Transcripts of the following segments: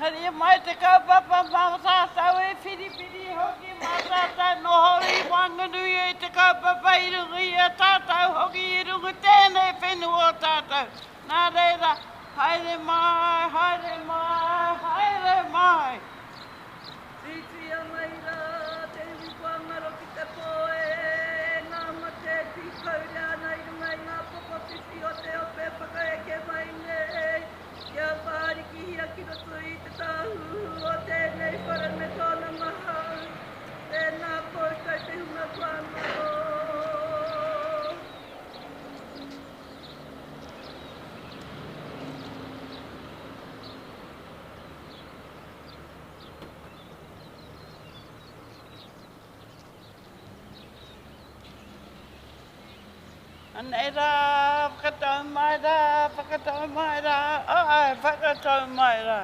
Maria mai te kaupapa mausātau e whiripiri hoki mausātau no hori wanganui e te kaupapa I rungu I a tātau hoki I rungu tēnei whenua tātau. Nā reira, haere mai, haere mai, haere mai. Titi a mai rā, te wikuangaro ki te poe, ngā mate ti kaurea nei runga I ngā poko whiwhi o te ope whakaeke mai nei. Kia whāriki hia ki roto I te tāhu o tēnei whara me tōna mahau. Tēnā pōkai te hunga whāmaro. Nei rā, whakatau mai rā, whakatau mai rā, ai, whakatau mai rā.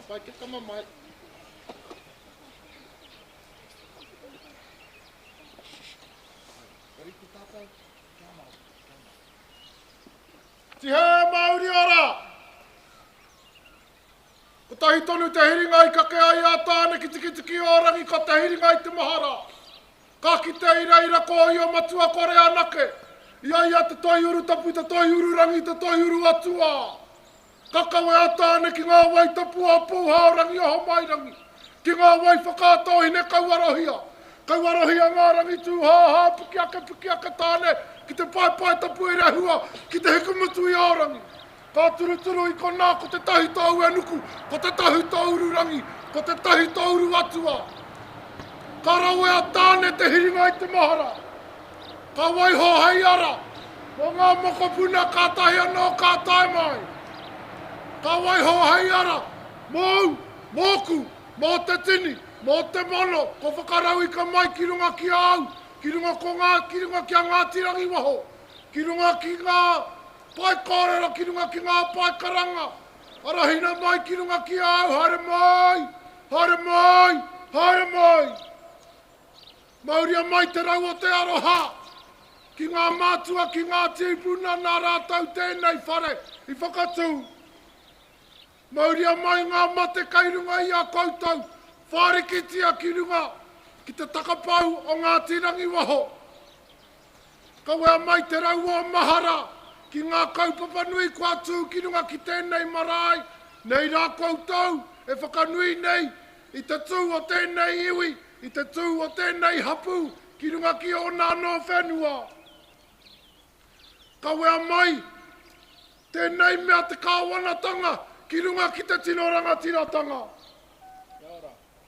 Vai que toma mais. Ti he mauri ora! Ko tahi tonu te hiringa I kake ai a tāne ki tiki o Rangi ka te hiringa I te mahara. Ka ki te ira ko I o matua kore anake. Ia te toi uru tapu, te toi uru Rangi, te toi uru atua. Kakawe a tāne ki ngā wai tapu a pūha o Rangi o mai Rangi. Ki ngā wai whakātohi ne kauarohia. Kauarohia ngā Rangi tū hā puki ake tāne. Ki te pai tapu e rehua, ki te hikumutu I o Rangi. Ka turu I ko nā, ko te tahi tau e nuku, ko te tahi tauru Rangi, ko te tahi tauru atua. Ka rawe a tāne te hiringa I te mahara. Ka waiho hei ara, o ngā moko puna ka tahi anō ka tae mai. Ka waiho hei ara, mōu, mōku, mō te tini, mō te mono, ko whakarau I ka mai ki runga ki au, ki runga ki a ngā tirangi waho, ki runga ki ngā pai kōrero, ki runga ki ngā pai karanga, arahina mai ki runga ki au, haere mai, haere mai, haere mai. Mauria mai te rau o te aroha, ki ngā mātua, ki ngā tīpuna, nā rātau tēnei whare, I whakatū. Mauria mai ngā mate kai runga I a koutou, wharekitia ki runga, ki te takapau o ngā tirangi waho. Kawea mai te rau o mahara, ki ngā kaupapa nui kua tū ki runga ki tēnei marae, nei rā koutou, e whakanui nei, I te tū o tēnei iwi, I te tū o tēnei hapu, ki runga ki o nā no whenua. Kawea mai, tēnei mea te kāwanatanga, ki runga ki te tino rangatiratanga.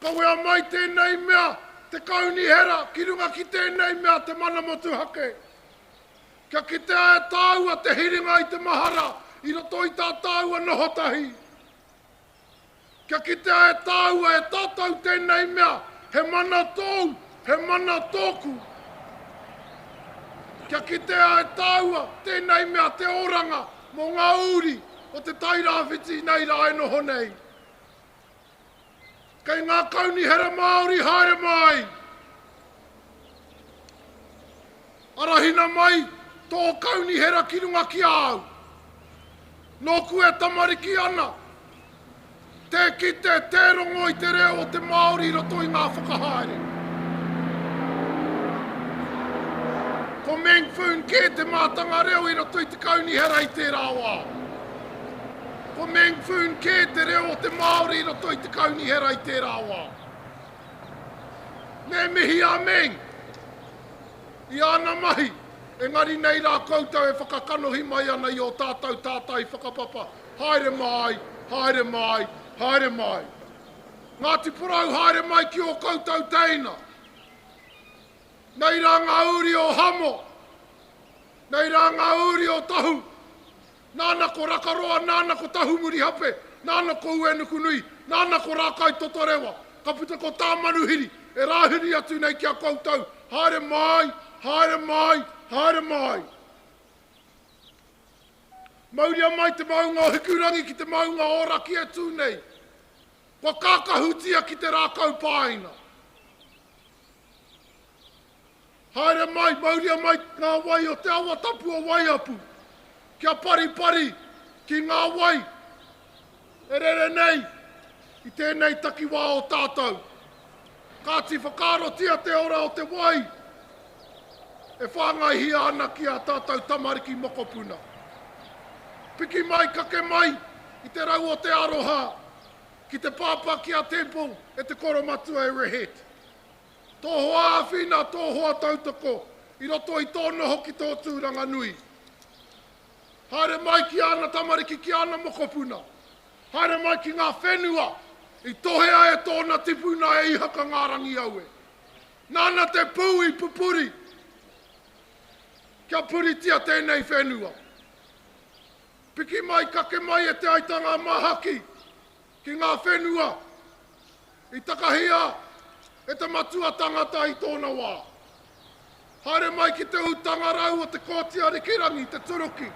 Kawea mai tēnei mea, te kauni hera, ki runga ki tēnei mea te mana motu hake. Kia ki te ae tāua te hiringa i te mahara, i roto i tā tāua nohotahi. Kia ki te ae tāua e tātou tēnei mea, he mana tōu, he mana tōku. Kia ki te ae tāua tēnei mea te oranga, mō ngā uri, o te tairāwhiti nei rā e noho nei. Kei ngā kauni hera Māori haere mai. Arahina mai, tō kauni hera ki runga ki au. Nōku e tamariki ana. Te kite, te rongo i te reo o te Māori roto i ngā whakahaere. Ko meng whun ke te mātanga reo i roto i te kauni hera i te rāwā. Ko meng whun ke te reo o te Māori roto i te kauni hera i te rāwā. Me mihi a meng. I ana mahi, engari nei rā koutou e whakakanohi mai ana i o tātou tātai whakapapa. Haere mai, haere mai, haere mai. Ngāti porau haere mai ki o koutou teina. Nei rā ngā uri o hamo. Nei rā ngā uri o tahu. Nāna ko rakaroa, nāna ko tahu muri hape, nāna ko uenuku nui, nāna ko rākai totorewa. Ka puta ko tāmanuhiri, e rāhiri atu nei kia koutou. Haere mai, haere mai, haere mai. Mauria mai te maunga o hikurangi ki te maunga o raki e tū nei. Ko kākahutia ki te rākau pāina. Haere mai, mauria mai ngā wai o te awa tapu o waiapu. Kia pari pari ki ngā wai. E rere nei, i tēnei takiwā o tātou. Kāti whakarotia te ora o te wai. E whāngai hia ana ki a tātou tamariki mokopuna. Piki mai, kake mai, i te rau o te aroha. Ki te pāpā ki a temple, e te koromatua e rehet. Tō hoa awhina, tō hoa tautoko. I roto i tōna hoki tō tūranga nui. Haere mai ki ana tamariki ki ana mokopuna. Haere mai ki ngā whenua. I tohea e tōna tipuna e ihaka ngā rangi aue. Nāna te pūi pupuri. Kia puritia tēnei whenua. Piki mai, kake mai e te aitanga mahaki. Ki ngā whenua. I takahia e te matua tangata i tōna wā. Haere mai ki te utanga rau o te kōtia rikirangi, te turuki.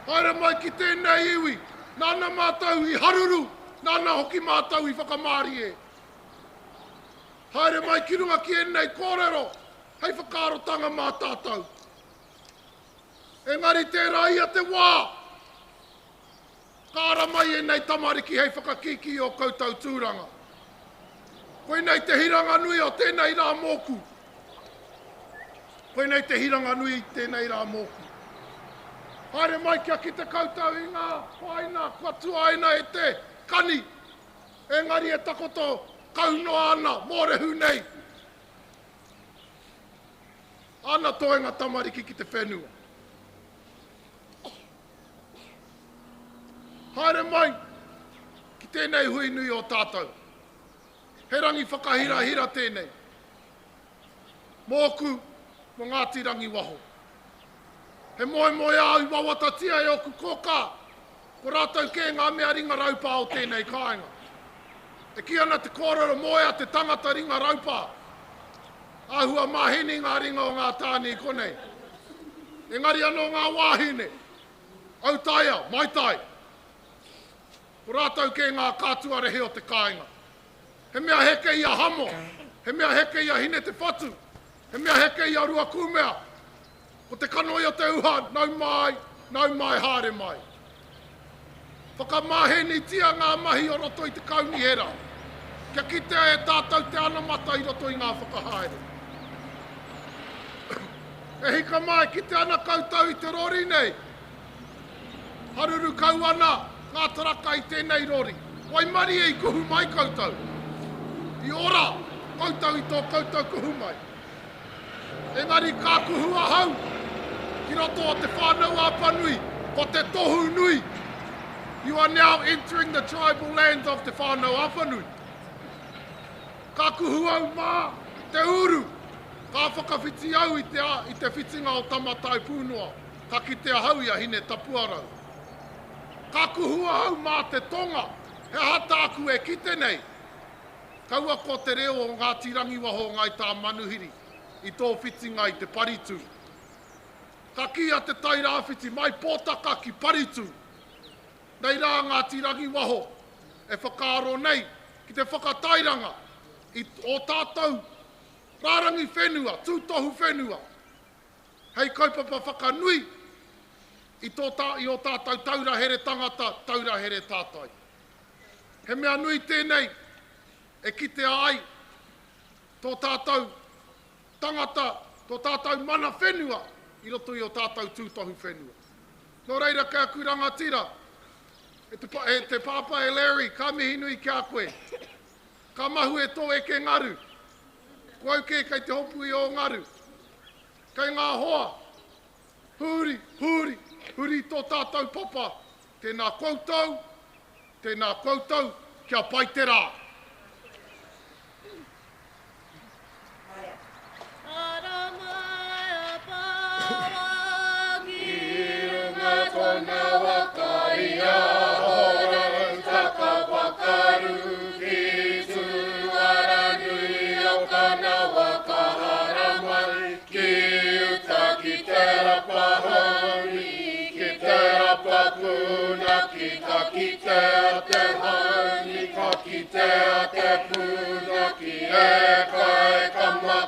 Haere mai ki tēnei iwi, nāna mātau i haruru, nāna hoki mātau i whakamāri e. Haere mai ki runga ki ennei kōrero, hei whakarotanga mā tātou. Engari tērā ia te wā. Kāra mai ennei tamariki hei whakakiki o koutou tūranga. Koe nei te hiranga nui o tēnei rā mōku. Koe nei te hiranga nui i tēnei rā mōku. Haere mai kia ki te koutou i ngā whaina, kua tuaina e te kani. Engari e takoto kaunoa ana, mōrehu nei. Ana toenga tamariki ki te whenua. Haere mai ki tēnei hui nui o tātou. He rangi whakahira tēnei. Mōku mo Ngāti Rangi waho. He moe au i wawatatia e oku koka. Ko rātou ke ngā mea ringa raupā o tēnei kāinga. E ki ana te kōrero moe a te tangata ringa raupā. Ahua mahini ngā ringa o ngā tāni konei. Engari anō ngā wāhine. Au taia, mai tai. Ko rātou ke ngā kātua rehe o te kāinga. He mea heke ia hamo. He mea heke ia hine te whatu. He mea heke ia rua kumea. O te kanoi o te uha, nau mai, haere mai. Whakamaheni tia ngā mahi o roto i te kauni hera. Kia kitea e tātou te anamata i roto i ngā whakahaere. E hika mai ki te ana koutou i te rori nei. Haruru kau ana, ngā taraka i tēnei rori. Wai mari e i kuhu mai koutou. I ora, koutou i tō koutou kuhu mai. Engari ka kuhu ahau. Ki roto o te whānau apanui, ko te tohu nui. You are now entering the tribal lands of te whānau apanui. Ka kuhu au mā, te uru. Ka whakawhiti au i te whitinga o tamatai pūnoa. Ka kitea hau ia hine tapuarau. Ka kuhua au mā te tonga. He hata aku e kite nei. Kaua ko te reo o ngā tirangi waho ngai tā manuhiri. I tō whitinga i te paritu. Ka kia te tairāwhiti mai pōtaka ki paritu. Nei rā ngā tirangi waho. E whakaaro nei ki te whakatairanga. O tātou rārangi whenua, tūtohu whenua. Hei kaupapa whakanui. I o tātou taura here tangata, taura here tātai. He mea nui tēnei, e kite ai, tō tātou tangata, tō tātou mana whenua, i roto i o tātou tūtohu whenua. Nō reira kia kuranga tira, te pāpa e Larry, ka mihi nui kia koe. Ka mahu e tō e ke ngaru. Kua ke kei te hopu i o ngaru. Kei ngā hoa. Huri, huri, huri tō tātou papa. Tēnā koutou, kia pai te rā. Kona wakaria, hora taka wakaru, ki suara nui o kana wakaharamai, ki uta ki te rapa hauni, ki te rapa puna, ki ka ki te a te hauni, ka ki te a te puna, ki e kama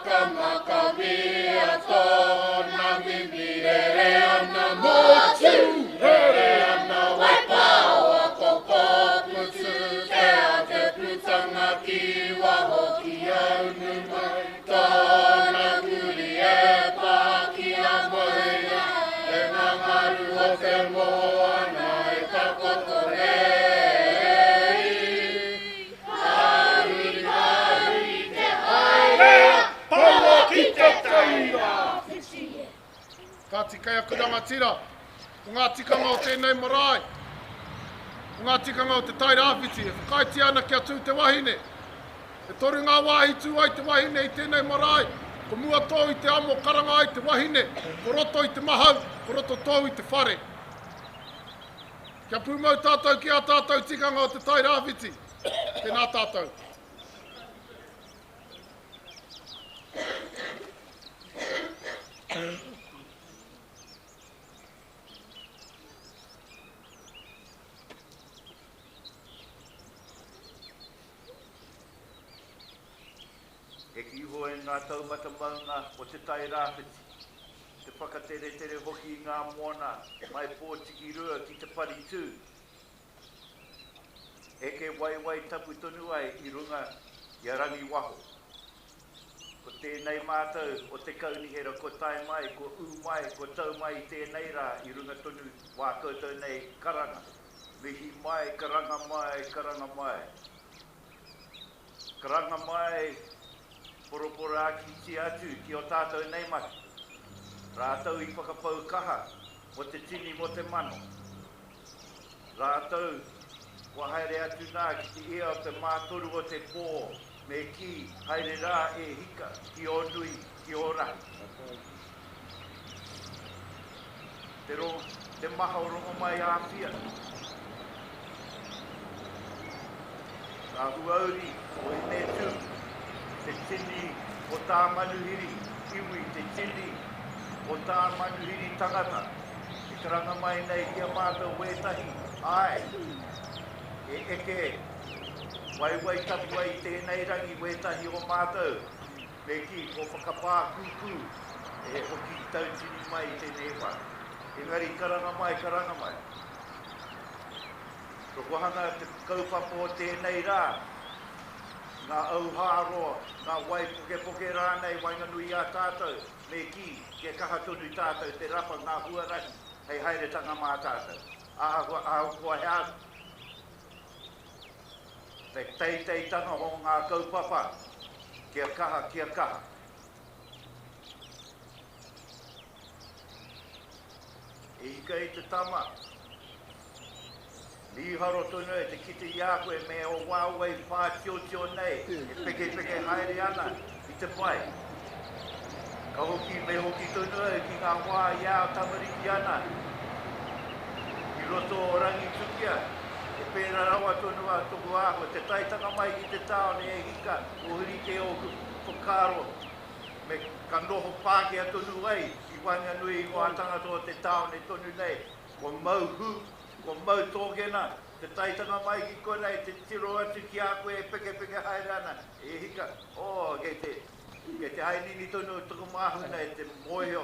ka mia tōna mimi ere ana motu. Here ana waipaua koko putu, te a te putanga ki waho ki aunu mai. Tōna kuri e pā ki a moina, e ngā ngaru o te moana e takoto rei. Hari te haere, polo ki te taira. Ka tikai a kuranga tira. O ngā tikanga o tēnei marae. O ngā tikanga o te tairāwhiti. E whakaiti ana kia tū te wahine. E toru ngā wāhi tū ai te wahine i tēnei marae. Ko mua tō i te amo karanga ai te wahine. Ko roto i te mahau. Ko roto tō i te whare. Kia pūmau tātou ki a tātou tikanga o te tairāwhiti. Tēnā tātou. E ki iho e ngā taumata maunga o te tairāwhiti. Te whakatere hoki i ngā moana mai pōtiki rua ki te paritu. E ke waiwai tapu tonu ai i runga i a rangi waho. Ko tēnei mātou o te kaunihera ko tai mai, ko u mai, ko tau mai i tēnei rā i runga tonu wā koutou nei karanga. Mihi mai, karanga mai, karanga mai. Karanga mai, poropora ki ti atu ki o tātou nei maki. Rātou i whakapau kaha mo te tini mo te mano. Rātou wa haere atu nā ki te ea o te mātoru o te pō me ki haere rā e hika ki o nui ki o rahi. Te maha o rongo mai āwhia. Rā huauri o e tū. Te tini o tā manuhiri iwi, te tini o tā manuhiri tangata. E karanga mai nei kia mātou wētahi. Ai, e eke waiwai tapu ai tēnei rangi wētahi o mātou. Me ki o whakapā kuku e hoki tau tini mai tēnei wā. Engari karanga mai. Rokohanga te kaupapa o tēnei rā. Ngā auhāroa, ngā wai poke rānei, wainganui a tātou, me ki, ke kaha tonu tātou, te rapa ngā huarahi, hei haere tanga mā tātou. Ahua hea, te teitei tanga ho ngā kaupapa, kia kaha. E ika i te tama, Ni haro tonu e te kite ia koe me o wāwai whā tio nei, e peke haere ana i te pai. Ka hoki me hoki tonu e ki ngā wā ia o tamariki ana. I roto o rangi tukia, e pēra rawa tonu a toku ako, te taitanga mai ki te taone e hika o hurike o whakaro. Me ka noho Pākehā tonu ai, i wanga nui i ngā tangata o te taone tonu nei, ko mauhu, ko mau tōkena, te taitanga mai ki kona e te tiro atu ki a koe e peke haere ana, e hika, kei te hainini tonu Tokomahuna e te moio,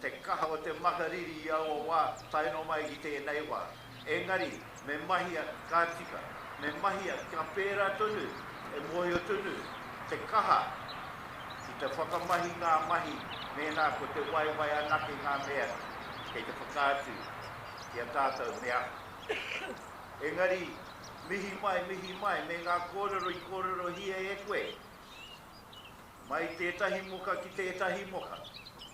te kaha o te makariri i au wā, taino mai ki tēnei wā. Engari, me mahia kātika, me mahia ka pērā tonu, e moio tonu, te kaha, ki te whakamahi ngā mahi, mēnā ko te waiwai anake ngā mea, kei te whakātu, ki a tātou mea. Engari, mihi mai, me ngā kōrero hia e koe. Mai tētahi moka ki tētahi moka.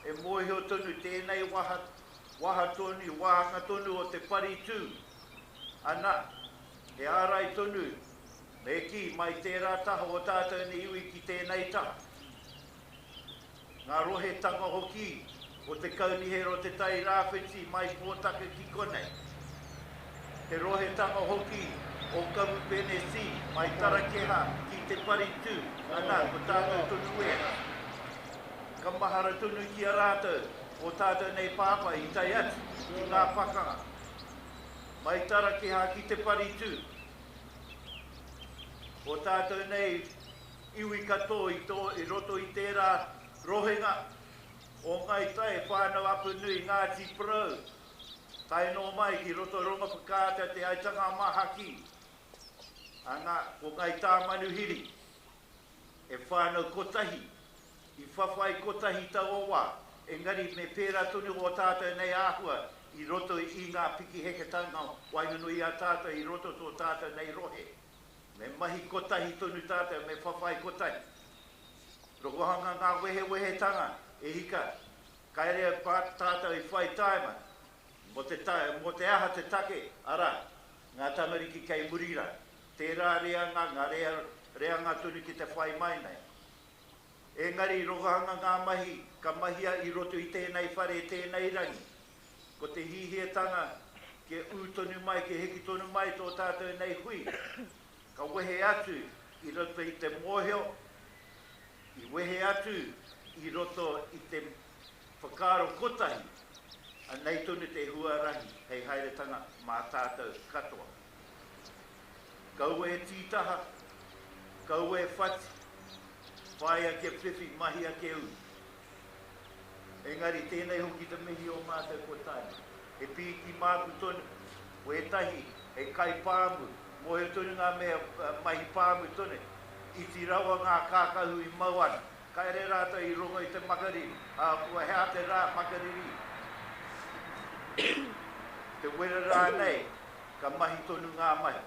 E mōhio tonu tēnei waha tonu, wahanga tonu o te paritu. Ana, e ārai tonu, me ki mai tērā taha o tātou ni iwi ki tēnei taha. Ngā rohe tanga hoki, o te kaunihero te tai rāwhiti mai pōtaka ki konei. Te rohe tanga hoki o kamu penesi mai tarakeha ki te paritu. Ana, ko tātou tonu e. Ka mahara tonu ki a rātou o tātou nei pāpa i tai atu ki ngā pakanga. Mai tarakeha ki te paritu. O tātou nei iwi kato i roto i tērā rohenga. O ngai tai whānau apu nui Ngāti Prau. Tai no mai ki roto ronga whakāta te aitanga mahaki. Anga, ko ngai tā manuhiri. E whānau kotahi. I whawhai kotahi tau o wā. Engari me pērā tonu o tātou nei āhua. I roto i ngā piki heke tanga. Wainganui a tātou i roto tō tātou nei rohe. Me mahi kotahi tonu tātou, me whawhai kotahi. Rokohanga ngā wehe tanga. E hika. Kairea tātou i whai taima. Mo te aha te take, ara, ngā tamariki kei murira. Tērā reanga, ngā reanga tunu ki te whai mai nei. Engari, rokohanga ngā mahi, ka mahia i roto i tēnei whare, tēnei rangi. Ko te hihietanga, ke tonu mai, ke heki tonu mai tō tātou nei hui. Ka wehe atu i roto i te mōheo, i wehe atu i roto i te whakaro kotahi. Nei tonu te huarahi, hei hairetanga mā tātou katoa. Kau e tītaha, kau e whati, whaia ke whiwhi, mahia ke u. Engari, tēnei hoki te mihi o mātou kotai. E pīki māku tonu, o e tahi, e kai pāmu, mo e tonu ngā mea mahi pāmu tonu, i ti rawa ngā kākahu i mauana. Kai re rātou i rongo i te makariri, kua hea te rā makariri. Te wera rā nei, ka mahi tonu ngā mahi.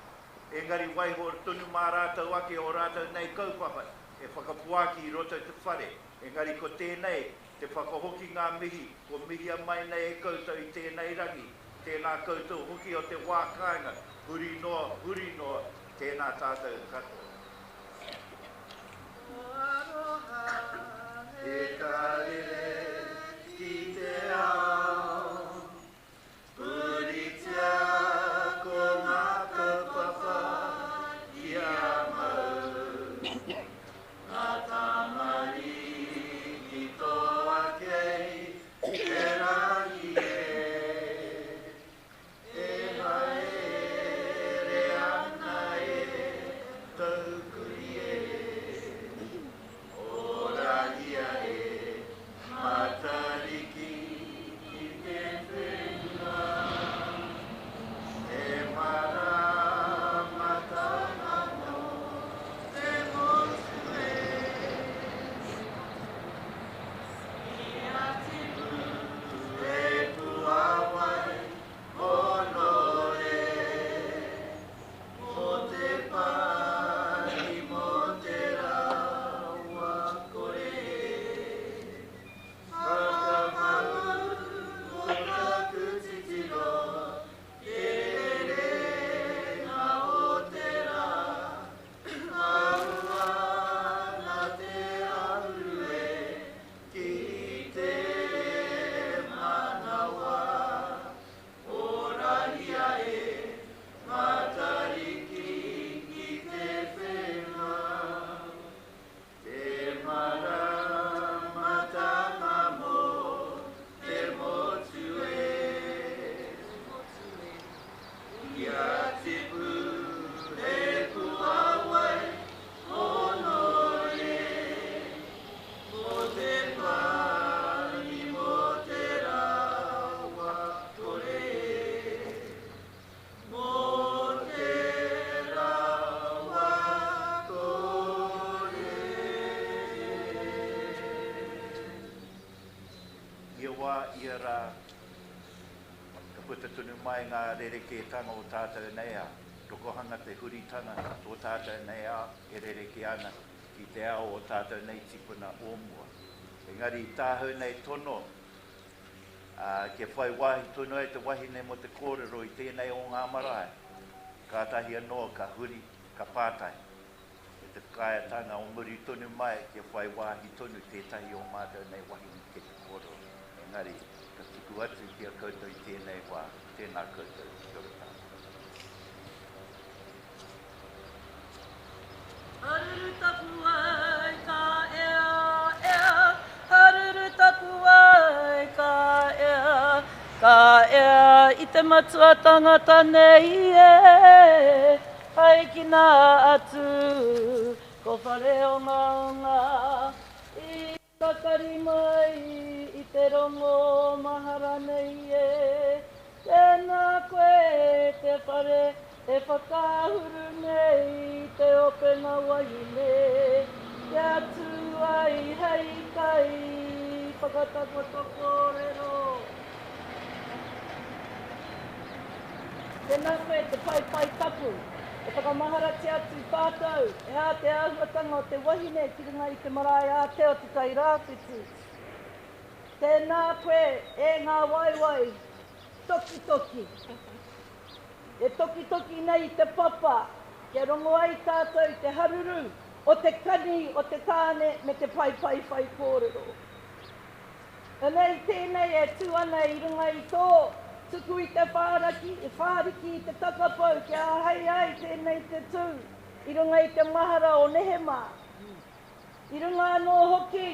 Engari waiho tonu mā rātou ake o rātou nei kaupapa, e whakapuaki i roto te whare. Engari ko tēnei, te whakahoki ngā mihi, ko mihi a mai nei e koutou i tēnei rangi. Tēnā koutou hoki o te wā kāinga, huri noa, tēnā tātou katoa. E karere ki te ao, puritia ko ngā kaupapa i a mau. Ngā tamari ki tō akei, e rangi e hae re ana e taukuri o rangia e matariki ki te whenua. E mara matanga no te motu wā ia rā ka puta tunu mai ngā rerekētanga o tātou nei a. Tokohanga te huritanga o tātou nei a e rereke ana ki te ao o tātou nei tipuna ōmua. Engari tāhau nei tono ke whai wahi tono e te wahine mo te kōrero i tēnei o ngā marae. Ka tahi anō, ka huri, ka pātai. E te kaiatanga o muri tonu mai ke whai wahi tonu tētahi o mātou nei wahine ke te kōrero. Engari, ka tuku atu ki a koutou i tēnei wā, tēnā koutou ki tōrata. Haruru tapu ai ka ea, ea. Haruru tapu ai ka ea, ka ea. I te matua tangata nei e, hai ki nā atu, ko whare o ngā onga. I kakari mai, i te rongo mahara nei e, tēnā koe te whare, e whakahuru nei te openga wahine, te atu ai hei kai, whakatako kōrero. Tēnā koe te pai tapu, e whakamahara te atu tātou, e hā te ahuatanga o te wahine ki runga i te marae a te o te kai rāwhitu. Tēnā koe e ngā waiwai, toki toki. E toki toki nei te papa, ke rongo ai tātou te haruru, o te kani, o te tāne, me te pai kōrero. E nei tēnei e tū ana i runga i tō, tuku i te whāraki, e whāriki i te takapau, ke ahai ai tēnei te tū, i runga i te mahara o Nehema. I runga anō hoki,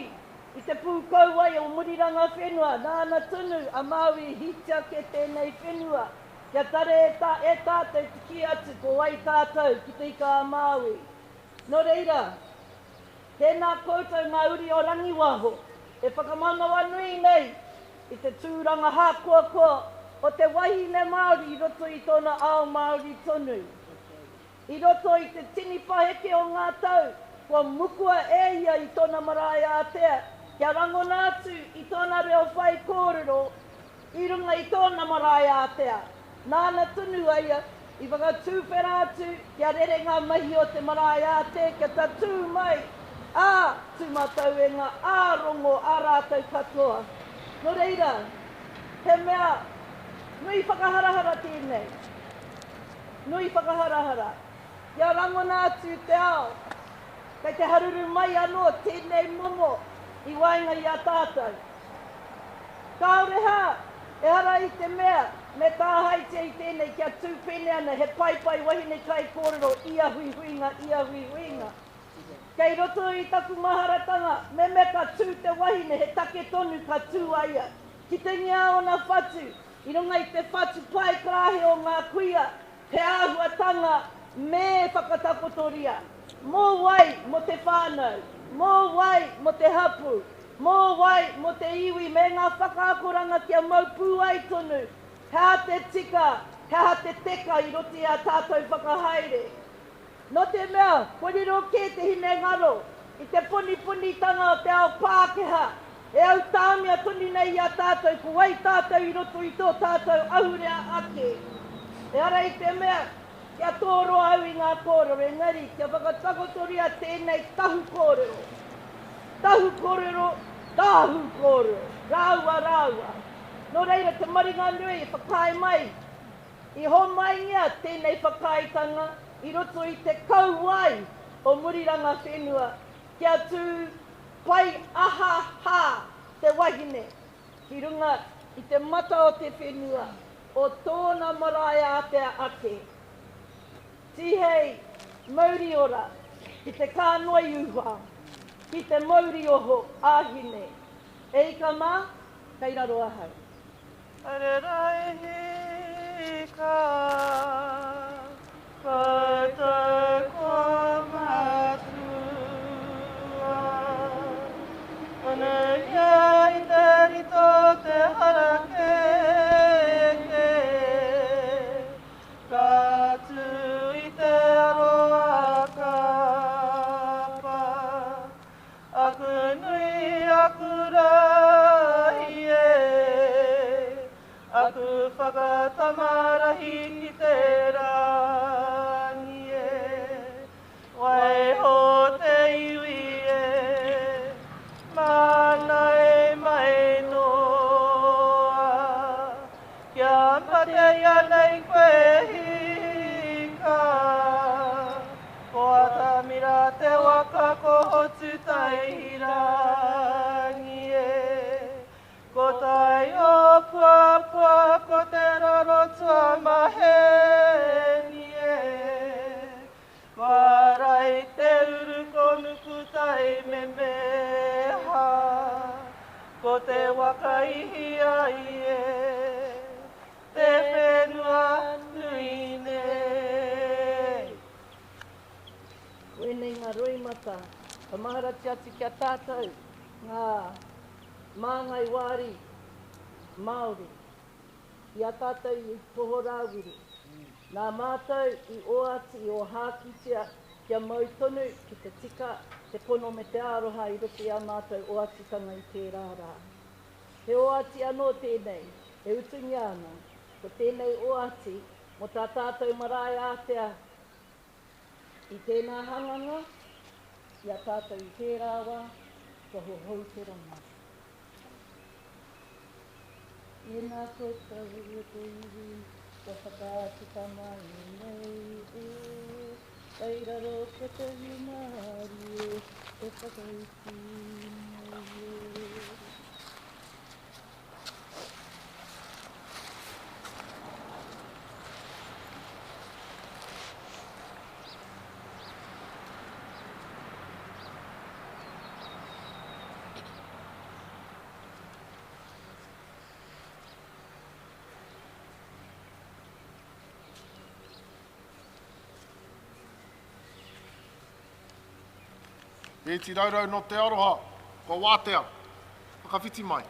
i te pūkau ai o muriranga whenua, nāna tunu, a Maui hitia ke tēnei whenua. Kia tare e tātou te ki atu ko wai tātou ki te ika a Māui. Nō reira, tēnā koutou ngā uri o Rangi waho, e whakamanawa nui nei i te tūranga hākua o te wahine Māori i roto i tōna ao Māori tonu. I roto i te tini paheke o ngā tau, kua mukua e ia i tōna marae a Hatea, kia rangona atu i tōna reo whai kōrero, i runga i tōna marae a Hatea. Nāna tunu aia, i whakatūwhera atu, kia rere ngā mahi o te marae a te, kia ta tū mai, ā tūmatauenga, ā rongo, ā rātou katoa. Nō reira, he mea, nui whakaharahara tēnei. Nui whakaharahara. Kia rangona atu te ao, kei te haruru mai anō tēnei momo, i wainga i a tātou. Kaore hā, e hara i te mea, me tāhaite i tēnei kia tūpene ana he pai wahine kai kōrero ia huihuinga. Kei roto i taku maharatanga, me ka tū te wahine he take tonu ka tū aia. Ki te ngā ona whatu, i runga i te whatu pai krahe o ngā kuia, he āhuatanga me whakatakotoria. Mō wai mo te whānau, mō wai mo te hapu, mō wai mo te iwi me ngā whakaakoranga kia maupū ai tonu. Hea te tika, hea te teka i roti a tātou whakahaere. No te mea, korero ke te hine ngaro, i te puni tanga o te ao Pākeha, e au tāmia tuni nei a tātou, ko wai tātou i roto i tō tātou ahurea ake. E ara i te mea, kia tōro au i ngā kōrero, engari, kia whakatakotoria tēnei tahu kōrero. Tahu kōrero, rāua. Nō reira, te maringa nui e whakai mai. I ho mai ngia tēnei whakaitanga, i roto i te kauwai o muriranga whenua, kia tū pai aha te wahine, ki runga i te mata o te whenua, o tōna marae a te ake. Tihei, mauri ora, ki te kānoi uha, ki te mauri oho āhine. E ika mā, kei raro ahau. Arerai hika, koutou ko matua. Anu ia i te rito te harake, ka tū i te aroa kapa. Aku nui aku rai e. ku whakatamarahi ki te rangi e. Wai ho te iwi e, mana e mai noa. Kia mpate ia nei koe hika, ko atamira te waka ko hotu tai hirangi e. Ko tai o puapua ko te rarotua maheni e. Warai te uru ko nuku tai me meha, ko te waka ihi ai e. Te whenua nui nei. Koenei ngā roimata, ka maharati atu kia tātou, ngā māngai wāri, Māori, i a tātou i toho rāwiri. Nā mātou i oati i o hākitia kia mautonu ki te tika, te pono me te aroha i roto i a mātou oatitanga i te rārā. He oati anō tēnei, e utungi ana, ko tēnei oati mo tā tātou marae Hatea i tēnā hanganga, i a tātou i te rāwa, ka hohou te ranga. I nā kotau e te iwi, ka whakaatika mai nei e, kairaro ko te humari e, te whakauti nei e. E ti raurau no te aroha, ko wātea, whakawhiti mai.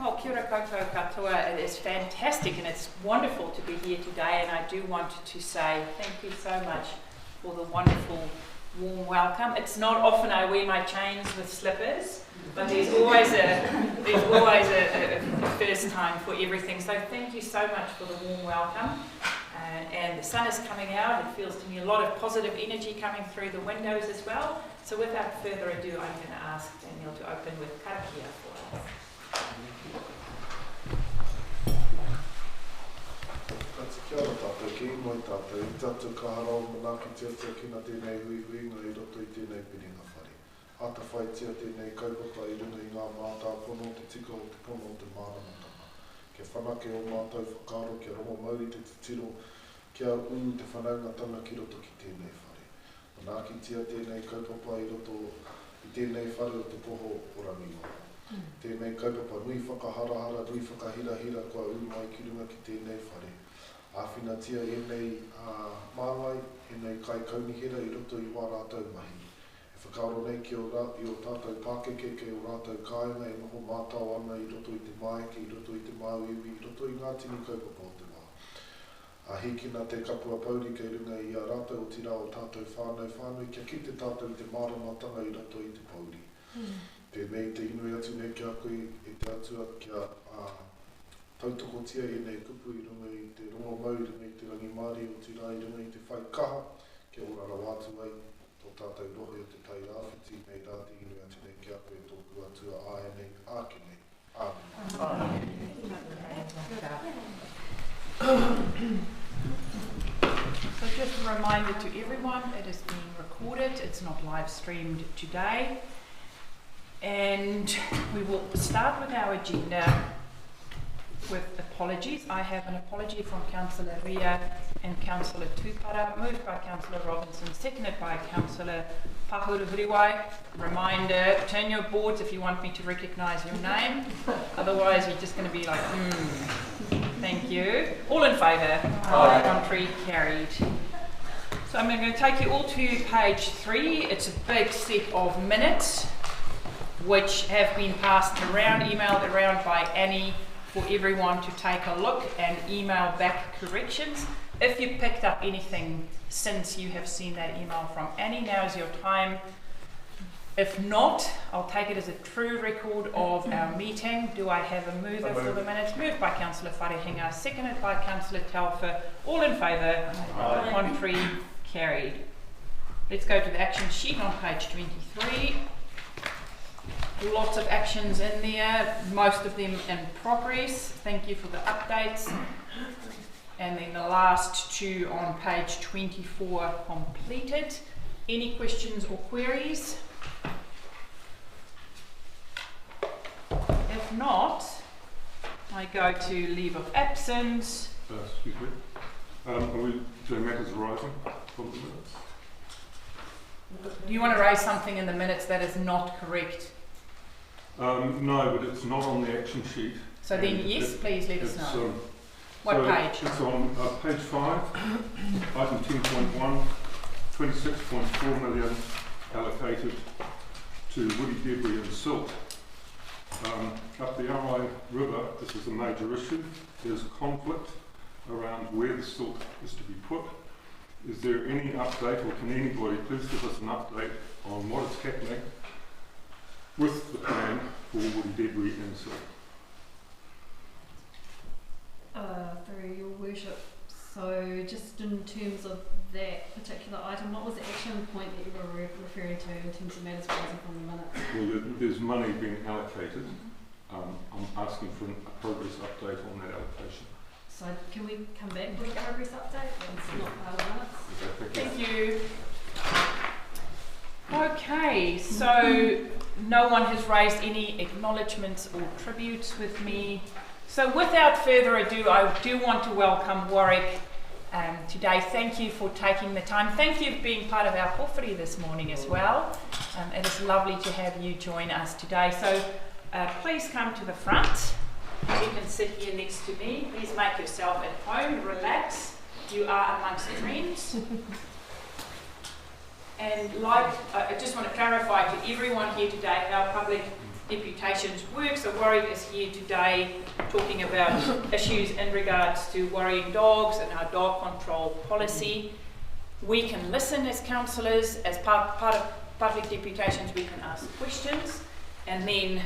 Well, kia ora koutou katoa. It is fantastic and it's wonderful to be here today, and I do want to say thank you so much for the wonderful warm welcome. It's not often I wear my chains with slippers, but there's always a first time for everything. So thank you so much for the warm welcome. And the sun is coming out. It feels to me a lot of positive energy coming through the windows as well. So without further ado, I'm going to ask Daniel to open with Karakia for us. Kia ora tātou ki, moi tātou. I tātou ka hara o manaki tia tia kina tēnei hui ngā I roto I tēnei piringa whare. Ata whai tia tēnei kaupapa I runga I ngā mātā pono te tika o te pono o te māramatanga. Ke whanake o mātou whakaro kia rongo mauri te tiro kia unu te whanaungatanga ki roto ki tēnei whare. Manaki tia tēnei kaupapa I roto I tēnei whare o te poho o Rangi. Tēnei kaupapa nui whakaharahara, nui whakahirahira kua mai ki runga ki tēnei whare. Āwhina tia e nei māngai, e nei kai kaunihira I roto I wā rātou mahi. E whakaaro nei ki o tātou pākeke ke o rātou kāinga e noho mātau ana I roto I te maeke, I roto I te māuiwi, I roto I ngā tini kaupapa o te wā. A hikina te kapua pauri kei runga I a rātou o tira o tātou whānau, kia ki te tātou I te māramatanga I roto I te pauri. Tēnei te inui atu nei kia koe e te atua kia tautakotia I nei kupu I runga I te rongo mau I runga I te rangi Māori o tira I runga I te whai kaha kia orara wātu ai tō tātou rohe o te tai rāwhiti nei rāti inui atu nei kia koe tōku atua āia nei āke nei. So just a reminder to everyone, it is being recorded, it's not live streamed today. And we will start with our agenda with apologies. I have an apology from Councillor Ria and Councillor Tupara, moved by Councillor Robinson, seconded by Councillor Pahururiwai. Reminder, turn your boards if you want me to recognise your name. Otherwise you're just going to be like, Thank you. All in favour? Aye. Contrary, carried. So I'm going to take you all to page 3. It's a big set of minutes which have been passed around, emailed around by Annie for everyone to take a look and email back corrections. If you picked up anything since you have seen that email from Annie, now is your time. If not, I'll take it as a true record of our meeting. Do I have a mover for the minutes? Moved by Councillor Wharehinga, seconded by Councillor Telfer. All in favour? Contrary, carried. Let's go to the action sheet on page 23. Lots of actions in there, most of them in progress. Thank you for the updates. And then the last two on page 24 completed. Any questions or queries? If not, I go to leave of absence. Excuse me. Are we doing matters arising from the minutes? Do you want to raise something in the minutes that is not correct? No, but it's not on the action sheet. So then, yes, please let us know. What so page? It's on page 5, item 10.1, 26.4 million allocated to woody debris and silt. Up the Arai River, this is a major issue. There's conflict around where the silt is to be put. Is there any update, or can anybody please give us an update on what is happening with the plan for woody debris and silt? Through your worship, so just in terms of that particular item, what was the action point that you were referring to in terms of matters arising from the minutes? Well, there's money being allocated. I'm asking for a progress update on that allocation. So can we come back with a progress update? It's not part of the minutes. Thank you. Okay, so no one has raised any acknowledgements or tributes with me. So without further ado, I do want to welcome Warwick today. Thank you for taking the time. Thank you for being part of our kōwhiri this morning as well. It is lovely to have you join us today. So please come to the front. You can sit here next to me. Please make yourself at home, relax. You are amongst friends. And like, I just want to clarify to everyone here today, our public Deputations work. So Worry is here today talking about issues in regards to worrying dogs and our dog control policy. We can listen as councillors, as part of public deputations we can ask questions, and then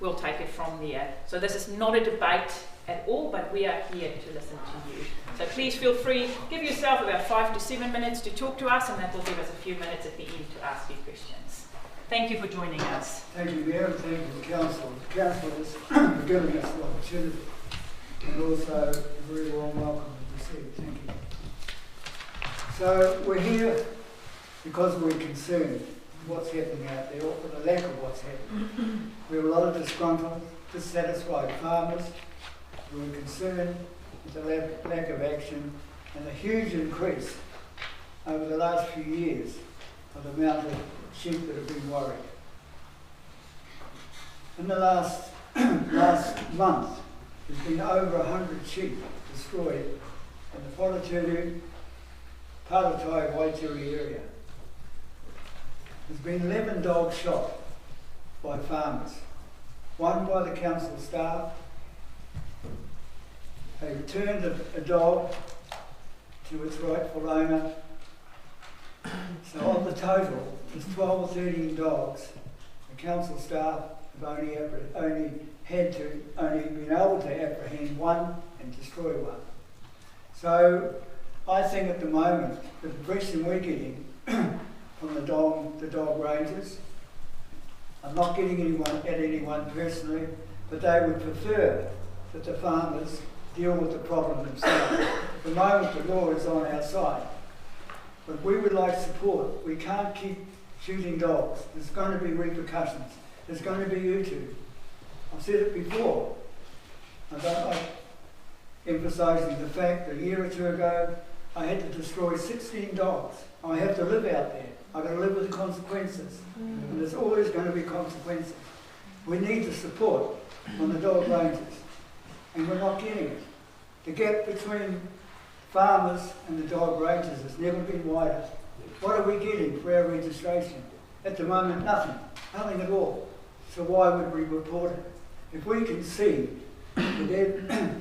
we'll take it from there. So this is not a debate at all, but we are here to listen to you. So please feel free, give yourself about 5 to 7 minutes to talk to us, and that will give us a few minutes at the end to ask you questions. Thank you for joining us. Thank you, Mayor, and thank you, the councillors for giving us the opportunity, and also a very warm welcome to receive. Thank you. So we're here because we're concerned with what's happening out there, or the lack of what's happening. We have a lot of disgruntled, dissatisfied farmers who are concerned with the lack of action and the huge increase over the last few years of the amount of sheep that have been worried. In the last month, there's been over 100 sheep destroyed in the Wharaturu, Paratai, Waitiri area. There's been 11 dogs shot by farmers, one by the council staff. They returned a dog to its rightful owner. So of the total, there's 12 or 13 dogs. The council staff have only been able to apprehend one and destroy one. So I think at the moment, the impression we're getting from the dog rangers, I'm not getting anyone personally, but they would prefer that the farmers deal with the problem themselves. At the moment, the law is on our side. But we would like support. We can't keep shooting dogs. There's going to be repercussions. There's going to be YouTube. I've said it before. I don't like emphasising the fact that a year or two ago I had to destroy 16 dogs. I have to live out there. I've got to live with the consequences. And there's always going to be consequences. We need the support from the dog rangers. And we're not getting it. The gap between farmers and the dog rangers has never been wider. What are we getting for our registration? At the moment, nothing. Nothing at all. So why would we report it? If we can see that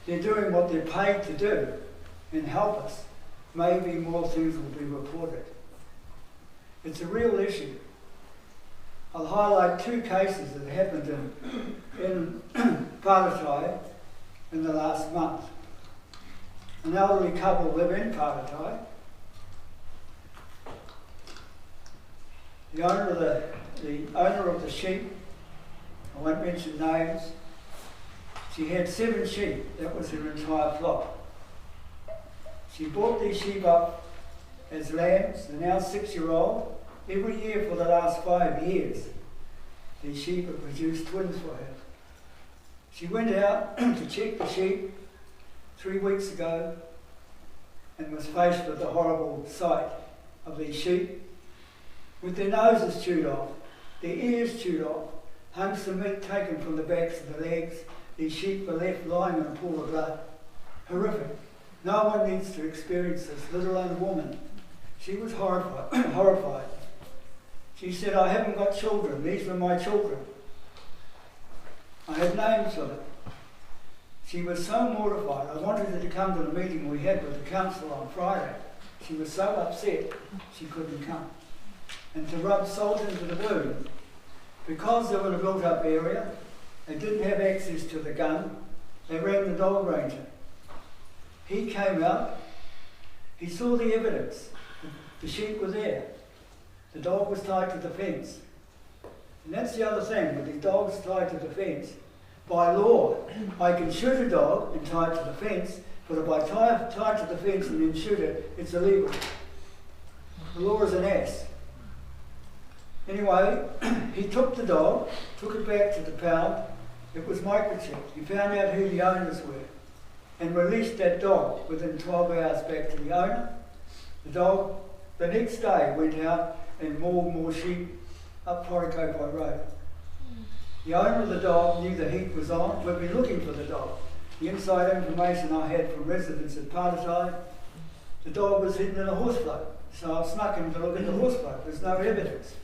they're doing what they're paid to do and help us, maybe more things will be reported. It's a real issue. I'll highlight 2 cases that happened in Paratai in the last month. An elderly couple live in Paratai. The owner of the sheep, I won't mention names, she had 7 sheep. That was her entire flock. She bought these sheep up as lambs. They're now 6-year-old. Every year for the last 5 years, these sheep have produced twins for her. She went out to check the sheep 3 weeks ago and was faced with the horrible sight of these sheep with their noses chewed off, their ears chewed off, hunks of meat taken from the backs of the legs. These sheep were left lying in a pool of blood. Horrific. No one needs to experience this, let alone a woman. She was horrified. She said, I haven't got children. These were my children. I had names of it. She was so mortified. I wanted her to come to the meeting we had with the council on Friday. She was so upset she couldn't come. And to rub salt into the wound, because they were in a built-up area, they didn't have access to the gun, they rang the dog ranger. He came out, he saw the evidence. The sheep were there. The dog was tied to the fence. And that's the other thing, with these dogs tied to the fence. By law, I can shoot a dog and tie it to the fence, but if I tie it to the fence and then shoot it, it's illegal. The law is an ass. Anyway, he took the dog, took it back to the pound. It was microchipped. He found out who the owners were and released that dog within 12 hours back to the owner. The dog, the next day, went out and mauled more sheep up Karakia Road. The owner of the dog knew the heat was on. We've been looking for the dog. The inside information I had from residents at Paratai, the dog was hidden in a horse float. So I snuck him to look at the horse float. There's no evidence.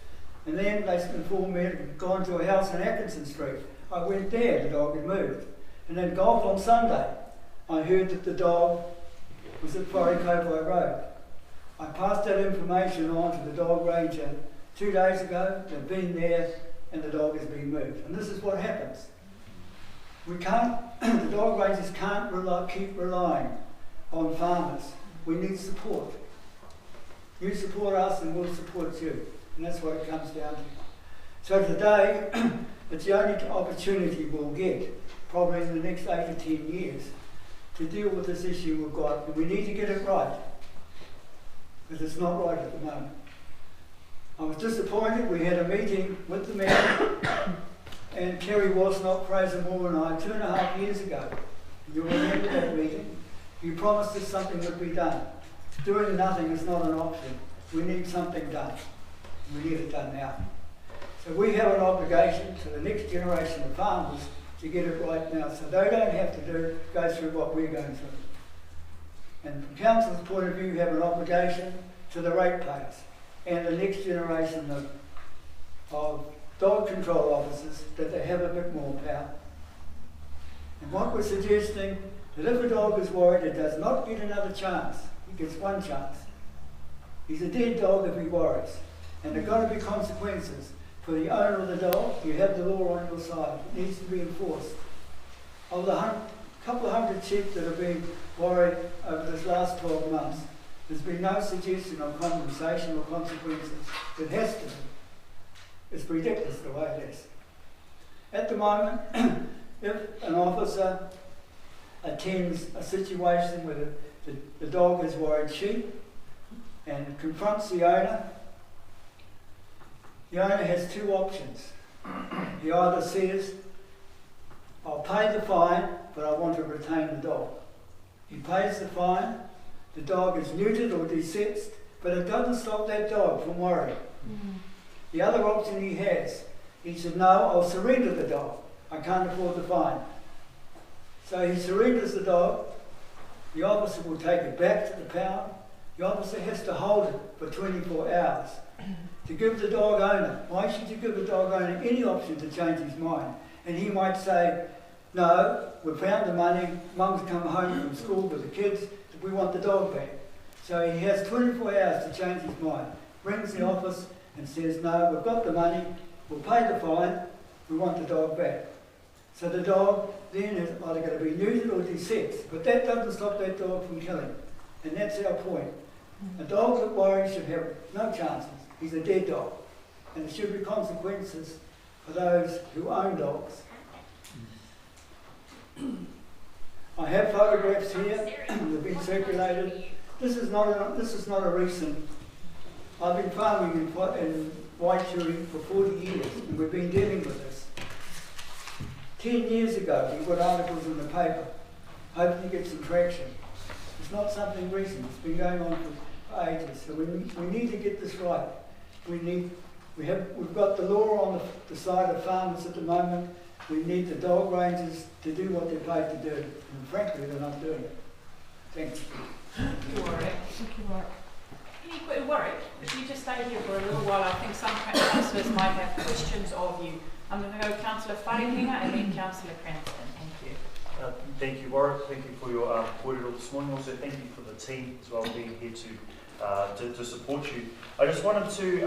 And then they informed me it had gone to a house in Atkinson Street. I went there, the dog had moved. And then golf on Sunday, I heard that the dog was at Wharekopai Road. I passed that information on to the dog ranger 2 days ago. They've been there and the dog has been moved. And this is what happens. We can't, the dog rangers can't keep relying on farmers. We need support. You support us and we'll support you. And that's what it comes down to. So today, it's the only opportunity we'll get, probably in the next 8 to 10 years, to deal with this issue we've got. And we need to get it right, because it's not right at the moment. I was disappointed. We had a meeting with the mayor and Kerry Wasnot, Fraser Moore and I 2.5 years ago. You'll remember that meeting. You promised us something would be done. Doing nothing is not an option. We need something done. We need it done now. So we have an obligation to the next generation of farmers to get it right now, so they don't have to go through what we're going through. And from council's point of view, you have an obligation to the ratepayers and the next generation of dog control officers, that they have a bit more power. And what we're suggesting, that if a dog is worried, it does not get another chance. He gets one chance. He's a dead dog if he worries. And there have got to be consequences. For the owner of the dog, you have the law on your side. It needs to be enforced. Of the couple of hundred sheep that have been worried over this last 12 months, there's been no suggestion of compensation or consequences. It has to be. It's ridiculous the way it is. At the moment, if an officer attends a situation where the dog has worried sheep and confronts the owner has two options. He either says, I'll pay the fine, but I want to retain the dog. He pays the fine, the dog is neutered or desexed, but it doesn't stop that dog from worrying. The other option he has, he said, no, I'll surrender the dog. I can't afford the fine. So he surrenders the dog, the officer will take it back to the pound, the officer has to hold it for 24 hours. To give the dog owner, why should you give the dog owner any option to change his mind? And he might say, no, we found the money, mum's come home from school with the kids, we want the dog back. So he has 24 hours to change his mind. Rings the office and says, no, we've got the money, we'll pay the fine, we want the dog back. So the dog then is either going to be neutered or desexed, but that doesn't stop that dog from killing. And that's our point. A dog that worries should have no chances. He's a dead dog. And there should be consequences for those who own dogs. I have photographs here. They've been circulated. This is not a recent. I've been farming in Waituri for 40 years, and we've been dealing with this. 10 years ago, we put articles in the paper, hoping to get some traction. It's not something recent. It's been going on for ages. So we need to get this right. We've got the law on the side of farmers at the moment. We need the dog rangers to do what they're paid to do, and frankly, they're not doing it. Thanks. Thank you, Warwick. Any Warwick, if you just stay here for a little while, I think some councillors might have questions of you. I'm going to go Councillor Wharekinga and then Councillor Cranston. Thank you. Thank you, Warwick. Thank you for your kōrero this morning. Also, thank you for the team as well being here to support you. I just wanted to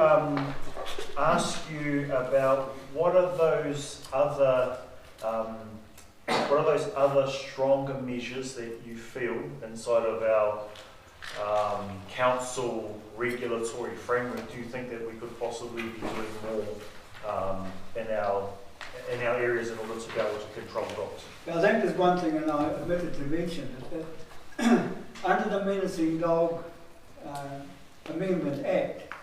ask you about what are those other stronger measures that you feel inside of our council regulatory framework? Do you think that we could possibly be doing more in our areas in order to be able to control dogs? I think there's one thing, and I omitted to mention it, that under the Menacing Dog Amendment Act,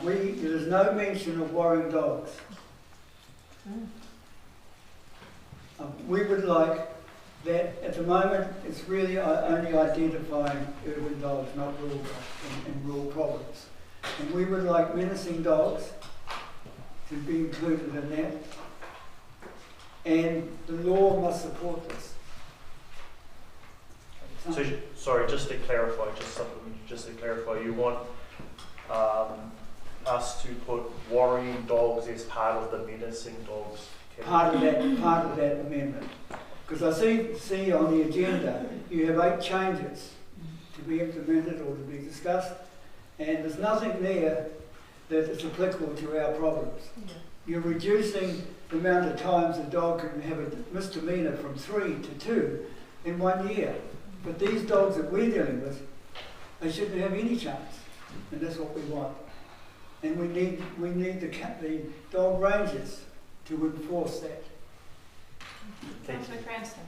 there's no mention of worrying dogs. We would like that. At the moment, it's really only identifying urban dogs, not rural dogs in rural province. And we would like menacing dogs to be included in that. And the law must support this. So, sorry, just to clarify, you want us to put worrying dogs as part of the menacing dogs Part of that amendment. Because I see on the agenda you have 8 changes to be implemented or to be discussed, and there's nothing there that is applicable to our problems. Yeah. You're reducing the amount of times a dog can have a misdemeanor from 3 to 2 in 1 year. But these dogs that we're dealing with, they shouldn't have any chance, and that's what we want. And we need the dog rangers to enforce that. Councillor Cranston.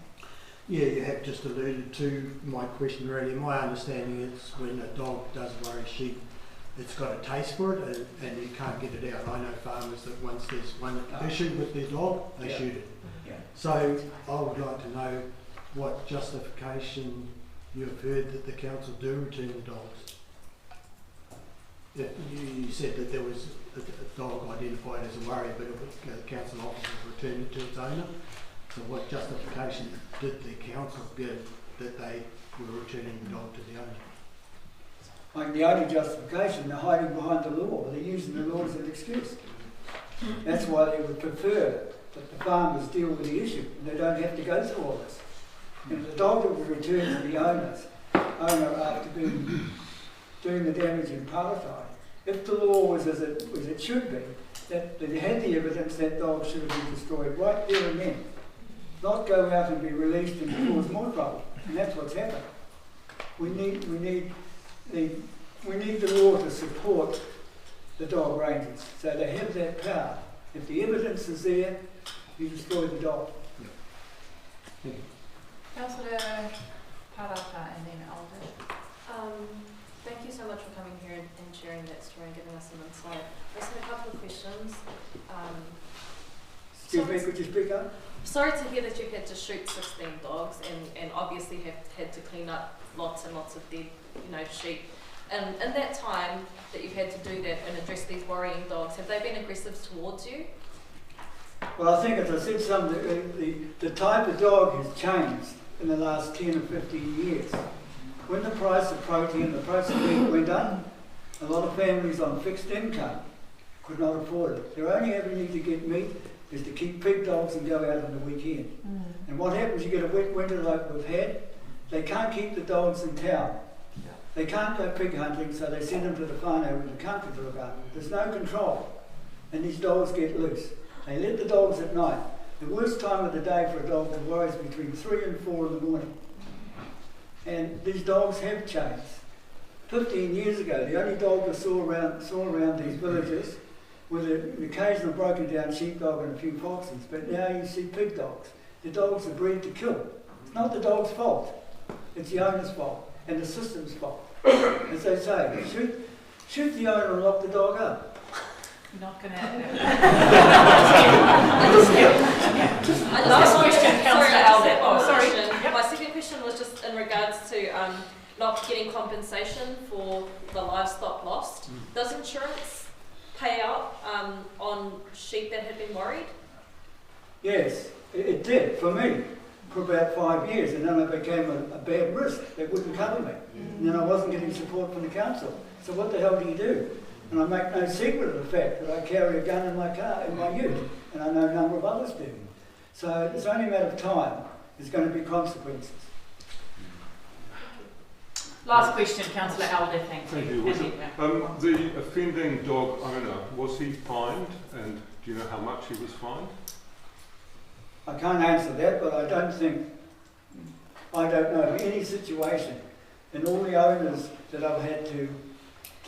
Yeah, you have just alluded to my question really. My understanding is when a dog does worry sheep, it's got a taste for it and you can't get it out. I know farmers that once there's one issue with their dog, they shoot it. Yeah. So I would like to know what justification you've heard that the council do return the dogs. You said that there was a dog identified as a worry, but the council officers returned it to its owner. So what justification did the council give that they were returning the dog to the owner? Like the only justification, they're hiding behind the law. They're using the law as an excuse. That's why they would prefer that the farmers deal with the issue and they don't have to go through all this. And if the dog that was returned to the owner after doing the damage in Paratai, if the law was as it should be, that they had the evidence that dog should have been destroyed right there and then. Not go out and be released and cause more trouble. And that's what's happened. We need the law to support the dog rangers, so they have that power. If the evidence is there, you destroy the dog. Councillor Parata and then Alder. Thank you so much for coming here and sharing that story and giving us some insight. I just had a couple of questions. Excuse me, could you speak up? Sorry to hear that you've had to shoot 16 dogs and obviously have had to clean up lots and lots of dead, sheep. And in that time that you've had to do that and address these worrying dogs, have they been aggressive towards you? Well, I think, as I said, the type of dog has changed in the last 10 or 15 years. When the price of protein, the price of meat went up, a lot of families on fixed income could not afford it. Their only avenue to get meat is to keep pig dogs and go out on the weekend. And what happens, you get a wet winter like we've had, they can't keep the dogs in town. They can't go pig hunting, so they send them to the whānau in the country to look after. There's no control, and these dogs get loose. They let the dogs at night. The worst time of the day for a dog to worry is between 3 and 4 in the morning. And these dogs have changed. 15 years ago, the only dog I saw around these villages were the occasional broken down sheepdog and a few foxes, but now you see pig dogs. The dogs are bred to kill. It's not the dog's fault, it's the owner's fault and the system's fault. As they say, shoot the owner and lock the dog up. Not going to Last question, Councillor Alder. Oh, sorry. Yep. My second question was just in regards to not getting compensation for the livestock lost. Does insurance pay out on sheep that had been worried? Yes, it did for me for about 5 years, and then I became a bad risk. They wouldn't cover me, and then I wasn't getting support from the council. So what the hell do you do? And I make no secret of the fact that I carry a gun in my car in my ute, and I know a number of others do. So it's only a matter of time. There's going to be consequences. Last question, Councillor Alder, thank you. The offending dog owner, was he fined, and do you know how much he was fined? I can't answer that, but I don't know of any situation in all the owners that I've had to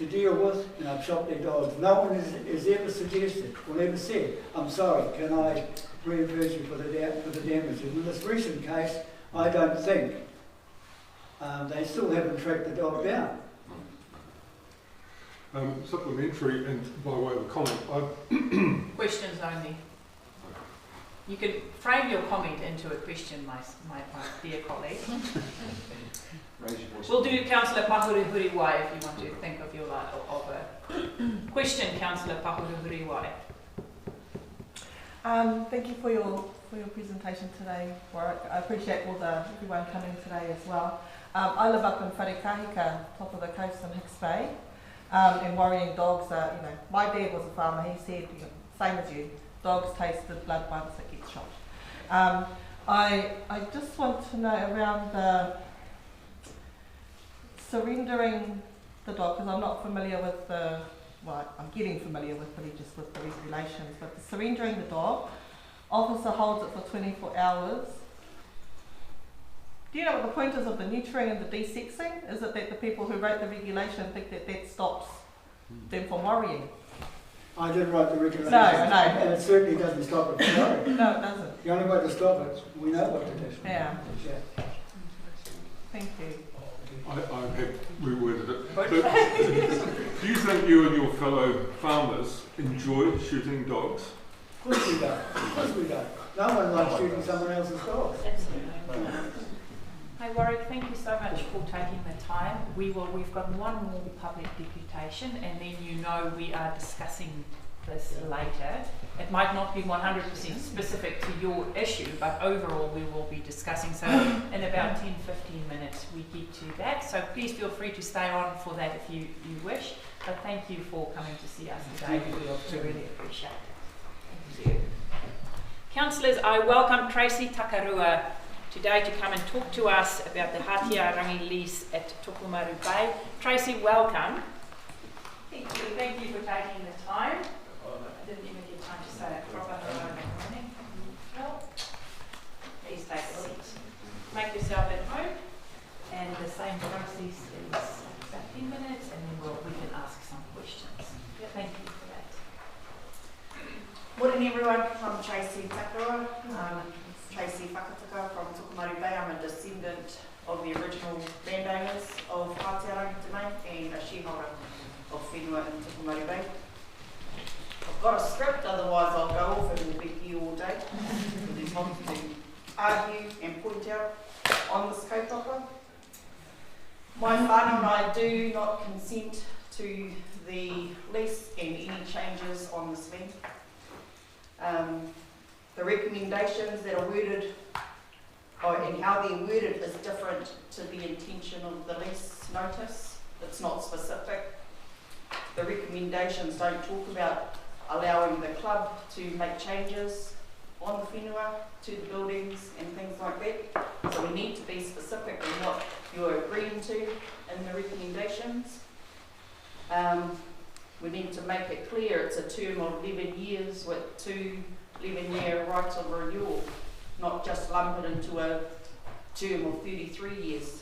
deal with, and I've shot their dogs. No one has ever suggested or ever said, I'm sorry, can I reimburse you for the damages? In this recent case, I don't think. They still haven't tracked the dog down. Supplementary, and by way of a comment, questions only. You can frame your comment into a question, my dear colleague. We'll do Councillor Pahurihuriwai if you want to think of a question, Councillor Pahurihuriwai. Thank you for your presentation today, Warwick. I appreciate everyone coming today as well. I live up in Wharekahika, top of the coast in Hicks Bay. And worrying dogs are, you know, my dad was a farmer, he said, you know, same as you, dogs taste the blood once it gets shot. I just want to know around the surrendering the dog, because I'm not familiar with the, well, I'm getting familiar with the regulations, but the surrendering the dog, officer holds it for 24 hours. Do you know what the point is of the neutering and the desexing? Is it that the people who wrote the regulation think that that stops them from worrying? I did write the regulation. No, and it certainly doesn't stop it from worrying. No, it doesn't. The only way to stop it, we know what it is. Yeah. Yeah. Thank you. I have reworded it. But do you think you and your fellow farmers enjoy shooting dogs? Of course we don't. Of course we don't. No one likes shooting someone else's dogs. Absolutely. Hey Warwick, thank you so much for taking the time. We've got one more public deputation, and then you know we are discussing this later. It might not be 100% specific to your issue, but overall we will be discussing. So in about 10-15 minutes we get to that. So please feel free to stay on for that if you wish. But thank you for coming to see us today. We really appreciate it. Thank you. Councillors, I welcome Tracy Takarua today to come and talk to us about the Hatea Rangi lease at Tokomaru Bay. Tracy, welcome. Thank you for taking the time. I didn't even get time to say a proper hello in the morning. Well, please take a seat. Make yourself at home, and the same process is about 10 minutes, and then we can ask some questions. Thank you for that. Morning everyone, I'm Tracy Takarua. Tracy Whakataka from Tokomaru Bay. I'm a descendant of the original landowners of Hatea Rangi Domain and a shareholder of whenua in Tokomaru Bay. I've got a script, otherwise I'll go off and we'll be here all day. There's lots to argue and point out on this kaupapa. My whānau and I do not consent to the lease and any changes on this land. The recommendations that are worded and how they're worded is different to the intention of the lease notice. It's not specific. The recommendations don't talk about allowing the club to make changes on the whenua to the buildings and things like that. So we need to be specific in what you're agreeing to in the recommendations. We need to make it clear it's a term of 11 years with 2 11-year rights of renewal, not just lump it into a term of 33 years.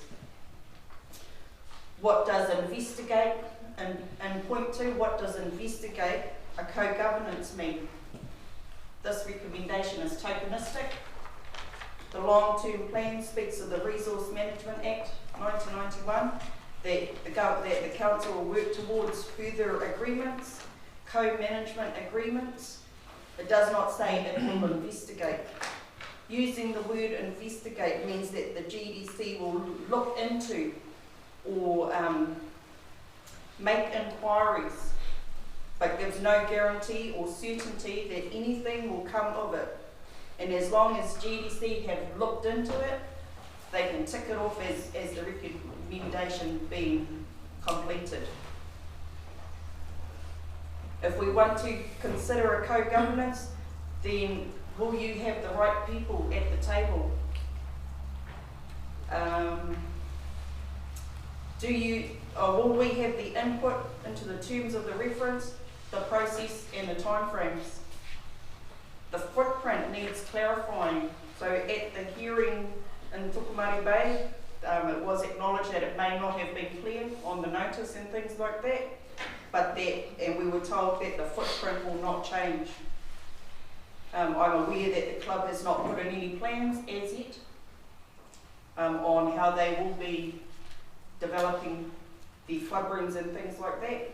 What does investigate, and point 2, what does investigate a co-governance mean? This recommendation is tokenistic. The long-term plan speaks of the Resource Management Act 1991, that the council will work towards further agreements, co-management agreements. It does not say it will investigate. Using the word investigate means that the GDC will look into or make inquiries, but gives no guarantee or certainty that anything will come of it. And as long as GDC have looked into it, they can tick it off as the recommendation being completed. If we want to consider a co-governance, then will you have the right people at the table? Will we have the input into the terms of the reference, the process and the timeframes? The footprint needs clarifying. So at the hearing in Tokomaru Bay, it was acknowledged that it may not have been clear on the notice and things like that. And we were told that the footprint will not change. I'm aware that the club has not put in any plans as yet on how they will be developing the club rooms and things like that.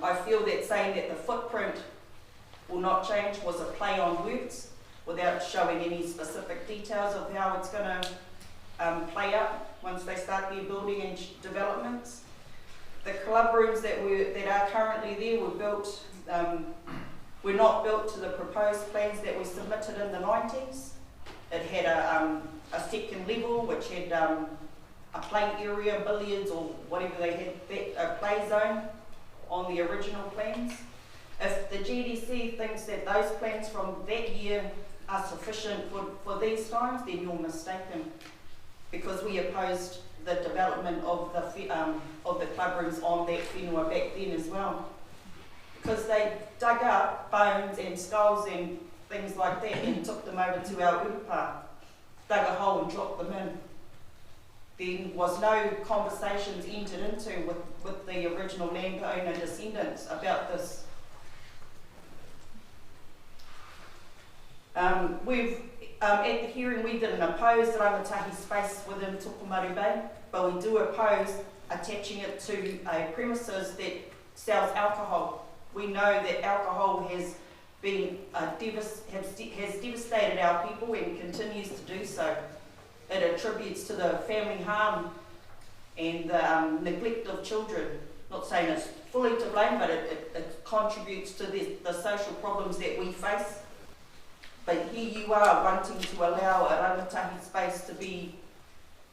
I feel that saying that the footprint will not change was a play on words without showing any specific details of how it's going to play out once they start their building and developments. The club rooms that are currently there were not built to the proposed plans that were submitted in the 90s. It had a second level which had a play area, billiards or whatever they had, a play zone on the original plans. If the GDC thinks that those plans from that year are sufficient for these times, then you're mistaken, because we opposed the development of the club rooms on that whenua back then as well. Because they dug up bones and skulls and things like that and took them over to our urupa, dug a hole and dropped them in. There was no conversations entered into with the original landowner descendants about this. At the hearing, we didn't oppose rangatahi space within Tokomaru Bay, but we do oppose attaching it to a premises that sells alcohol. We know that alcohol has been has devastated our people and continues to do so. It attributes to the family harm and the neglect of children. Not saying it's fully to blame, but it contributes to the social problems that we face. But here you are wanting to allow a rangatahi space to be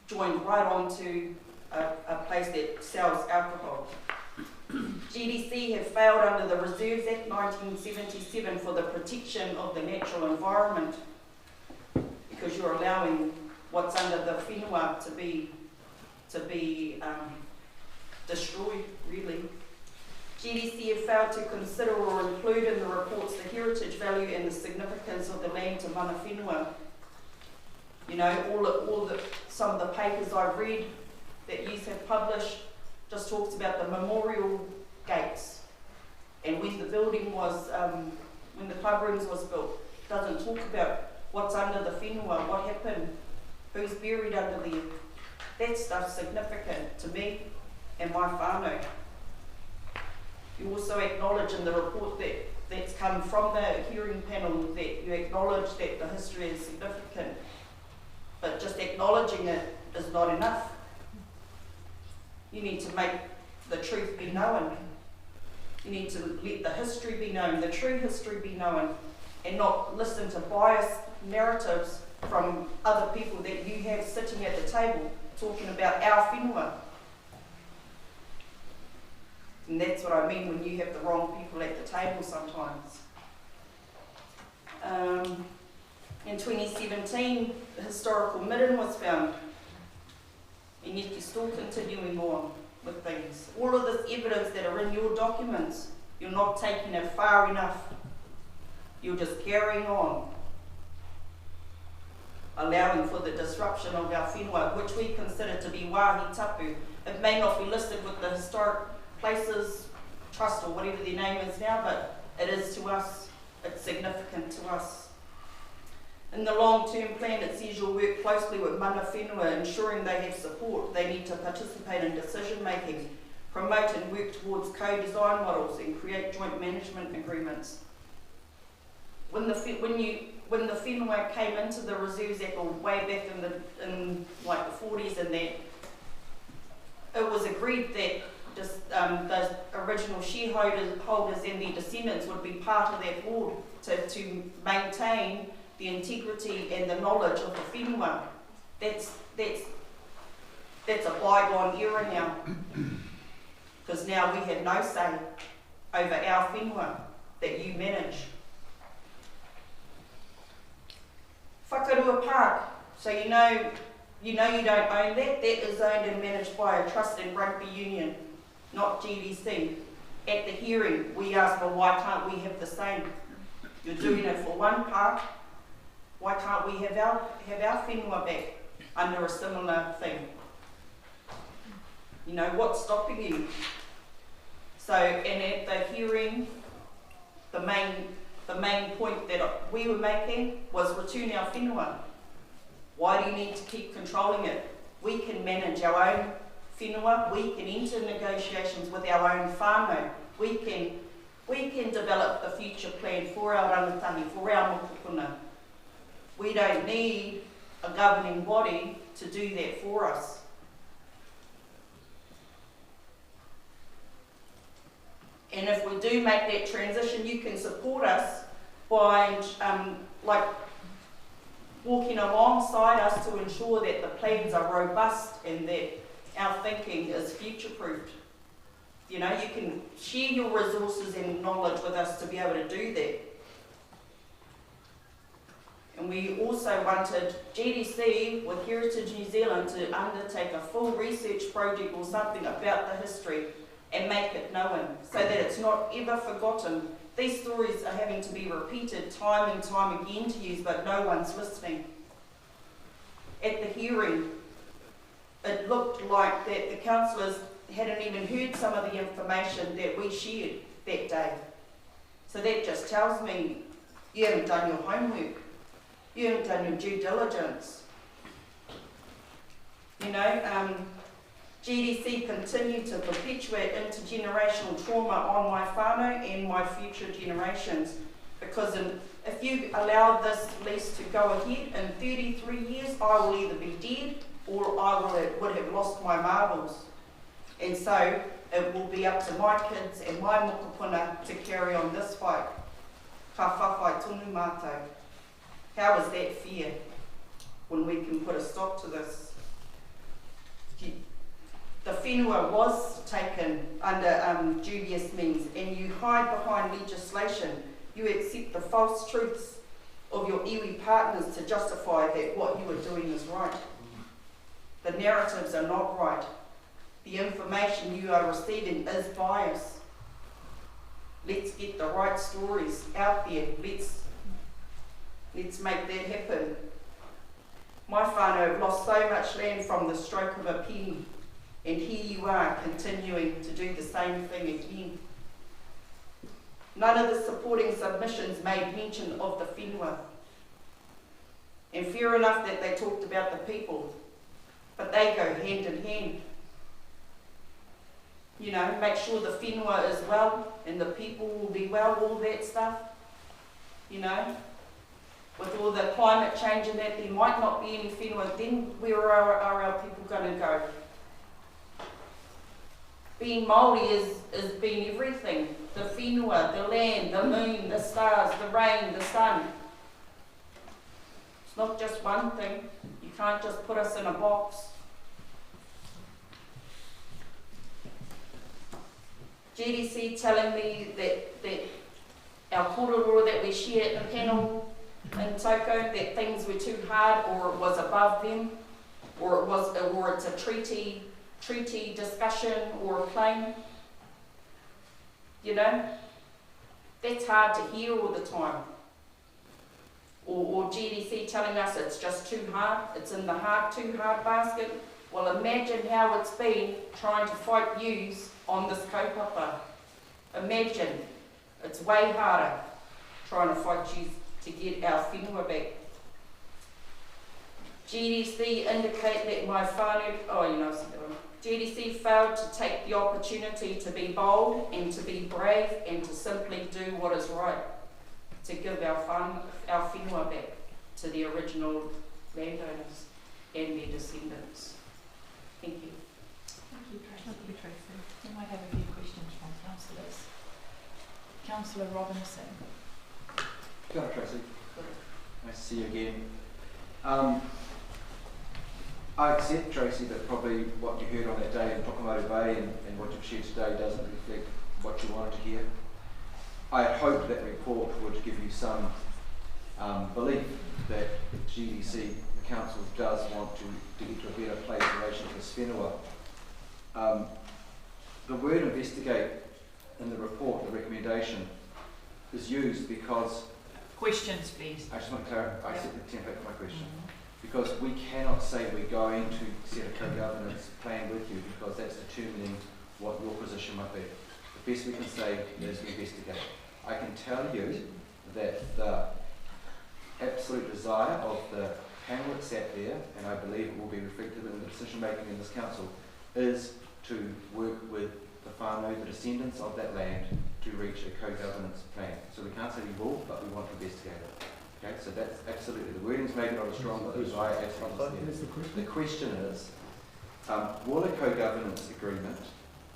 joined right onto a place that sells alcohol. GDC have failed under the Reserves Act 1977 for the protection of the natural environment, because you're allowing what's under the whenua to be destroyed, really. GDC have failed to consider or include in the reports the heritage value and the significance of the land to mana whenua. You know, some of the papers I've read that you have published just talks about the memorial gates, and when the building was, when the club rooms was built, it doesn't talk about what's under the whenua, what happened, who's buried under there. That stuff's significant to me and my whānau. You also acknowledge in the report that's come from the hearing panel that you acknowledge that the history is significant, but just acknowledging it is not enough. You need to make the truth be known. You need to let the history be known, the true history be known, and not listen to biased narratives from other people that you have sitting at the table talking about our whenua. And that's what I mean when you have the wrong people at the table sometimes. In 2017, the historical midden was found, and yet you're still continuing on with things. All of this evidence that are in your documents, you're not taking it far enough. You're just carrying on, allowing for the disruption of our whenua, which we consider to be wāhi tapu. It may not be listed with the Historic Places Trust or whatever their name is now, but it is to us, it's significant to us. In the long-term plan, it says you'll work closely with mana whenua, ensuring they have support. They need to participate in decision-making, promote and work towards co-design models, and create joint management agreements. When the whenua came into the Reserves Act, or way back in like the 40s and that, it was agreed that just those original shareholders and their descendants would be part of that board to maintain the integrity and the knowledge of the whenua. That's a bygone era now, because now we have no say over our whenua that you manage. Whakarua Park, so you know you don't own that. That is owned and managed by a trust and rugby union, not GDC. At the hearing, we asked, well, why can't we have the same? You're doing it for one park. Why can't we have our whenua back under a similar thing? You know, what's stopping you? So, and at the hearing, the main point that we were making was return our whenua. Why do you need to keep controlling it? We can manage our own whenua. We can enter negotiations with our own whānau. We can develop a future plan for our rangatahi, for our mokopuna. We don't need a governing body to do that for us. And if we do make that transition, you can support us by, like walking alongside us to ensure that the plans are robust and that our thinking is future-proofed. You know, you can share your resources and knowledge with us to be able to do that. And we also wanted GDC with Heritage New Zealand to undertake a full research project or something about the history and make it known so that it's not ever forgotten. These stories are having to be repeated time and time again to you, but no one's listening. At the hearing, it looked like that the councillors hadn't even heard some of the information that we shared that day. So that just tells me you haven't done your homework. You haven't done your due diligence. You know, GDC continue to perpetuate intergenerational trauma on my whānau and my future generations, because if you allow this lease to go ahead, in 33 years I will either be dead or I would have lost my marbles. And so it will be up to my kids and my mokopuna to carry on this fight. Ka whawhai tonu mātou. How is that fair when we can put a stop to this? The whenua was taken under dubious means, and you hide behind legislation. You accept the false truths of your iwi partners to justify that what you are doing is right. The narratives are not right. The information you are receiving is biased. Let's get the right stories out there. Let's make that happen. My whānau have lost so much land from the stroke of a pen, and here you are continuing to do the same thing again. None of the supporting submissions made mention of the whenua. And fair enough that they talked about the people, but they go hand in hand. You know, make sure the whenua is well and the people will be well, all that stuff. You know, with all the climate change and that, there might not be any whenua, then where are our people going to go? Being Māori is being everything. The whenua, the land, the moon, the stars, the rain, the sun. It's not just one thing. You can't just put us in a box. GDC telling me that our kororo that we share at the panel in Toko, that things were too hard or it was above them, or it's a treaty discussion or a claim. You know, that's hard to hear all the time. Or GDC telling us it's just too hard, it's in the too hard basket. Well, imagine how it's been trying to fight yous on this kaupapa. Imagine, it's way harder trying to fight yous to get our whenua back. GDC indicate that my whānau, GDC failed to take the opportunity to be bold and to be brave and to simply do what is right, to give our whenua back to the original landowners and their descendants. Thank you. Thank you, Tracy. We might have a few questions from councillors. Councillor Robinson. Kia ora, Tracy. Nice to see you again. I accept, Tracy, that probably what you heard on that day in Tokomaru Bay and what you've shared today doesn't reflect what you wanted to hear. I hope that report would give you some belief that GDC, the council, does want to get to a better place in relation to this whenua. The word investigate in the report, the recommendation, is used because... Questions, please. I just want to clarify, I set the template for my question. Because we cannot say we're going to set a co-governance plan with you because that's determining what your position might be. The best we can say is investigate. I can tell you that the absolute desire of the panel that sat there, and I believe it will be reflected in the decision making in this council, is to work with the whānau, the descendants of that land, to reach a co-governance plan. So we can't say we will, but we want to investigate it. Okay, so that's absolutely, the wording's maybe not as strong, but the desire absolutely is there. The question is, will a co-governance agreement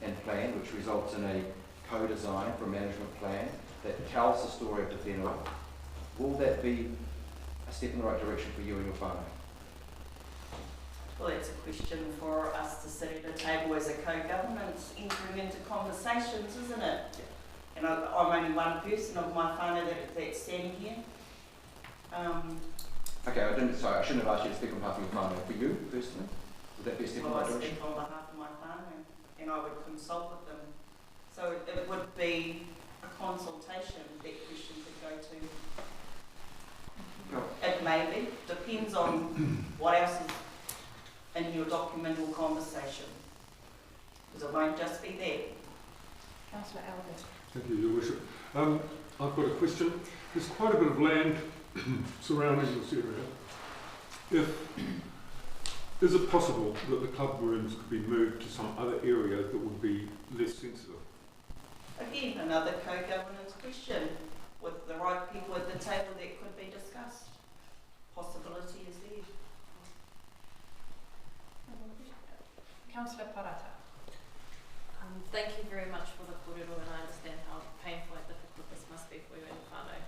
and plan, which results in a co-design for a management plan that tells the story of the whenua, will that be a step in the right direction for you and your whānau? Well, it's a question for us to sit at a table as a co-government, entering into conversations, isn't it? Yeah. And I'm only one person of my whānau that's standing here. Okay, I shouldn't have asked you to speak on behalf of your whānau. For you, personally, would that be a step in the right direction? Well, I speak on behalf of my whānau, and I would consult with them. So it would be a consultation that question could go to. It may be, depends on what else is in your document or conversation. Because it won't just be there. Councillor Albert. Thank you, Your Worship. I've got a question. There's quite a bit of land surrounding this area. Is it possible that the club rooms could be moved to some other area that would be less sensitive? Again, another co-governance question. With the right people at the table that could be discussed. Possibility is there. Councillor Parata. Thank you very much for the kōrero, and I understand how painful and difficult this must be for you and whānau,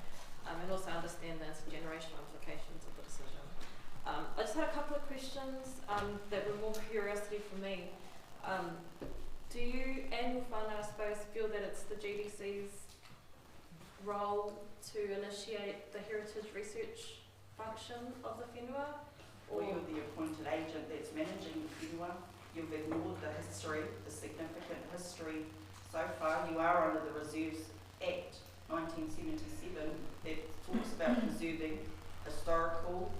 and also understand the generational implications of the decision. I just had a couple of questions that were more curiosity for me. Do you and your whānau, I suppose, feel that it's the GDC's role to initiate the heritage research function of the whenua? Or you're the appointed agent that's managing the whenua? You've ignored the history, the significant history so far. You are under the Reserves Act 1977 that talks about preserving historical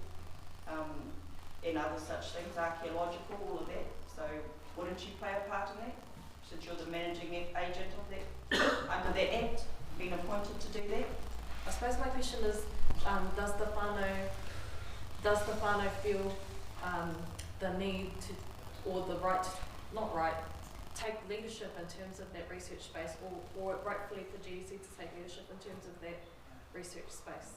and other such things, archaeological, all of that. So wouldn't you play a part in that? Since you're the managing agent of that, under that act, being appointed to do that? I suppose my question is, does the whānau feel the need to, or the right, take leadership in terms of that research space, or rightfully for GDC to take leadership in terms of that research space?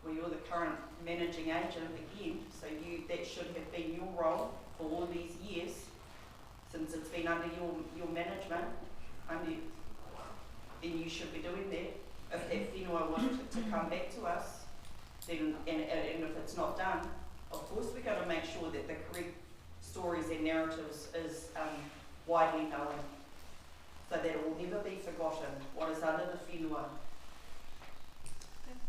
Well, you're the current managing agent again, so that should have been your role for all these years, since it's been under your management, then you should be doing that. If that whenua wanted to come back to us, then, and if it's not done, of course we've got to make sure that the correct stories and narratives is widely known, so that it will never be forgotten what is under the whenua. Thank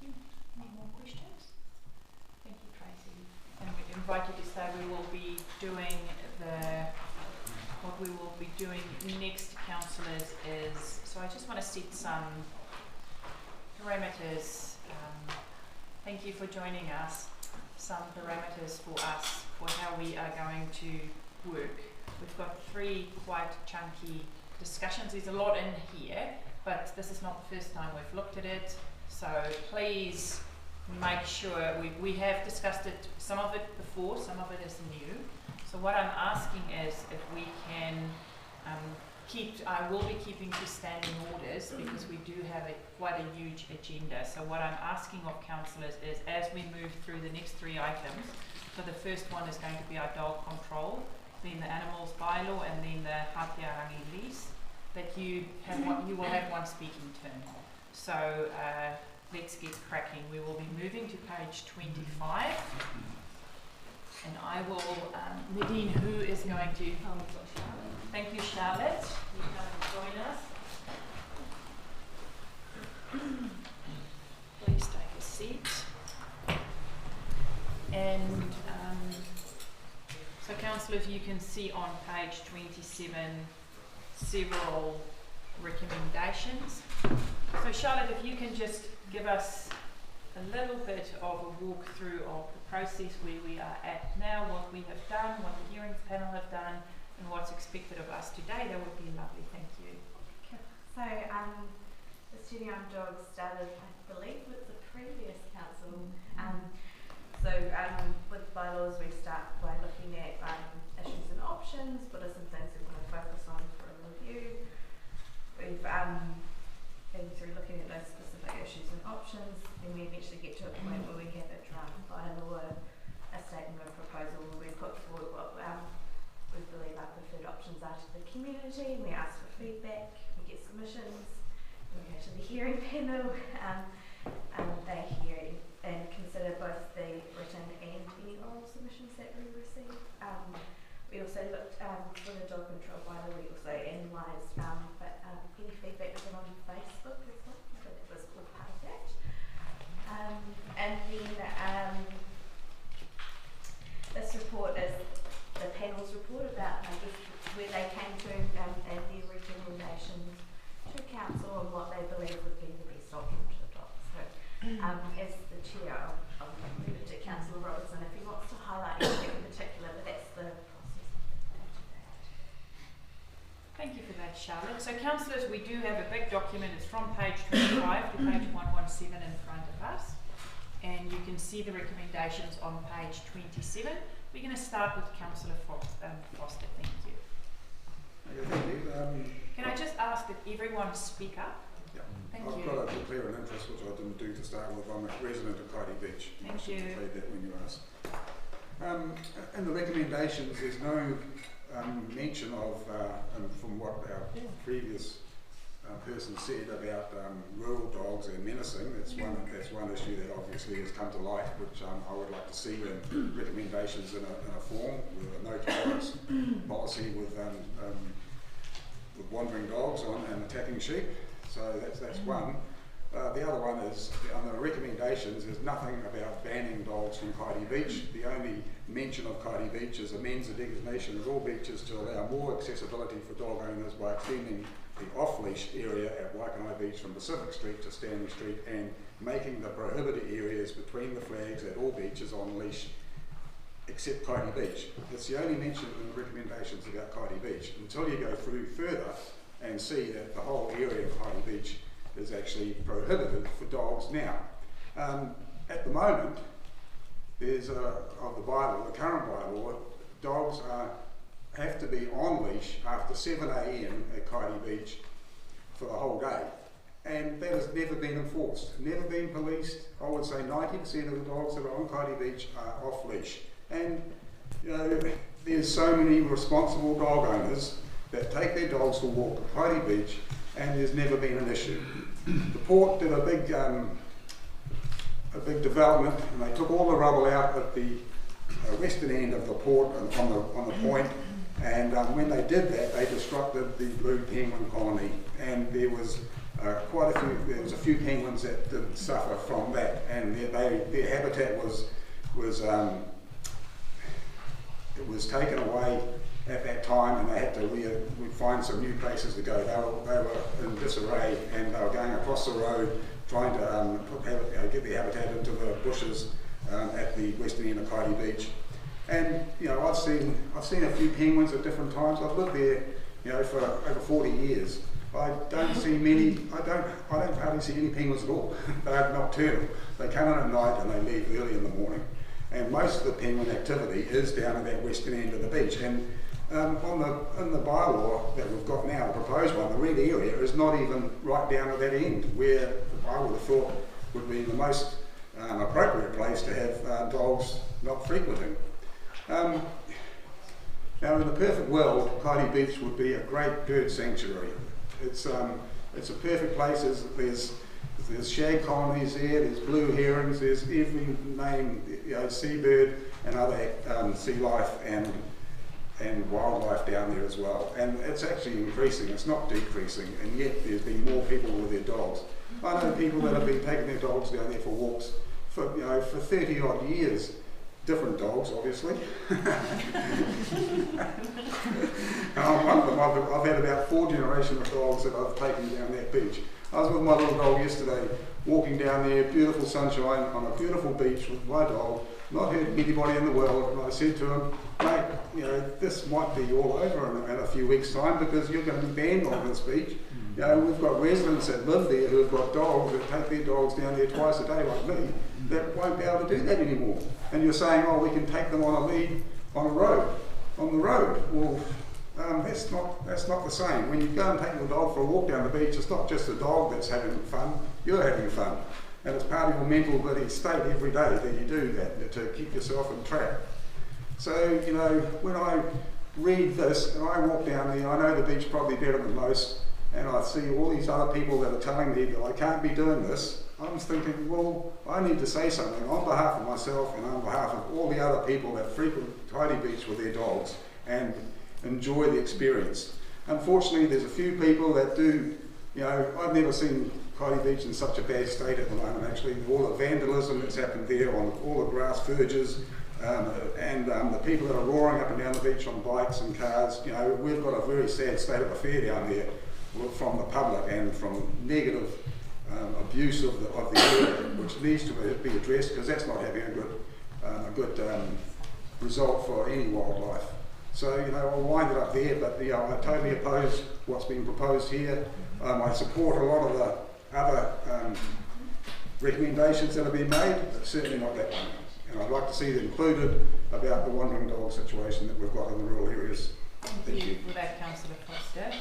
you. Any more questions? Thank you, Tracy. And we invite you to stay. We will be doing what we will be doing next, councillors, is, so I just want to set some parameters. Thank you for joining us. Some parameters for us for how we are going to work. We've got 3 quite chunky discussions. There's a lot in here, but this is not the first time we've looked at it. So please make sure we have discussed it, some of it before, some of it is new. So what I'm asking is if we can I will be keeping to standing orders because we do have quite a huge agenda. So what I'm asking of councillors is, as we move through the next 3 items, so the first one is going to be our dog control, then the animals bylaw, and then the Hatea Rangi lease, that you will have one speaking turn. So let's get cracking. We will be moving to page 25. And I will, Nadine, who is going to... Thank you, Charlotte. You come and join us. Please take a seat. And so, councillors, you can see on page 27 several recommendations. So, Charlotte, if you can just give us a little bit of a walkthrough of the process where we are at now, what we have done, what the hearings panel have done, and what's expected of us today, that would be lovely. Thank you. Okay. So, the Studio on Dogs started, I believe, with the previous council. With bylaws, we start by looking at issues and options, what are some things we want to focus on for a review. We've been through looking at those specific issues and options, then we eventually get to a point where we have a draft bylaw, a statement of proposal where we put forward what we believe our preferred options are to the community, and we ask for feedback, we get submissions, we go to the hearing panel, they hear and As the chair, I'll leave it to Councillor Robertson if he wants to highlight anything in particular, but that's the process. Thank you for that, Charlotte. So councillors, we do have a big document. It's from page 25 to page 117 in front of us. And you can see the recommendations on page 27. We're going to start with Councillor Foster. Thank you. Thank you. Can I just ask that everyone speak up? Yeah. Thank I've you. got to declare an interest, which I didn't do to start with. I'm a resident of Kaiti Beach. Thank I should you. declare that when you asked. In the recommendations, there's no mention of, and from what our previous person said about rural dogs and menacing. That's one issue that obviously has come to light, which I would like to see in recommendations in a form with a no tolerance policy with wandering dogs and attacking sheep. So that's one. The other one is on the recommendations. There's nothing about banning dogs from Kaiti Beach. The only mention of Kaiti Beach is amends the designation of all beaches to allow more accessibility for dog owners by extending the off-leash area at Waikanae Beach from Pacific Street to Stanley Street and making the prohibited areas between the flags at all beaches on leash except Kaiti Beach. That's the only mention in the recommendations about Kaiti Beach until you go through further and see that the whole area of Kaiti Beach is actually prohibited for dogs now. At the moment, there's of the bylaw, the current bylaw, dogs have to be on leash after 7 AM at Kaiti Beach for the whole day. And that has never been enforced, never been policed. I would say 90% of the dogs that are on Kaiti Beach are off leash. And you know, there's so many responsible dog owners that take their dogs for a walk at Kaiti Beach, and there's never been an issue. The port did a big development, and they took all the rubble out at the western end of the port and on the point. And when they did that, they disrupted the blue penguin colony, and there was a few penguins that did suffer from that, and their habitat was taken away at that time, and they had to find some new places to go. They were in disarray, and they were going across the road trying to get their habitat into the bushes at the western end of Kaiti Beach. And you know, I've seen a few penguins at different times. I've lived there, you know, for over 40 years. I don't see many. I don't hardly see any penguins at all. They're nocturnal. They come in at night and they leave early in the morning. And most of the penguin activity is down at that western end of the beach. And in the bylaw that we've got now, the proposed one, the red area is not even right down at that end, where I would have thought would be the most appropriate place to have dogs not frequenting. Now, in the perfect world, Kaiti Beach would be a great bird sanctuary. It's a perfect place. There's shag colonies there. There's blue herons. There's every name, you know, seabird and other sea life and wildlife down there as well. And it's actually increasing. It's not decreasing. And yet there's been more people with their dogs. I know people that have been taking their dogs down there for walks for 30 odd years. Different dogs, obviously. And I'm one of them. I've had about 4 generations of dogs that I've taken down that beach. I was with my little dog yesterday, walking down there, beautiful sunshine on a beautiful beach with my dog, not hurting anybody in the world. And I said to him, mate, you know, this might be all over in a few weeks' time because you're going to be banned on this beach. You know, we've got residents that live there who have got dogs that take their dogs down there twice a day like me that won't be able to do that anymore. And you're saying, oh, we can take them on a lead on the road. Well, that's not the same. When you go and take your dog for a walk down the beach, it's not just the dog that's having fun, you're having fun. And it's part of your mental bloody state every day that you do that to keep yourself in track. So, you know, when I read this and I walk down there, I know the beach probably better than most, and I see all these other people that are telling me that I can't be doing this, I'm just thinking, well, I need to say something on behalf of myself and on behalf of all the other people that frequent Kaiti Beach with their dogs and enjoy the experience. Unfortunately, there's a few people that do, you know, I've never seen Kaiti Beach in such a bad state at the moment, actually. All the vandalism that's happened there on all the grass verges, and the people that are roaring up and down the beach on bikes and cars. You know, we've got a very sad state of affair down there from the public and from negative abuse of the area, which needs to be addressed, because that's not having a good result for any wildlife. So, you know, I'll wind it up there, but you know, I totally oppose what's being proposed here. I support a lot of the other recommendations that have been made, but certainly not that one. And I'd like to see it included about the wandering dog situation that we've got in the rural areas. Thank you for that, Councillor Foster.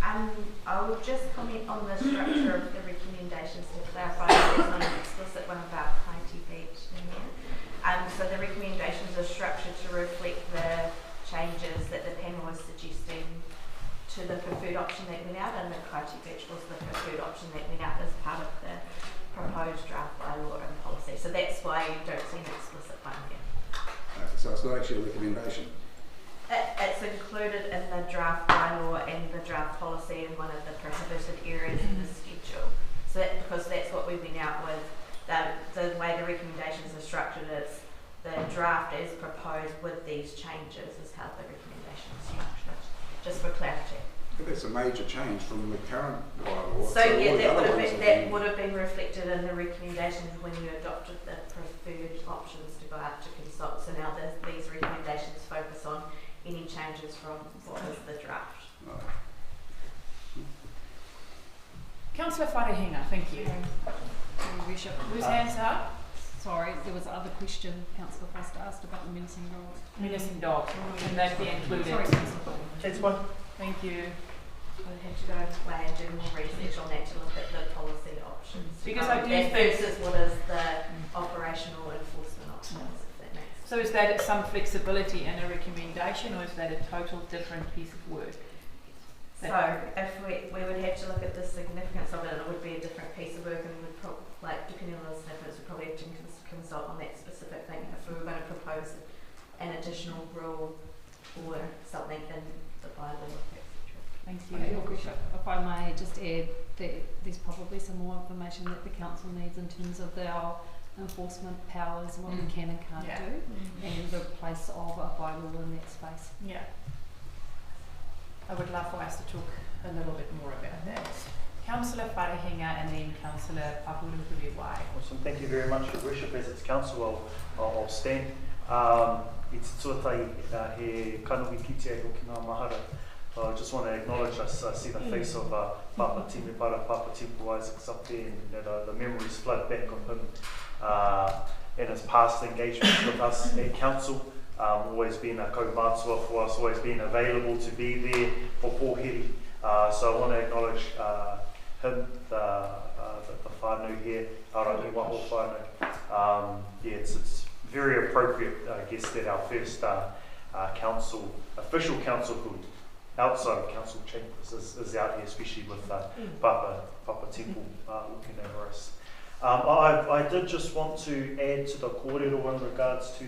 I will just comment on the structure of the recommendations to clarify that there's not an explicit one about Hatea Beach in there. So the recommendations are structured to reflect the changes that the panel was suggesting to the preferred option that went out, and the Hatea Beach was the preferred option that went out as part of the proposed draft bylaw and policy. So that's why you don't see an explicit one here. So it's not actually a recommendation? It's included in the draft bylaw and the draft policy in one of the prohibited areas in the schedule. So because that's what we went out with, the way the recommendations are structured is the draft is proposed with these changes is how the recommendation is structured, just for clarity. But that's a major change from the current bylaw. So yeah, that would have been reflected in the recommendations when you adopted the preferred options to go out to consult. So now these recommendations focus on any changes from what is the draft. Councillor Wharehinga, thank you. Worship. Whose hands up? Sorry, there was another question Councillor Foster asked about the menacing dogs. Menacing dogs, can that be included? Sorry, Councillor. That's one. Thank you. I had to go away and do more research on that to look at the policy options. Because I do think versus what is the operational enforcement options, if that makes sense. So is that some flexibility in a recommendation, or is that a total different piece of work? So if we would have to look at the significance of it, it would be a different piece of work, and we'd depending on the significance, we'd probably have to consult on that specific thing if we were going to propose an additional rule or something in the bylaw, etc. Thank you. If I may just add that there's probably some more information that the council needs in terms of our enforcement powers and what we can and can't do, and the place of a bylaw in that space. Yeah. I would love for us to talk a little bit more about that. Councillor Wharehinga and then Councillor Pahuruhuruwai. Awesome, thank you very much, Your Worship. As its council, I'll stand. It's tuatai he kanuhi ki te hoki ngā mahara. I just want to acknowledge us, see the face of Papa Timipara, Papa Tipu Isaac's up there, and the memories flood back on him and his past engagement with us at council. Always been a kaumātua for us, always been available to be there for pōhiri. So I want to acknowledge him, the whānau here, Rangi waho whānau. Yeah, it's very appropriate, I guess, that our first council, official councilhood, outside of council chambers is out here, especially with Papa Temple looking over us. I did just want to add to the kōrero in regards to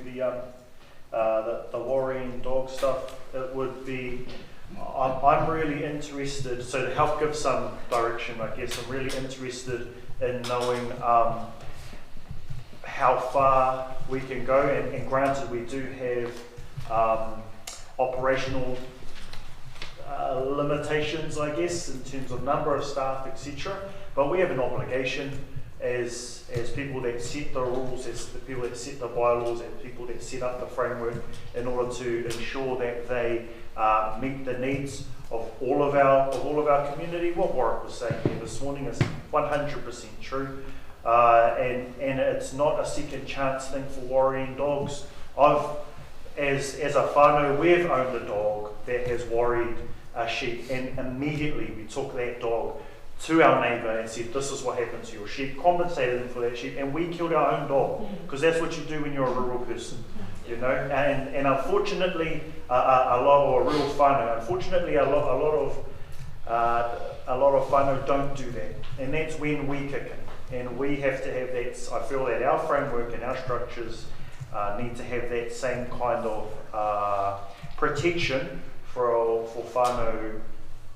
the worrying dog stuff. It would be, I'm really interested, so to help give some direction, I guess, I'm really interested in knowing how far we can go, and granted we do have operational limitations, I guess, in terms of number of staff, etc. But we have an obligation as people that set the rules, as the people that set the bylaws, as people that set up the framework, in order to ensure that they meet the needs of all of our community. What Warwick was saying here this morning is 100% true, and it's not a second chance thing for worrying dogs. As a whānau, we've owned a dog that has worried a sheep, and immediately we took that dog to our neighbour and said, this is what happened to your sheep, compensated him for that sheep, and we killed our own dog, because that's what you do when you're a rural person, you know. And unfortunately, a rural whānau, unfortunately, a lot of whānau don't do that, and that's when we kick in, and we have to have that. I feel that our framework and our structures need to have that same kind of protection for whānau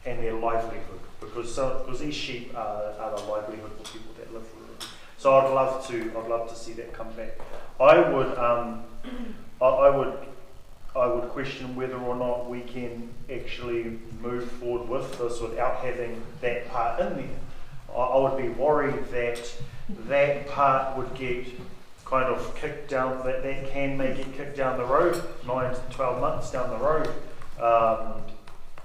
and their livelihood, because these sheep are the livelihood for people that live rurally. So I'd love to see that come back. I would question whether or not we can actually move forward with this without having that part in there. I would be worried that that part would get kind of kicked down, that can make it kicked down the road, 9 to 12 months down the road.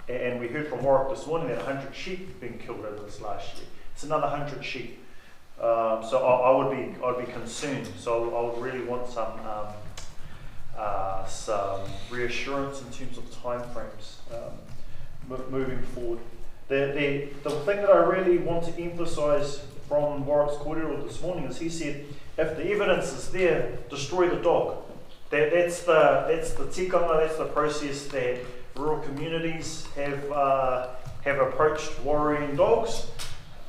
And we heard from Warwick this morning that 100 sheep have been killed over this last year. It's another 100 sheep. So I'd be concerned. So I would really want some reassurance in terms of timeframes moving forward. The thing that I really want to emphasise from Warwick's corridor this morning is he said, if the evidence is there, destroy the dog. That's the tikanga, that's the process that rural communities have approached worrying dogs.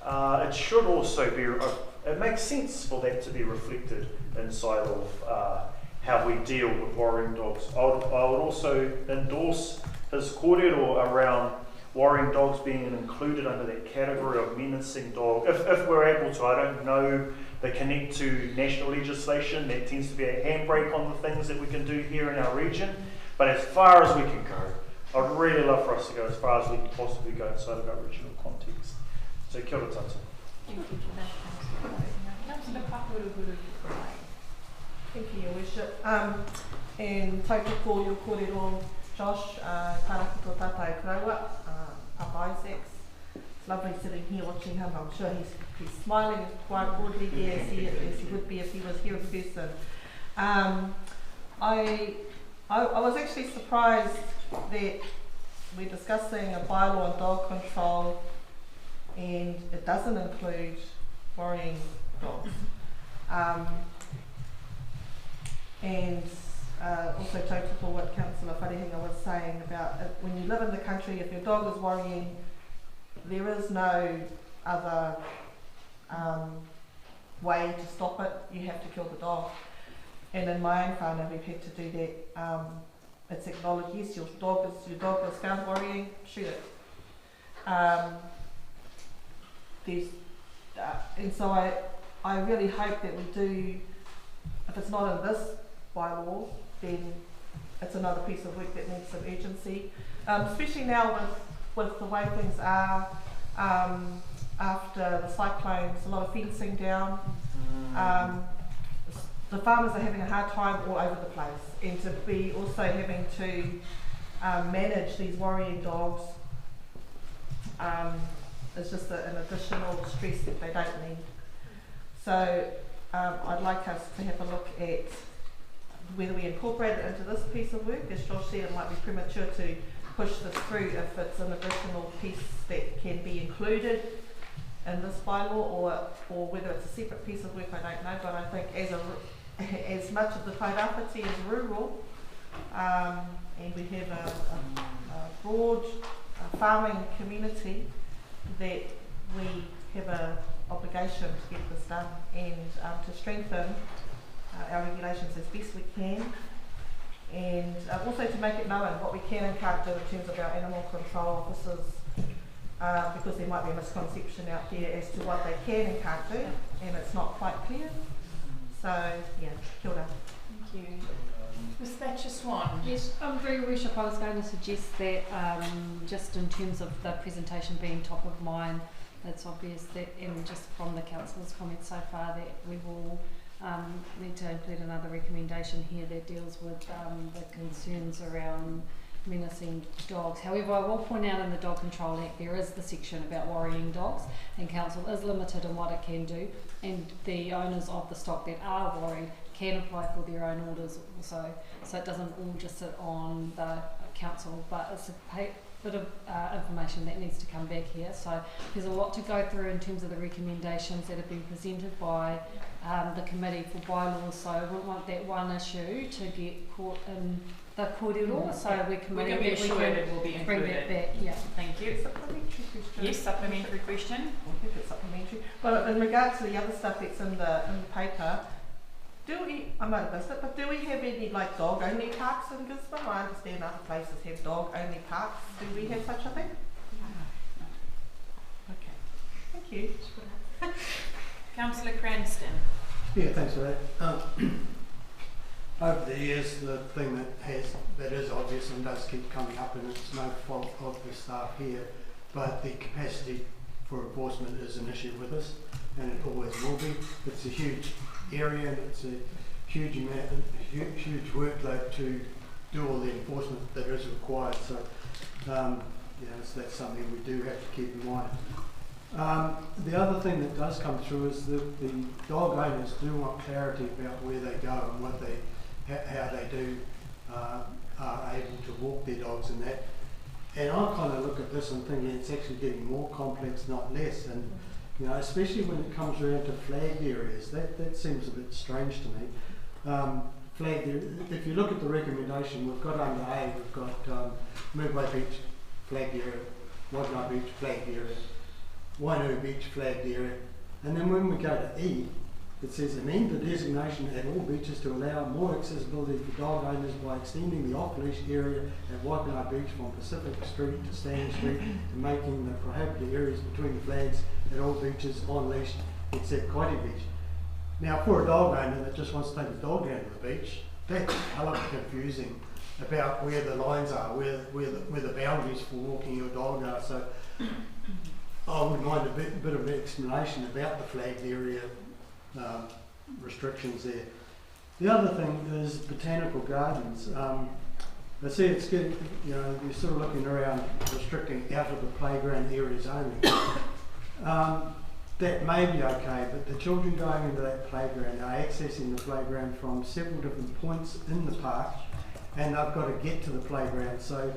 It should also be, it makes sense for that to be reflected inside of how we deal with worrying dogs. I would also endorse his kōrero around worrying dogs being included under that category of menacing dog. If we're able to, I don't know the connect to national legislation, that tends to be a handbrake on the things that we can do here in our region, but as far as we can go, I'd really love for us to go as far as we can possibly go inside of our regional context. So kia ora tātou. Thank you for that, Councillor Pakuruhuru. Thank you, Your Worship. And tautoko your kōrero, Josh, Karakia tō tātou kraua, Papa Isaacs. It's lovely sitting here watching him. I'm sure he's smiling quite broadly there as he would be if he was here in person. I was actually surprised that we're discussing a bylaw on dog control and it doesn't include worrying dogs. Also tautoko what Councillor Wharehinga was saying about when you live in the country, if your dog is worrying, there is no other way to stop it. You have to kill the dog. And in my own whānau, we've had to do that. It's acknowledged, yes, your dog is found worrying, shoot it. And so I really hope that we do, if it's not in this bylaw, then it's another piece of work that needs some urgency. Especially now with the way things are after the cyclones, a lot of fencing down. The farmers are having a hard time all over the place, and to be also having to manage these worrying dogs is just an additional stress that they don't need. So I'd like us to have a look at whether we incorporate it into this piece of work. As Josh said, it might be premature to push this through if it's an additional piece that can be included in this bylaw, or whether it's a separate piece of work, I don't know. But I think as much of the tairāwhiti is rural, and we have a broad farming community, that we have an obligation to get this done and to strengthen our regulations as best we can, and also to make it known what we can and can't do in terms of our animal control officers, because there might be a misconception out there as to what they can and can't do, and it's not quite clear. So, yeah, kia ora. Thank you. Was that just one? Yes, very worship. I was going to suggest that just in terms of the presentation being top of mind, it's obvious that, and just from the councillor's comments so far, that we will need to include another recommendation here that deals with the concerns around menacing dogs. However, I will point out in the Dog Control Act there is the section about worrying dogs, and council is limited in what it can do, and the owners of the stock that are worried can apply for their own orders also, so it doesn't all just sit on the council, but it's a bit of information that needs to come back here. So there's a lot to go through in terms of the recommendations that have been presented by the committee for bylaws, so I wouldn't want that one issue to get caught in the kōrero, so we can be assured it will be bring included. that back. Yeah. Thank you. Supplementary question. Yes, supplementary question. I think it's supplementary. But in regards to the other stuff that's in the paper, do we, I might have missed it, but do we have any like dog only parks in Gisborne? I understand other places have dog only parks. Do we have such a thing? No. Okay. Thank you. Councillor Cranston. Yeah, thanks for that. Over the years, the thing that is obvious and does keep coming up, and it's no fault of the staff here, but the capacity for enforcement is an issue with us. and it always will be. It's a huge area and it's a huge amount, huge workload to do all the enforcement that is required. So, so that's something we do have to keep in mind. The other thing that does come through is that the dog owners do want clarity about where they go and what how they do are able to walk their dogs and that. And I kind of look at this and thinking it's actually getting more complex, not less. And especially when it comes around to flagged areas, that seems a bit strange to me. Flagged area, if you look at the recommendation, we've got under A, we've got Midway Beach flagged area, Waitangi Beach flagged area, Wainui Beach flagged area, and then when we go to E, it says amend the designation at all beaches to allow more accessibility for dog owners by extending the off-leash area at Waitangi Beach from Pacific Street to Stanley Street and making the prohibited areas between flags at all beaches on leash except Kaiti Beach. Now, for a dog owner that just wants to take his dog down to the beach, that's a hell of confusing about where the lines are, where the boundaries for walking your dog are. So I would mind a bit of an explanation about the flagged area restrictions there. The other thing is botanical gardens. I see it's getting, you're sort of looking around restricting out of the playground areas only. That may be okay, but the children going into that playground are accessing the playground from several different points in the park, and they've got to get to the playground. So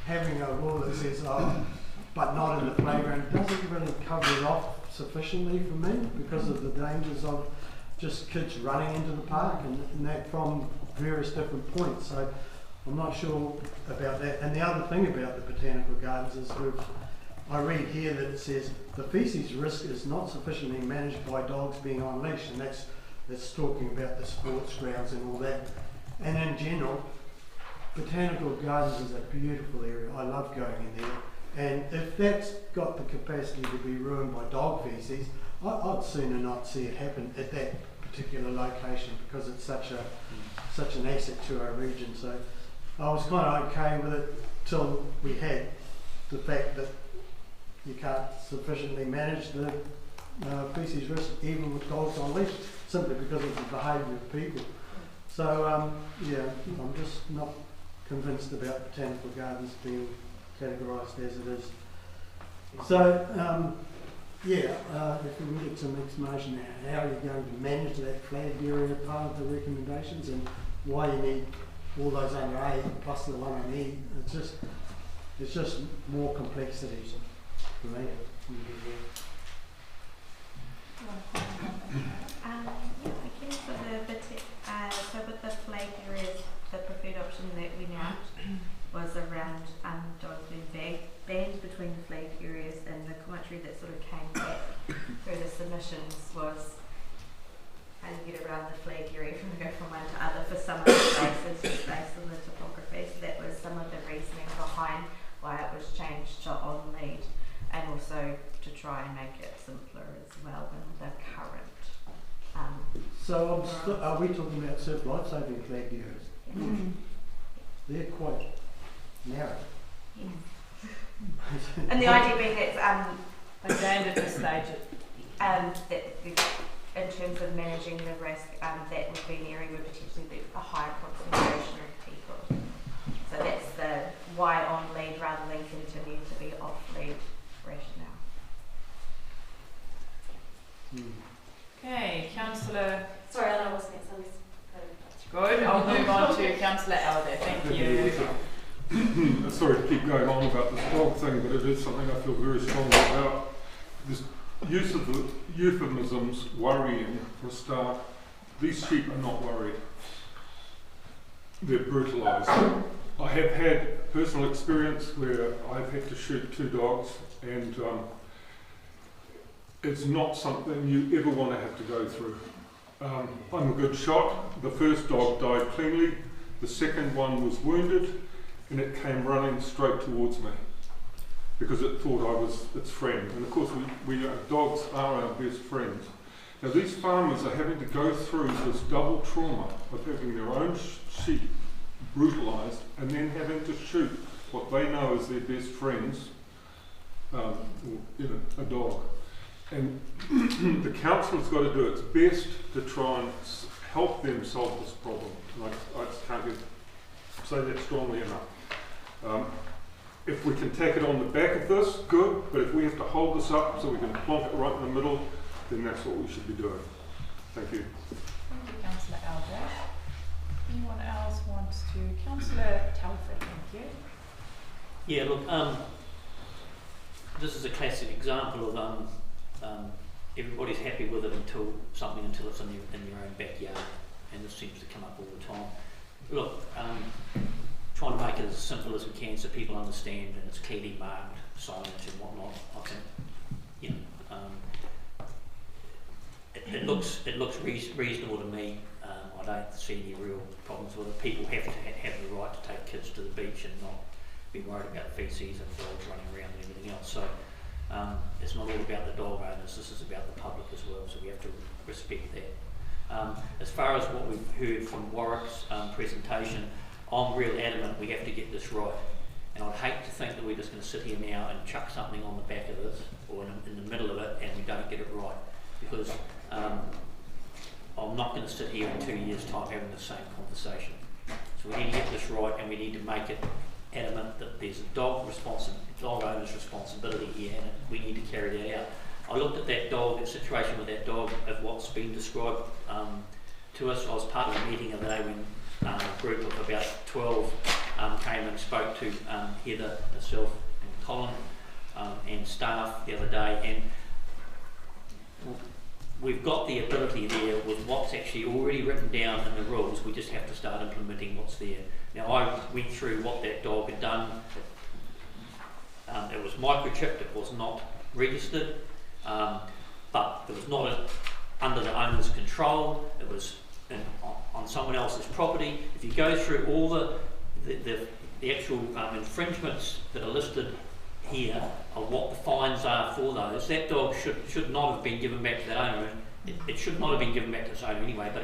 having a rule that says, but not in the playground, doesn't really cover it off sufficiently for me because of the dangers of just kids running into the park and that from various different points. So I'm not sure about that. And the other thing about the botanical gardens is I read here that it says the feces risk is not sufficiently managed by dogs being on leash, and that's talking about the sports grounds and all that. And in general, botanical gardens is a beautiful area. I love going in there. And if that's got the capacity to be ruined by dog feces, I'd sooner not see it happen at that particular location because it's such an asset to our region. So I was kind of okay with it till we had the fact that you can't sufficiently manage the feces risk even with dogs on leash simply because of the behaviour of people. So I'm just not convinced about botanical gardens being categorised as it is. So if we can get some explanation now, how you're going to manage that flagged area part of the recommendations and why you need all those under A plus the one on E. It's just more complexity for me. So with the flag areas, the preferred option that went out was around dogs being banned between the flag areas, and the commentary that sort of came back through the submissions was how do you get around the flag area from go from one to other for some of the places just based on the topography. So that was some of the reasoning behind why it was changed to on lead, and also to try and make it simpler as well than the current. So are we talking about surf life-saving flagged areas? Mm. They're quite narrow. Yes. And the idea being that they're banned at this stage. That in terms of managing the risk, that would be an area where potentially there's a higher concentration of people. So that's the why on lead rather than continue to be off lead rationale. Okay, Councillor. Sorry, I was next. Good. I'll move on to Councillor Elder. Thank you. Sorry to keep going on about this dog thing, but it is something I feel very strongly about. This use of the euphemisms, worrying, for a start. These sheep are not worried. They're brutalised. I have had personal experience where I've had to shoot 2 dogs, and it's not something you ever want to have to go through. I'm a good shot. The first dog died cleanly. The second one was wounded, and it came running straight towards me because it thought I was its friend. And of course, dogs are our best friends. Now, these farmers are having to go through this double trauma of having their own sheep brutalised and then having to shoot what they know is their best friends, a dog. And the council's got to do its best to try and help them solve this problem. And I just can't say that strongly enough. If we can tack it on the back of this, good, but if we have to hold this up so we can plonk it right in the middle, then that's what we should be doing. Thank you. Thank you, Councillor Albrecht. Anyone else wants to? Councillor Telford, thank you. Yeah, look, this is a classic example of everybody's happy with it until it's in your own backyard, and this seems to come up all the time. Look, trying to make it as simple as we can so people understand and it's clearly marked signage and whatnot. I think, you know, it looks reasonable to me. I don't see any real problems with it. People have to have the right to take kids to the beach and not be worried about feces and dogs running around and everything else. So it's not all about the dog owners. This is about the public as well. So we have to respect that. As far as what we've heard from Warwick's presentation, I'm real adamant we have to get this right. And I'd hate to think that we're just going to sit here now and chuck something on the back of this or in the middle of it and we don't get it right. Because I'm not going to sit here in 2 years' time having the same conversation. So we need to get this right and we need to make it adamant that there's a dog owner's responsibility here and we need to carry that out. I looked at that dog, the situation with that dog of what's been described to us. I was part of a meeting the other day when a group of about 12 came and spoke to Heather, herself and Colin and staff the other day, and we've got the ability there with what's actually already written down in the rules. We just have to start implementing what's there. Now I went through what that dog had done. It was microchipped, it was not registered, but it was not under the owner's control. It was on someone else's property. If you go through all the actual infringements that are listed here of what the fines are for those, that dog should not have been given back to that owner. It should not have been given back to its owner anyway, but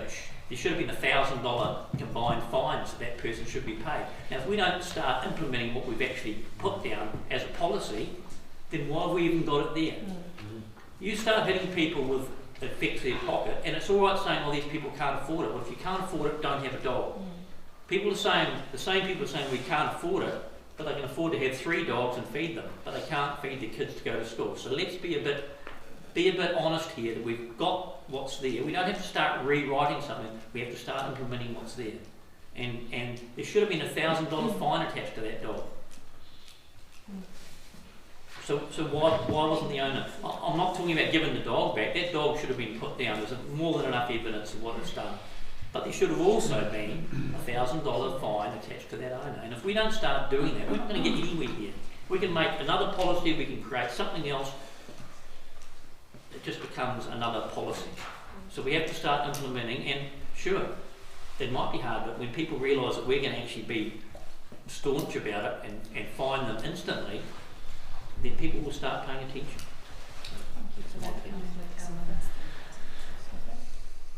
there should have been $1,000 combined fines that person should be paid. Now if we don't start implementing what we've actually put down as a policy, then why have we even got it there? You start hitting people with it affects their pocket, and it's all right saying, oh, these people can't afford it. Well, if you can't afford it, don't have a dog. People are saying, the same people are saying we can't afford it, but they can afford to have 3 dogs and feed them, but they can't feed their kids to go to school. So let's be a bit honest here that we've got what's there. We don't have to start rewriting something. We have to start implementing what's there. And there should have been $1,000 fine attached to that dog. So why wasn't the owner? I'm not talking about giving the dog back. That dog should have been put down. There's more than enough evidence of what it's done. But there should have also been $1,000 fine attached to that owner. And if we don't start doing that, we're not going to get anywhere here. We can make another policy, we can create something else. It just becomes another policy. So we have to start implementing, and sure, it might be hard, but when people realise that we're going to actually be staunch about it and fine them instantly, then people will start paying attention.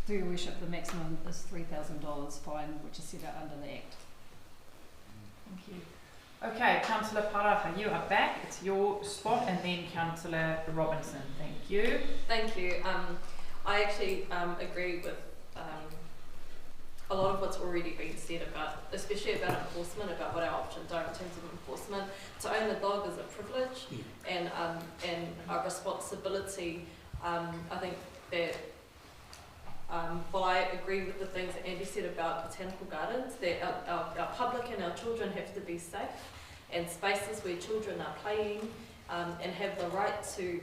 Through your worship, the maximum is $3,000 fine, which is set out under the Act. Thank you. Okay, Councillor Paraha, you are back. It's your spot, and then Councillor Robinson. Thank you. Thank you. I actually agree with a lot of what's already been said about, especially about enforcement, about what our options are in terms of enforcement. To own a dog is a privilege and a responsibility. I think that while I agree with the things that Andy said about botanical gardens, that our public and our children have to be safe, and spaces where children are playing and have the right to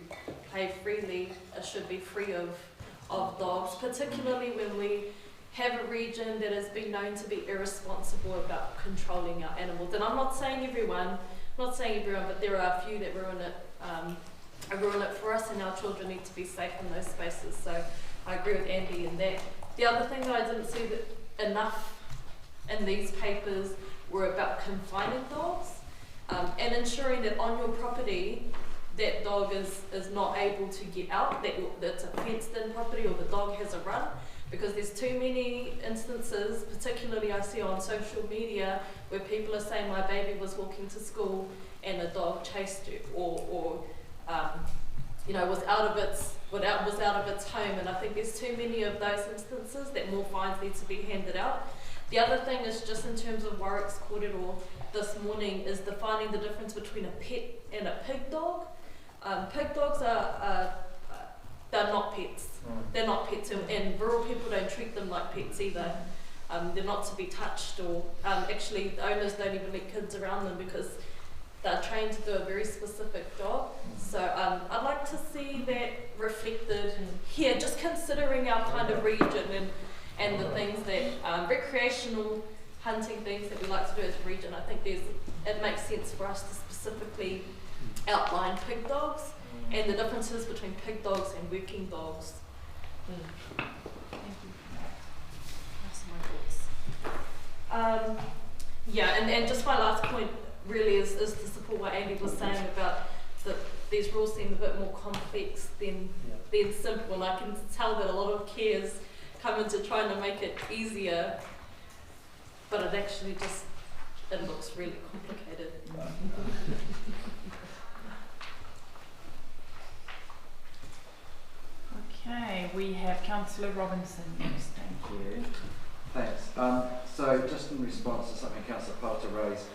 play freely should be free of dogs, particularly when we have a region that has been known to be irresponsible about controlling our animals. And I'm not saying everyone, but there are a few that ruin it for us, and our children need to be safe in those spaces. So I agree with Andy in that. The other thing that I didn't see that enough in these papers were about confining dogs and ensuring that on your property that dog is not able to get out, that it's a fenced in property or the dog has a run. Because there's too many instances, particularly I see on social media, where people are saying my baby was walking to school and a dog chased you, or was out of its home, and I think there's too many of those instances that more fines need to be handed out. The other thing is just in terms of Warwick's kōrero this morning is defining the difference between a pet and a pig dog. Pig dogs they're not pets. They're not pets, and rural people don't treat them like pets either. They're not to be touched, or actually the owners don't even let kids around them because they're trained to do a very specific job. So I'd like to see that reflected here, just considering our kind of region and the things that recreational hunting things that we like to do as a region. I think it makes sense for us to specifically outline pig dogs and the differences between pig dogs and working dogs. Thank you. That's my thoughts. And just my last point really is to support what Andy was saying about these rules seem a bit more complex than simple, and I can tell that a lot of cares come into trying to make it easier, but it actually it looks really complicated. Okay, we have Councillor Robinson next. Thank you. Thanks. So just in response to something Councillor Potter raised,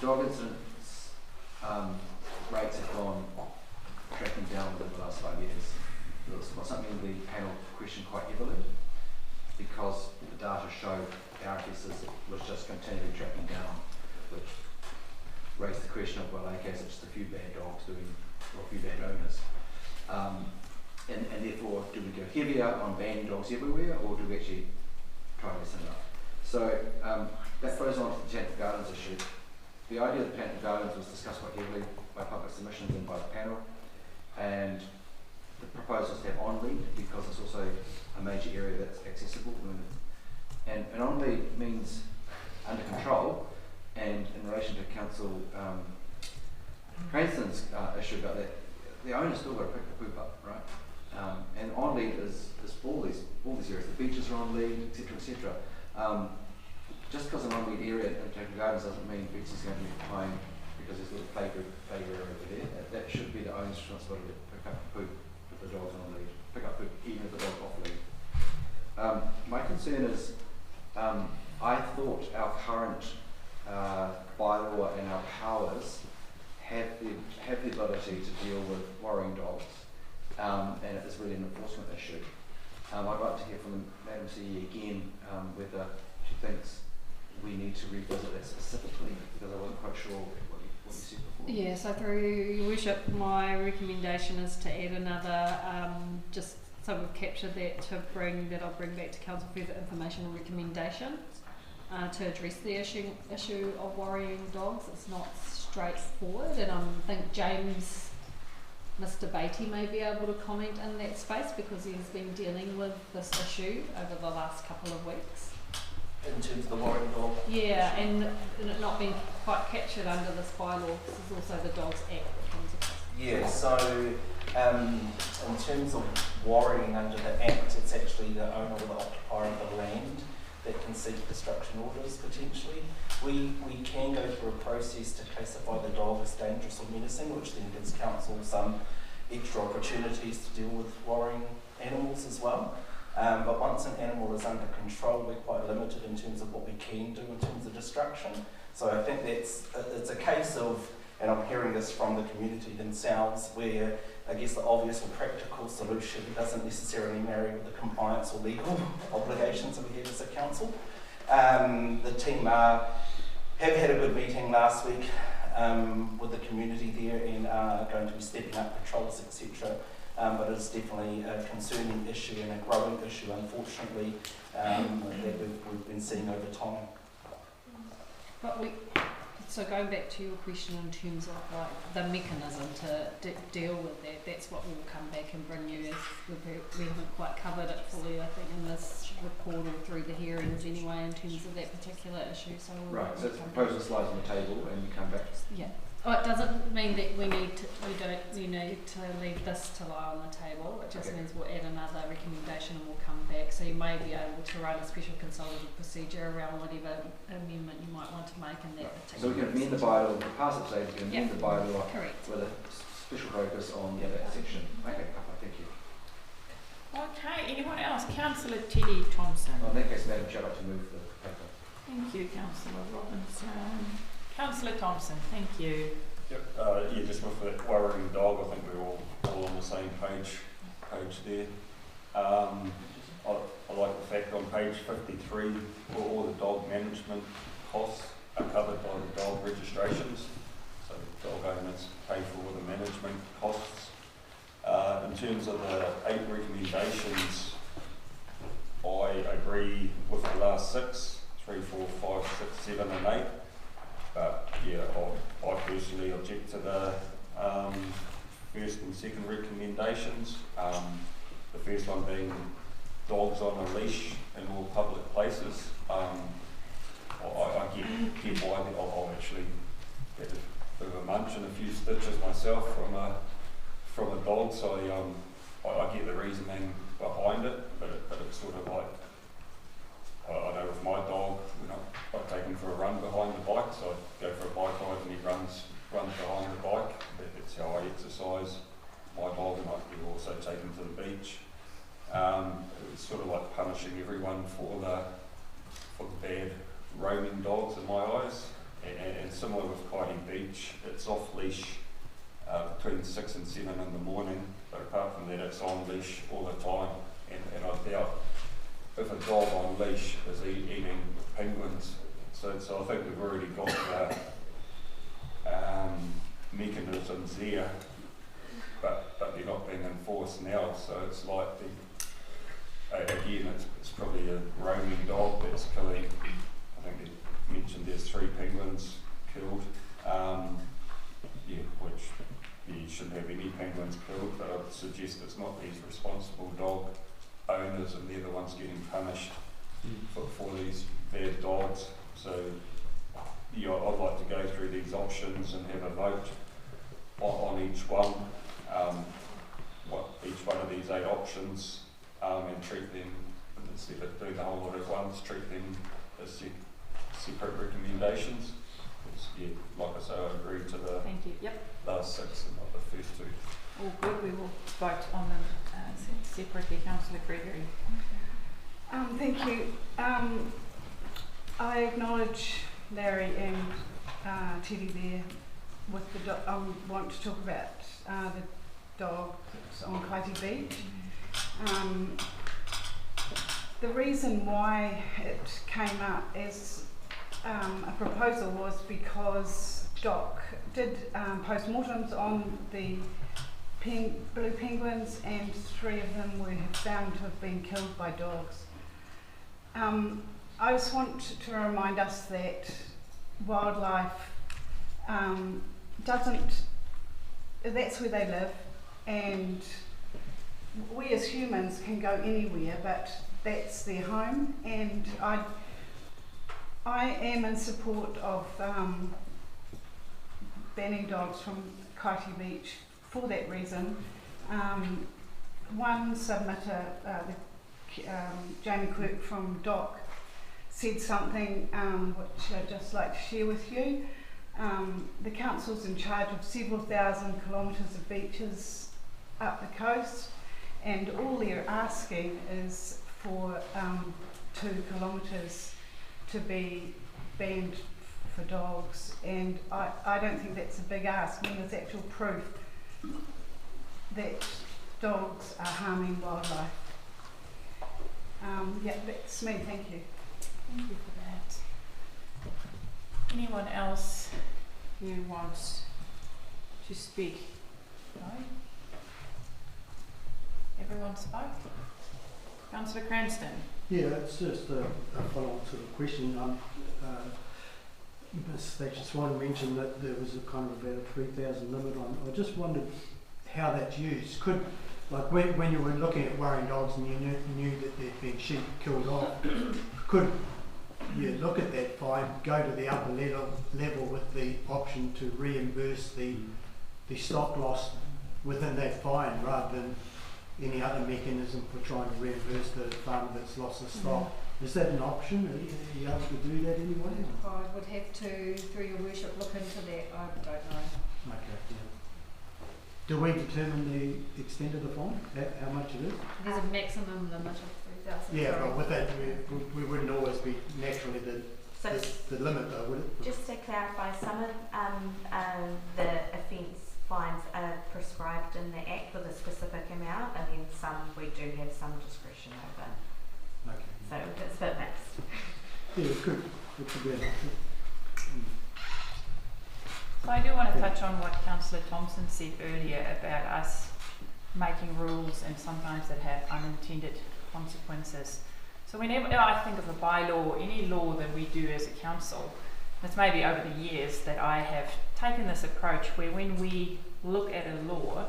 dog incidents rates have gone tracking down within the last 5 years. It was something the panel questioned quite heavily because the data showed our guesses was just continually tracking down, which raised the question of, well, okay, is it just a few bad dogs or a few bad owners? And therefore, do we go heavier on banning dogs everywhere, or do we actually try to listen up? So that flows on to the Botanical Gardens issue. The idea of the Botanical Gardens was discussed quite heavily by public submissions and by the panel, and the proposals have on-lead because it's also a major area that's accessible. And on-lead means under control, and in relation to Council Cranston's issue about that, the owner's still got to pick the poop up, right? And on-lead is all these areas. The beaches are on-lead, etc., etc. Just because an on-lead area in Botanical Gardens doesn't mean beaches are going to be behind because there's a little play area over there. That should be the owner's responsibility to pick up poop if the dog's on lead. Pick up poop even if the dog's off lead. My concern is I thought our current bylaw and our powers have the ability to deal with worrying dogs, and it is really an enforcement issue. I'd like to hear from the Madam CE again whether she thinks we need to revisit that specifically, because I wasn't quite sure what you said before. Yeah, so through your worship, my recommendation is to add another, just so we've captured that, I'll bring back to Council further information and recommendations to address the issue of worrying dogs. It's not straightforward, and I think James, Mr. Beatty may be able to comment in that space because he's been dealing with this issue over the last couple of weeks. In terms of the worrying dog? Yeah, and it not being quite captured under this bylaw, this is also the Dogs Act that comes across. Yeah, so in terms of worrying under the Act, it's actually the owner or the occupier of the land that can seek destruction orders potentially. We can go through a process to classify the dog as dangerous or menacing, which then gives council some extra opportunities to deal with worrying animals as well. But once an animal is under control, we're quite limited in terms of what we can do in terms of destruction. So I think it's a case of, and I'm hearing this from the community themselves, where I guess the obvious or practical solution doesn't necessarily marry with the compliance or legal obligations that we have as a council. The team have had a good meeting last week with the community there and are going to be stepping up patrols, etc. But it's definitely a concerning issue and a growing issue, unfortunately, that we've been seeing over time. But so going back to your question in terms of like the mechanism to deal with that, that's what we'll come back and bring you. We haven't quite covered it fully, I think, in this report or through the hearings anyway, in terms of that particular issue. So right, so the proposal slides on the table and you come back. Yeah. Oh, it doesn't mean that we need to leave this to lie on the table. It just means we'll add another recommendation and we'll come back. So you may be able to run a special consultative procedure around whatever amendment you might want to make in that particular. So we can amend the bylaw, pass it today, we can amend the bylaw Correct. with a special focus on that section. Okay, thank you. Okay, anyone else? Councillor Teddy Thompson. Well, in that case, Madam Chair, I'd like to move the paper. Thank you, Councillor Robinson. Councillor Thompson, thank you. Yep, yeah, just with the worrying dog, I think we're all on the same page there. I like the fact on page 53, all the dog management costs are covered by the dog registrations. So dog owners pay for all the management costs. In terms of the 8 recommendations, I agree with the last 6, 3, 4, 5, 6, 7 and 8. But yeah, I personally object to the first and second recommendations. The first one being dogs on a leash in all public places. I get why I'll actually get a bit of a munch and a few stitches myself from a dog, so I get the reasoning behind it, but it's sort of like, I know with my dog, I take him for a run behind the bike, so I go for a bike ride and he runs behind the bike. That's how I exercise my dog, and I can also take him to the beach. It's sort of like punishing everyone for the bad roaming dogs in my eyes. And similar with Kaiti Beach, it's off leash between 6 and 7 in the morning, but apart from that it's on leash all the time, and I doubt if a dog on leash is eating penguins. So I think we've already got the mechanisms there, but they're not being enforced now, so it's like again, it's probably a roaming dog that's killing. I think they mentioned there's 3 penguins killed, which you shouldn't have any penguins killed, but I'd suggest it's not these responsible dog owners, and they're the ones getting punished for these bad dogs. So I'd like to go through these options and have a vote on each one, each one of these 8 options, and treat them, instead of doing the whole lot at once, treat them as separate recommendations. Yeah, like I say, I agree to the last 6 and not the first 2. All good, we will vote on them separately. Councillor Gregory. Thank you. I acknowledge Larry and Teddy there with the dog. I want to talk about the dogs on Kaiti Beach. The reason why it came up as a proposal was because Doc did post-mortems on the blue penguins, and 3 of them were found to have been killed by dogs. I just want to remind us that wildlife that's where they live, and we as humans can go anywhere, but that's their home, and I am in support of banning dogs from Kaiti Beach for that reason. One submitter, Jamie Quirk from DOC, said something which I'd just like to share with you. The council's in charge of several thousand kilometres of beaches up the coast, and all they're asking is for 2 kilometres to be banned for dogs, and I don't think that's a big ask when there's actual proof that dogs are harming wildlife. That's me, thank you. Thank you for that. Anyone else who wants to speak? No? Everyone spoke? Councillor Cranston. Yeah, it's just a follow-up to the question. Ms. Thatcher-Swan mentioned that there was a kind of about a 3,000 limit on. I just wondered how that's used. Could, like when you were looking at worrying dogs and you knew that there'd been sheep killed off, could you look at that fine, go to the upper level with the option to reimburse the stock loss within that fine, rather than any other mechanism for trying to reimburse the farmer that's lost the stock? Is that an option? Are you able to do that anyway? I would have to, through your worship, look into that. I don't know. Okay, Do we determine the extent of the fine, how much it is? There's a maximum limit of 3,000. Yeah, but with that, we wouldn't always be naturally the limit though, would it? Just to clarify, some of the offence fines are prescribed in the Act with a specific amount, and then some we do have some discretion over. Okay. So it's a bit mixed. Yeah, good. Good to be able to. So I do want to touch on what Councillor Thompson said earlier about us making rules and sometimes that have unintended consequences. So whenever I think of a bylaw or any law that we do as a council, it's maybe over the years that I have taken this approach where when we look at a law,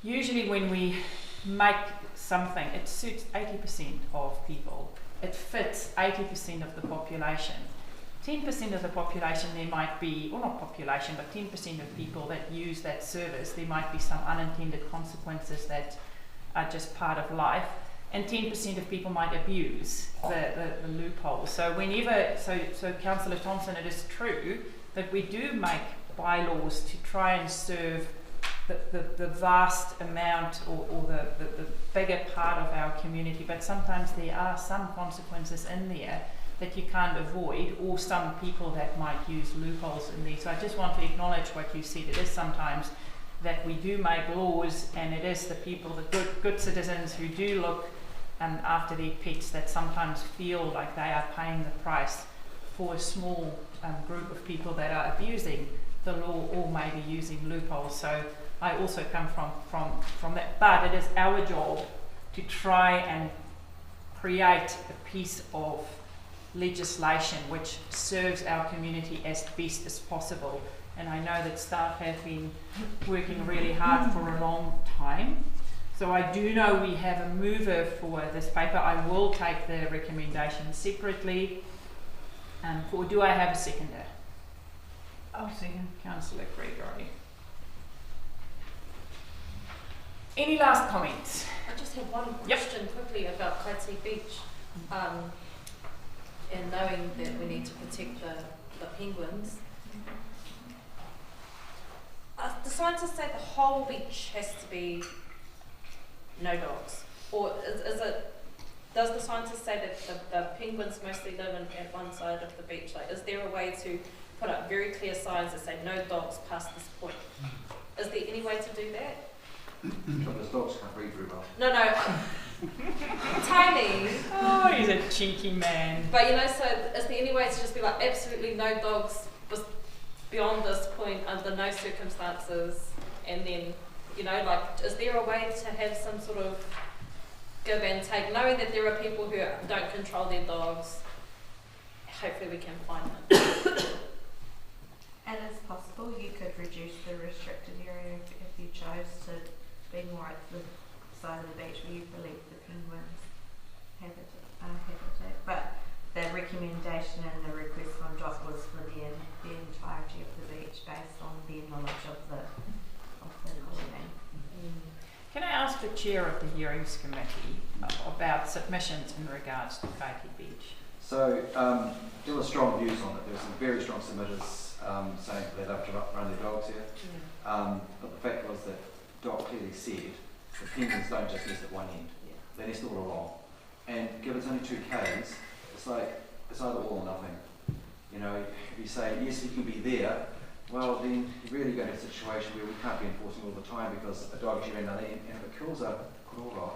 usually when we make something, it suits 80% of people. It fits 80% of the population. 10% of the population there might be, or not population, but 10% of people that use that service, there might be some unintended consequences that are just part of life. And 10% of people might abuse the loophole. So so Councillor Thompson, it is true that we do make bylaws to try and serve the vast amount or the bigger part of our community, but sometimes there are some consequences in there that you can't avoid, or some people that might use loopholes in there. So I just want to acknowledge what you said. It is sometimes that we do make laws, and it is the people, the good citizens who do look after their pets that sometimes feel like they are paying the price for a small group of people that are abusing the law or maybe using loopholes. So I also come from that, but it is our job to try and create a piece of legislation which serves our community as best as possible. And I know that staff have been working really hard for a long time. So I do know we have a mover for this paper. I will take the recommendation separately. Or do I have a seconder? I'll second. Councillor Gregory. Any last comments? I just have one question quickly about Kaiti Beach. And knowing that we need to protect the penguins. The scientists say the whole beach has to be no dogs, or is it? Does the scientists say that the penguins mostly live at one side of the beach? Like, is there a way to put up very clear signs that say no dogs past this point? Is there any way to do that? Because dogs can't breathe very well. No. Tiny. Oh, he's a cheeky man. But so is there any way to just be like absolutely no dogs beyond this point under no circumstances, and then is there a way to have some sort of give and take, knowing that there are people who don't control their dogs? Hopefully we can find them. It is possible you could reduce the restricted area if you chose to be more at the side of the beach where you believe the penguins habitat. But the recommendation and the request from DOC was for the entirety of the beach based on their knowledge of the colony. Can I ask the chair of the hearings committee about submissions in regards to Kaiti Beach? So there were strong views on it. There were some very strong submitters saying they love to run their dogs here. But the fact was that DOC clearly said the penguins don't just nest at one end. They nest all along. And given it's only 2 Ks, it's either all or nothing. If you say, yes, we can be there, well, then you really go to a situation where we can't be enforcing all the time because a dog actually ran down there, and if it kills a korora,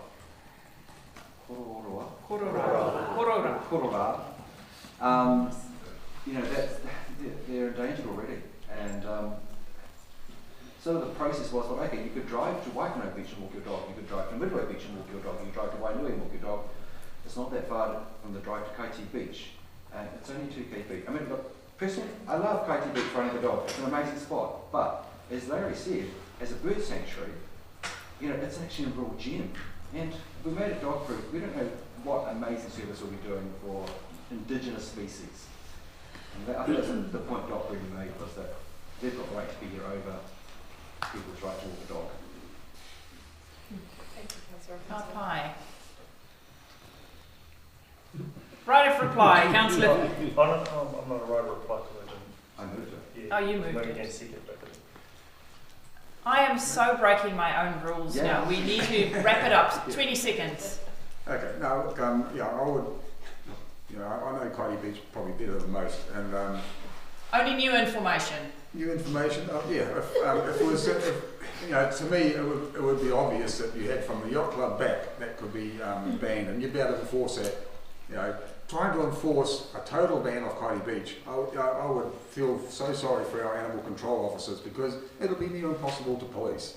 they're endangered already. And so the process was, well, okay, you could drive to Waikano Beach and walk your dog, you could drive to Midway Beach and walk your dog, you could drive to Wainui and walk your dog. It's not that far from the drive to Kaiti Beach, and it's only 2 kp. I mean, look, personally, I love Kaiti Beach for running the dog. It's an amazing spot, but as Larry said, as a bird sanctuary, it's actually a real gem. And we made it dog proof. We don't know what amazing service we'll be doing for indigenous species. And I think that's the point Doc really made, was that they've got the right to be here over people's right to walk a dog. Thank you, Councillor. Hi. Right of reply, Councillor. I'm not a right of reply to it. I moved it. Yeah, Oh, you moved maybe it. against second, but I am so breaking my own rules now. We need to wrap it up. 20 seconds. Okay, now look, yeah, I would, you know, I know Kaiti Beach probably better than most, and only new information. New information, yeah. If it was, you know, to me, it would be obvious that you had from the yacht club back that could be banned, and you'd be able to enforce that. You know, trying to enforce a total ban of Kaiti Beach, I would feel so sorry for our animal control officers because it'll be near impossible to police.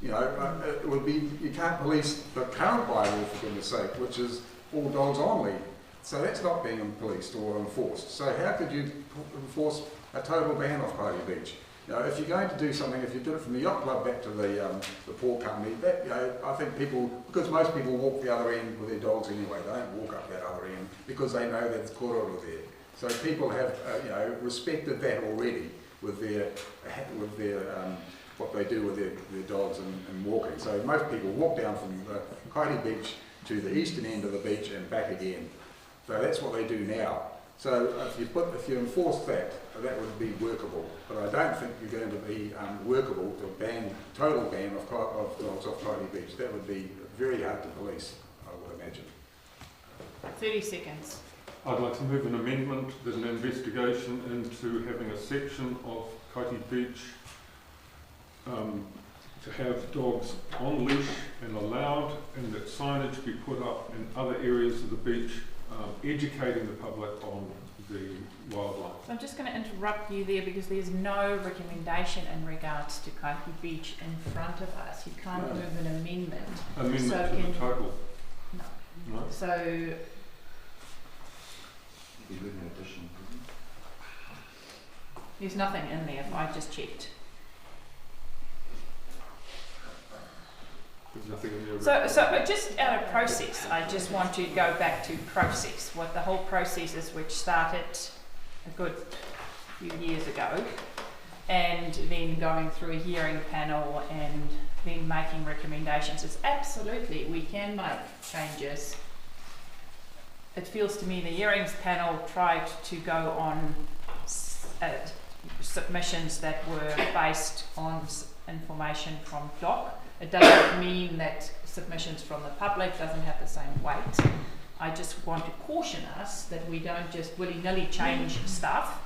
You know, it would be, you can't police the current bylaw, for goodness sake, which is all dogs on lead. So that's not being policed or enforced. So how could you enforce a total ban of Kaiti Beach? You know, if you're going to do something, if you do it from the yacht club back to the port company, that, you know, I think people, because most people walk the other end with their dogs anyway, they don't walk up that other end because they know that it's kororo there. So people have, you know, respected that already with their what they do with their dogs and walking. So most people walk down from the Kaiti Beach to the eastern end of the beach and back again. So that's what they do now. So if you enforce that, that would be workable. But I don't think you're going to be workable to total ban of dogs off Kaiti Beach. That would be very hard to police, I would imagine. 30 seconds. I'd like to move an amendment. There's an investigation into having a section of Kaiti Beach to have dogs on leash and allowed, and that signage be put up in other areas of the beach, educating the public on the wildlife. So I'm just going to interrupt you there because there's no recommendation in regards to Kaiti Beach in front of us. You can't move an amendment. Amendment so to the total? No. No? So there's nothing in there. I just checked. So just out of process, I just want to go back to process, what the whole process is, which started a good few years ago, and then going through a hearing panel and then making recommendations. It's absolutely, we can make changes. It feels to me the hearings panel tried to go on submissions that were based on information from DOC. It doesn't mean that submissions from the public doesn't have the same weight. I just want to caution us that we don't just willy-nilly change stuff.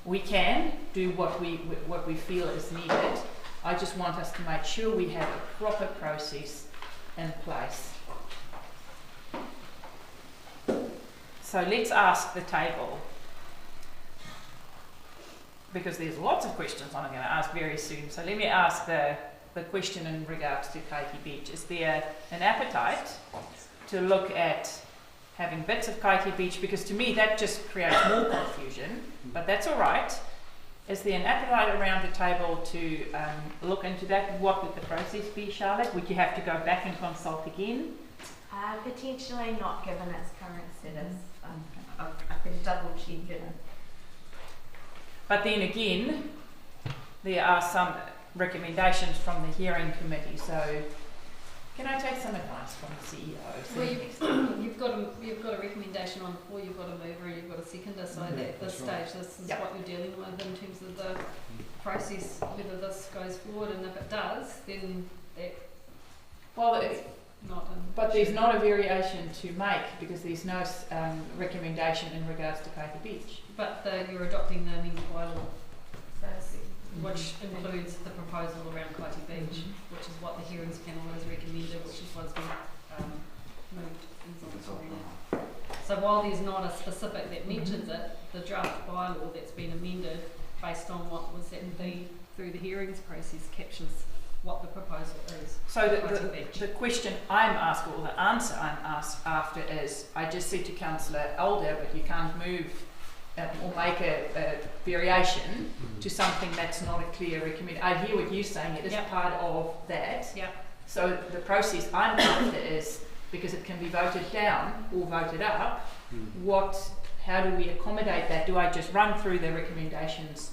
We can do what we feel is needed. I just want us to make sure we have a proper process in place. So let's ask the table, because there's lots of questions I'm going to ask very soon. So let me ask the question in regards to Kaiti Beach. Is there an appetite to look at having bits of Kaiti Beach? Because to me that just creates more confusion, but that's all right. Is there an appetite around the table to look into that? What would the process be, Charlotte? Would you have to go back and consult again? Potentially not, given its current status. I've been double checking. But then again, there are some recommendations from the hearing committee. So, can I take some advice from the CEO? Well, you've got a recommendation on the floor. You've got a mover and you've got a seconder. So at this stage, this is what you're dealing with in terms of the process. Whether this goes forward, and if it does, then that. Well, but there's not a variation to make because there's no recommendation in regards to Kaiti Beach. But you're adopting the amended bylaw, which includes the proposal around Kaiti Beach, which is what the hearings panel has recommended, which is what's been moved. So while there's not a specific that mentions it, the draft bylaw that's been amended based on what was through the hearings process captures what the proposal is. So the question I'm asked, or the answer I'm asked after is, I just said to Councillor Elder, but you can't move or make a variation to something that's not a clear recommendation. I hear what you're saying, it is part of that. So the process I'm after is, because it can be voted down or voted up, how do we accommodate that? Do I just run through the recommendations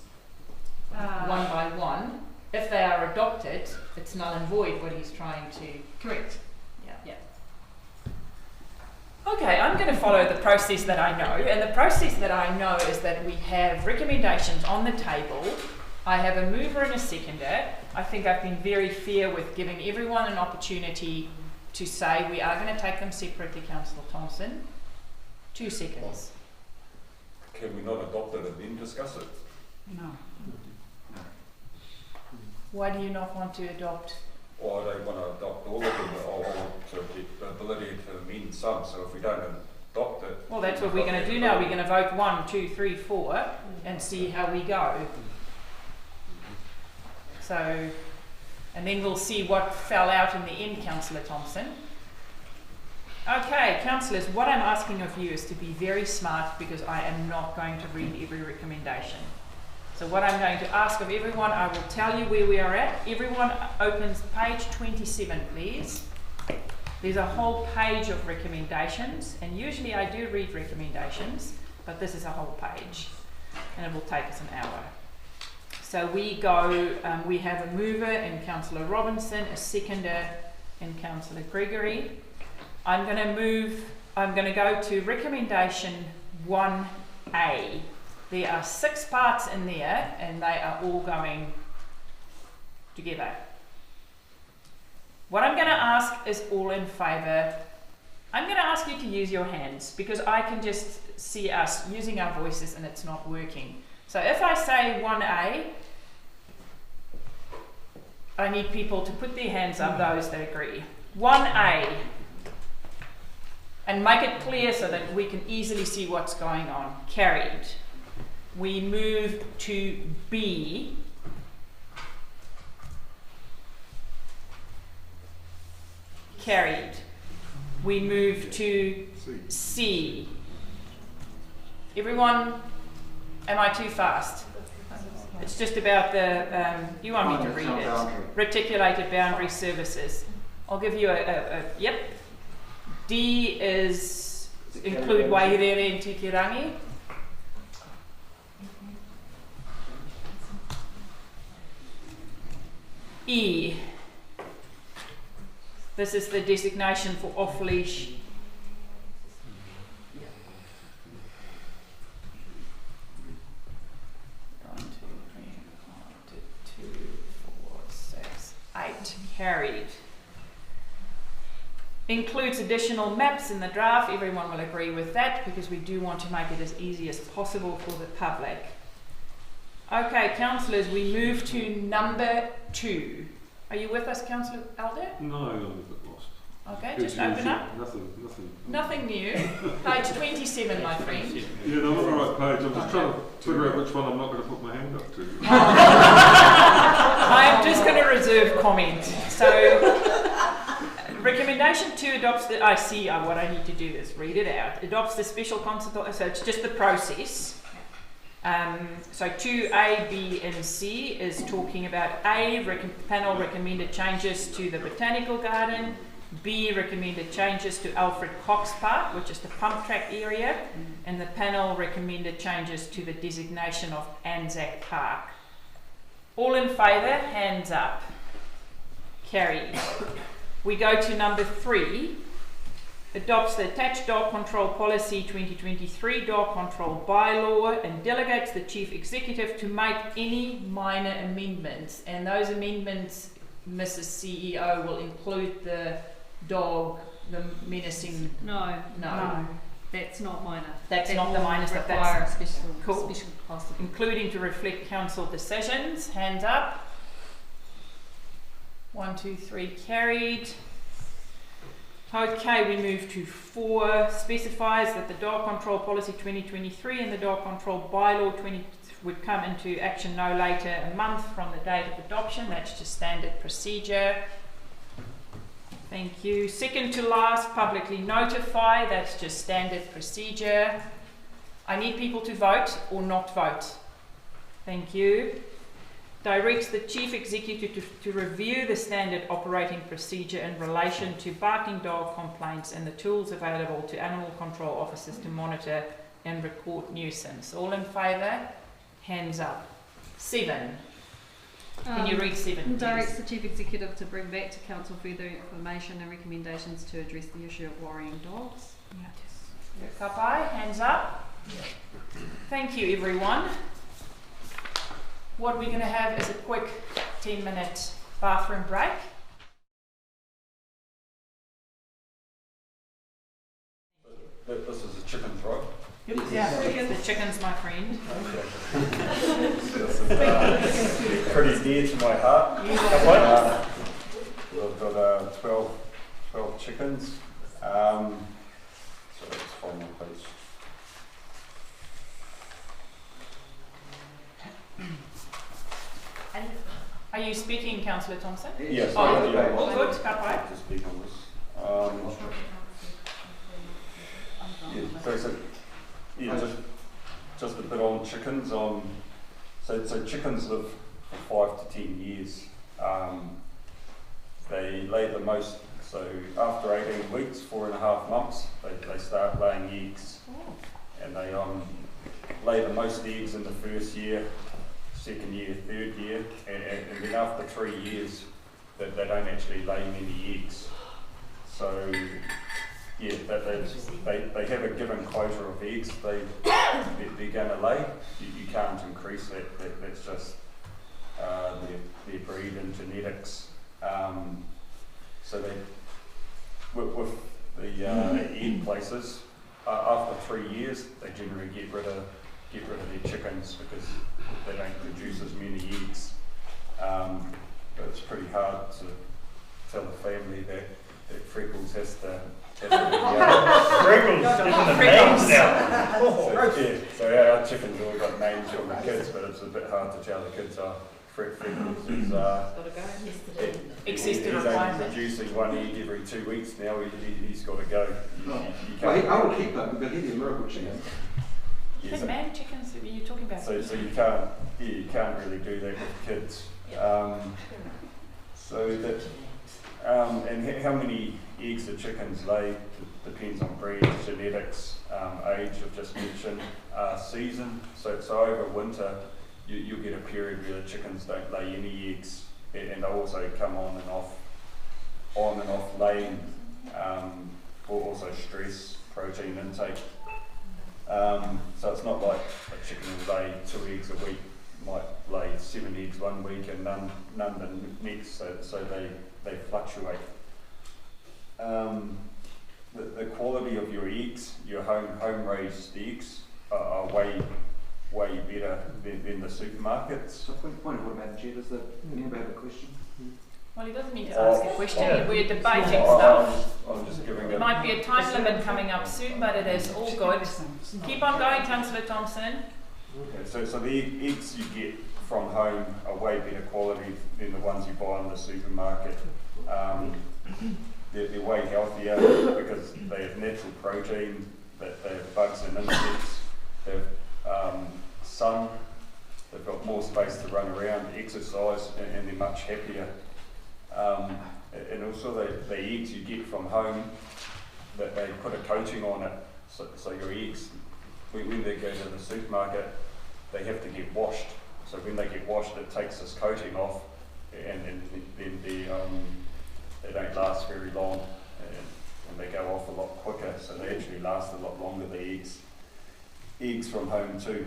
one by one? If they are adopted, it's null and void what he's trying to... Correct. Yeah. Okay, I'm going to follow the process that I know, and the process that I know is that we have recommendations on the table I have a mover and a seconder. I think I've been very fair with giving everyone an opportunity to say we are going to take them separately, Councillor Thompson. 2 seconds. Can we not adopt it and then discuss it? No. Why do you not want to adopt? Well, I don't want to adopt all of them. I want to get the ability to amend some, so if we don't adopt it... Well, that's what we're going to do now. We're going to vote 1, 2, 3, 4 and see how we go. So, and then we'll see what fell out in the end, Councillor Thompson. Okay, councillors, what I'm asking of you is to be very smart, because I am not going to read every recommendation. So what I'm going to ask of everyone, I will tell you where we are at. Everyone opens page 27, please. There's a whole page of recommendations, and usually I do read recommendations, but this is a whole page, and it will take us an hour. So we go, we have a mover in Councillor Robinson, a seconder in Councillor Gregory. I'm going to go to recommendation 1A. There are 6 parts in there, and they are all going together. What I'm going to ask is all in favour. I'm going to ask you to use your hands, because I can just see us using our voices and it's not working. So if I say 1A, I need people to put their hands up, those that agree. 1A. And make it clear so that we can easily see what's going on. Carried. We move to B. Carried. We move to C. Everyone, am I too fast? It's just about the, you want me to read it. Reticulated boundary services. I'll give you yep. D is include Wairere and Titirangi. E. This is the designation for off-leash. Carried. Includes additional maps in the draft. Everyone will agree with that, because we do want to make it as easy as possible for the public. Okay, councillors, we move to number 2. Are you with us, Councillor Alder? No, I'm a bit lost. Okay, just open up. Nothing new. Page 27, my friend. Yeah, no, I'm on the right page. I'm just trying to figure out which one I'm not going to put my hand up to. I'm just going to reserve comment. So, recommendation 2 adopts the, I see what I need to do is read it out. Adopts the special consultation, so it's just the process. So 2A, B and C is talking about A, panel recommended changes to the Botanical Garden, B, recommended changes to Alfred Cox Park, which is the pump track area, and the panel recommended changes to the designation of Anzac Park. All in favour, hands up. Carried. We go to number 3. Adopts the attached dog control policy 2023 dog control bylaw and delegates the chief executive to make any minor amendments. And those amendments, Mrs. CEO, will include the dog, the menacing. No. That's not minor. That's not the minor stuff. That's special possible. Including to reflect council decisions. Hands up. 1, 2, 3, carried. Okay, we move to 4. Specifies that the dog control policy 2023 and the dog control bylaw 20 would come into action no later a month from the date of adoption. That's just standard procedure. Thank you. Second to last, publicly notify. That's just standard procedure. I need people to vote or not vote. Thank you. Directs the chief executive to review the standard operating procedure in relation to barking dog complaints and the tools available to animal control officers to monitor and record nuisance. All in favour? Hands up. 7. Can you read 7, please? Directs the chief executive to bring back to council further information and recommendations to address the issue of worrying dogs. Yes. Kapai, hands up. Thank you, everyone. what we're going to have is a quick 10-minute bathroom break. This is a chicken throat. Yeah, the chicken's my friend. This is pretty dear to my heart. We've got 12 chickens. So let's find my page. Are you speaking, Councillor Thompson? Yes. Oh, yeah, all good. Kapai. To speak on this. Just a bit on chickens. So chickens live for 5 to 10 years. They lay the most. So after 18 weeks, 4.5 months, they start laying eggs, and they lay the most eggs in the first year, second year, third year, and then after 3 years, they don't actually lay many eggs. So yeah, they have a given quota of eggs they're going to lay. You can't increase that. That's just their breed and genetics. So they, with the egg places, after 3 years, they generally get rid of their chickens because they don't produce as many eggs. But it's pretty hard to tell a family that Freckles has to Freckles, giving them names now. So our chickens all got names from the kids, but it's a bit hard to tell the kids Freckles is he's only producing 1 egg every 2 weeks now. He's got to go. I will keep him because he's a miracle chicken. The man chickens that you're talking about. So you can't really do that with kids. So that and how many eggs the chickens lay depends on breed, genetics, age I've just mentioned, season. So over winter you'll get a period where the chickens don't lay any eggs, and they also come on and off laying, or also stress, protein intake. So it's not like a chicken will lay 2 eggs a week, might lay 7 eggs 1 week and none the next, so they fluctuate. The quality of your eggs, your home raised eggs, are way better than the supermarkets. So point of order, Madam Chair, does the member have a question? Well, he doesn't need to ask a question. We're debating stuff. I'm just giving there might be a time limit coming up soon, but it is all good. Keep on going, Councillor Thompson. Okay, so the eggs you get from home are way better quality than the ones you buy in the supermarket. They're way healthier because they have natural protein, that they have bugs and insects, they have sun, they've got more space to run around, exercise, and they're much happier. And also the eggs you get from home, that they put a coating on it, so your eggs, when they go to the supermarket, they have to get washed. So when they get washed, it takes this coating off, and then they don't last very long, and they go off a lot quicker, so they actually last a lot longer, the eggs from home too.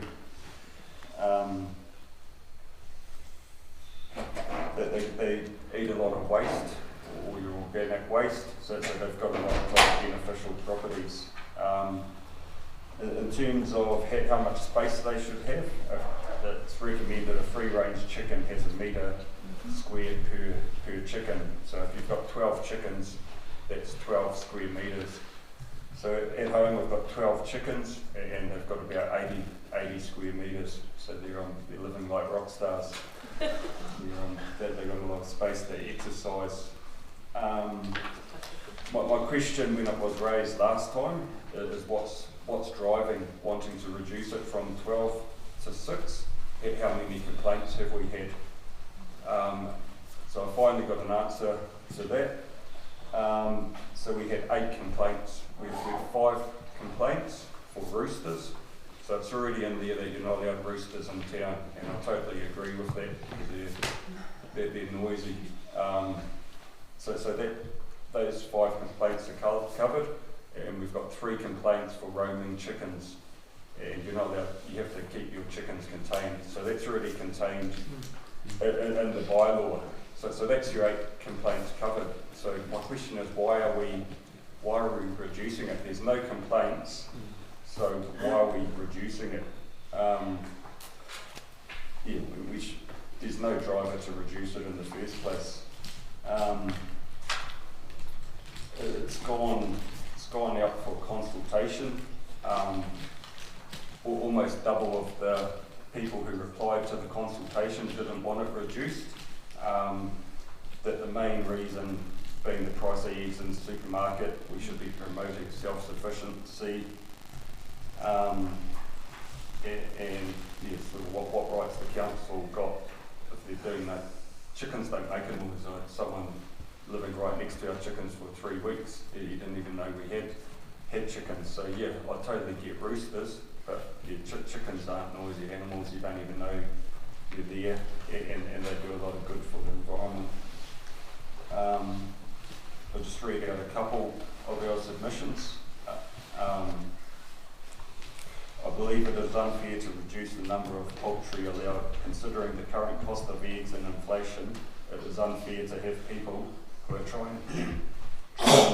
They eat a lot of waste, or your organic waste, so they've got a lot of beneficial properties. In terms of how much space they should have, it's recommended a free-range chicken has 1 metre squared per chicken. So if you've got 12 chickens, that's 12 square metres. So at home we've got 12 chickens, and they've got about 80 square metres. So they're living like rock stars. They've got a lot of space to exercise. My question when it was raised last time is what's driving wanting to reduce it from 12 to 6? How many complaints have we had? So I finally got an answer to that. So we had 8 complaints. We've had 5 complaints for roosters. So it's already in there that you're not allowed roosters in town, and I totally agree with that because they're noisy. So those 5 complaints are covered, and we've got 3 complaints for roaming chickens. and you're not allowed, you have to keep your chickens contained. So that's already contained in the bylaw. So that's your 8 complaints covered. So my question is, why are we reducing it? There's no complaints, so why are we reducing it? Yeah, there's no driver to reduce it in the first place. It's gone out for consultation. Almost double of the people who replied to the consultation didn't want it reduced. That the main reason being the price of eggs in the supermarket, we should be promoting self-sufficiency. And yes, sort of what rights the council got if they're doing that. Chickens don't make a noise. Someone living right next to our chickens for 3 weeks, he didn't even know we had chickens. So yeah, I totally get roosters, but yeah, chickens aren't noisy animals. You don't even know they're there, and they do a lot of good for the environment. I'll just read out a couple of our submissions. I believe it is unfair to reduce the number of poultry allowed. Considering the current cost of eggs and inflation, it is unfair to have people who are trying to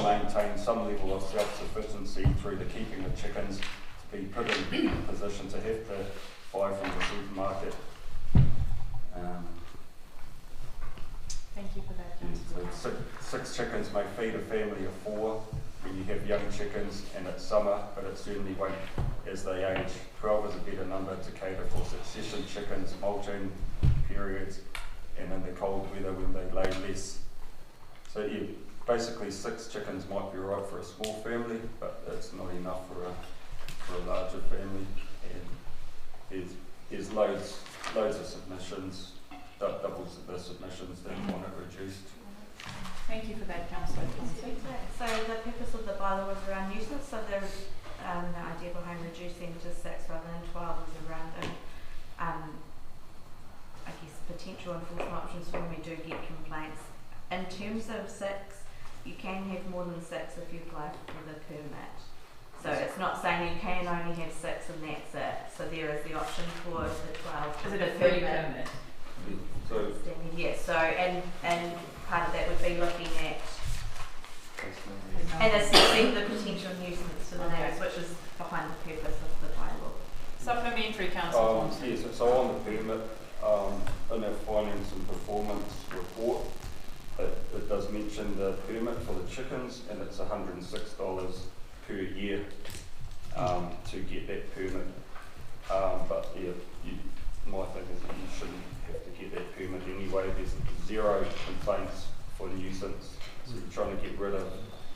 maintain some level of self-sufficiency through the keeping of chickens to be put in a position to have to buy from the supermarket. Thank you for that, Councillor. So 6 chickens may feed a family of 4 when you have young chickens and it's summer, but it certainly won't as they age. 12 is a better number to cater for succession chickens, molting periods, and in the cold weather when they lay less. So yeah, basically 6 chickens might be right for a small family, but it's not enough for a larger family. And there's loads of submissions, doubles the submissions that want it reduced. Thank you for that, Councillor. So the purpose of the bylaw was around nuisance, so the idea behind reducing to 6 rather than 12 is around I guess potential enforcement options when we do get complaints. In terms of 6, you can have more than 6 if you apply for the permit. So it's not saying you can only have 6 and that's it. So there is the option for the 12. Is it a free permit? So yeah, so and part of that would be looking at and assessing the potential nuisance to the neighbours, which is behind the purpose of the bylaw. Supplementary, Councillor. Yes, so on the permit, in our findings and performance report, it does mention the permit for the chickens, and it's $106 per year to get that permit. But yeah, my thing is that you shouldn't have to get that permit anyway. There's 0 complaints for nuisance. So you're trying to get rid of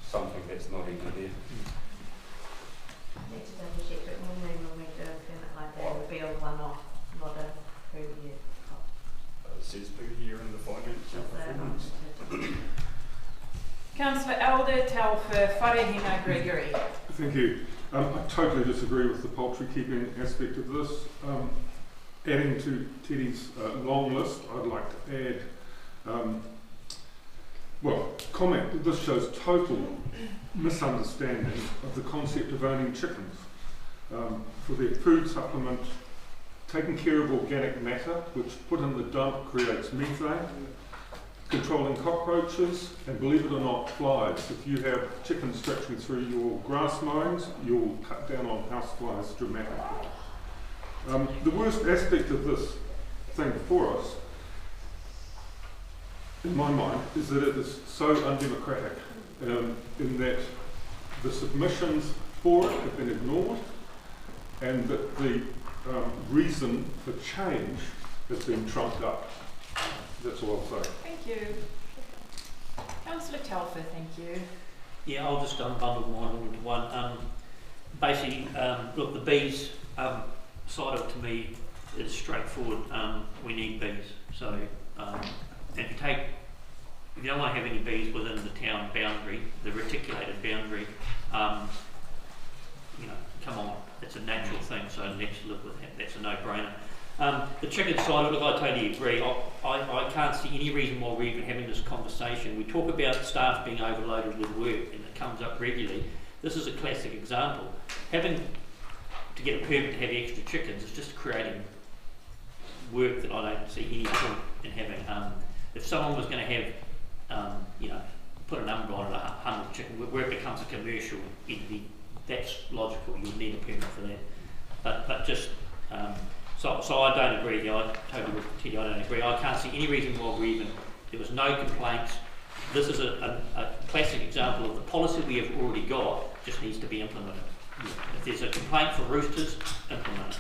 something that's not even there. I need to double check, but normally when we do a permit like that, it would be a one-off, not a per year. It says per year in the findings. Councillor Elder Telfer Wharehina Gregory. Thank you. I totally disagree with the poultry keeping aspect of this. Adding to Teddy's long list, I'd like to add, comment that this shows total misunderstanding of the concept of owning chickens. For their food supplement, taking care of organic matter, which put in the dump creates methane, controlling cockroaches, and believe it or not, flies. If you have chickens stretching through your grass mowings, you'll cut down on house flies dramatically. The worst aspect of this thing before us, in my mind, is that it is so undemocratic in that the submissions for it have been ignored and that the reason for change has been trumped up. That's all I'll say. Thank you. Councillor Telfer, thank you. Yeah, I'll just unbundle mine all into one. Basically, look, the bees side of it to me is straightforward. We need bees. So if you don't want to have any bees within the town boundary, the reticulated boundary, come on, it's a natural thing, so let's live with that. That's a no-brainer. The chicken side, look, I totally agree. I can't see any reason why we're even having this conversation. We talk about staff being overloaded with work, and it comes up regularly. This is a classic example. Having to to get a permit to have extra chickens, it's just creating work that I don't see any point in having. If someone was going to have, you know, put a number on it, 100 chicken, where it becomes a commercial entity, that's logical. You would need a permit for that. But just so I don't agree. I totally with Teddy. I don't agree. I can't see any reason why there was no complaints. This is a classic example of the policy we have already got just needs to be implemented. If there's a complaint for roosters, implement it.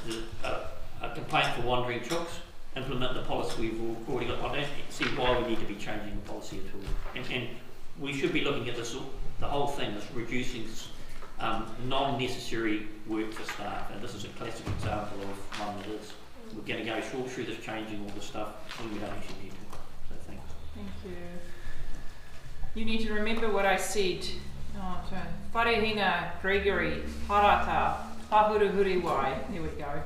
There's a complaint for wandering chooks, implement the policy we've already got. I don't see why we need to be changing the policy at all. And we should be looking at this, the whole thing is reducing non-necessary work for staff, and this is a classic example of one that is. We're going to go short through this changing all this stuff when we don't actually need to. So thanks. Thank you. You need to remember what I said. Wharehinga, Gregory, Harata, Pahuruhuriwai. There we go.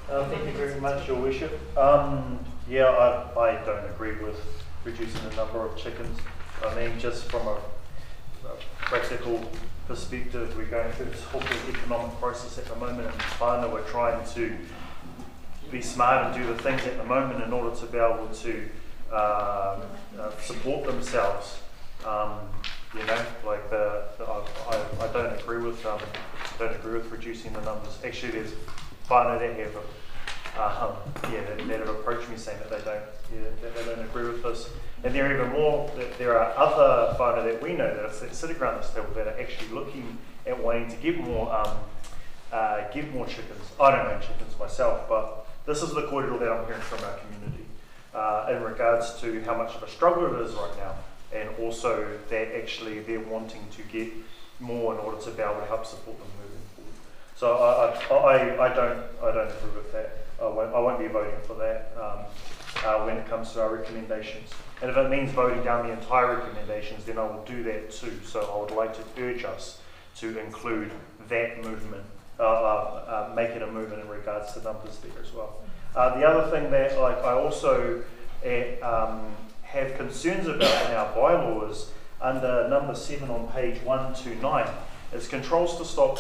Thank you very much, Your Worship. Yeah, I don't agree with reducing the number of chickens. I mean, just from a practical perspective, we're going through this whole big economic process at the moment in China. We're trying to be smart and do the things at the moment in order to be able to support themselves. You know, like I don't agree with reducing the numbers. Actually, there's whānau that have that have approached me saying that they don't agree with this. And there are even more. There are other whānau that we know that are sitting around this table that are actually looking at wanting to get more chickens. I don't own chickens myself, but this is the kōrero that I'm hearing from our community in regards to how much of a struggle it is right now, and also that actually they're wanting to get more in order to be able to help support them moving forward. So I don't agree with that. I won't be voting for that when it comes to our recommendations. And if it means voting down the entire recommendations, then I will do that too. So I would like to urge us to include that movement, make it a movement in regards to numbers there as well. The other thing that I also have concerns about in our bylaw is under number 7 on page 129, is controls to stop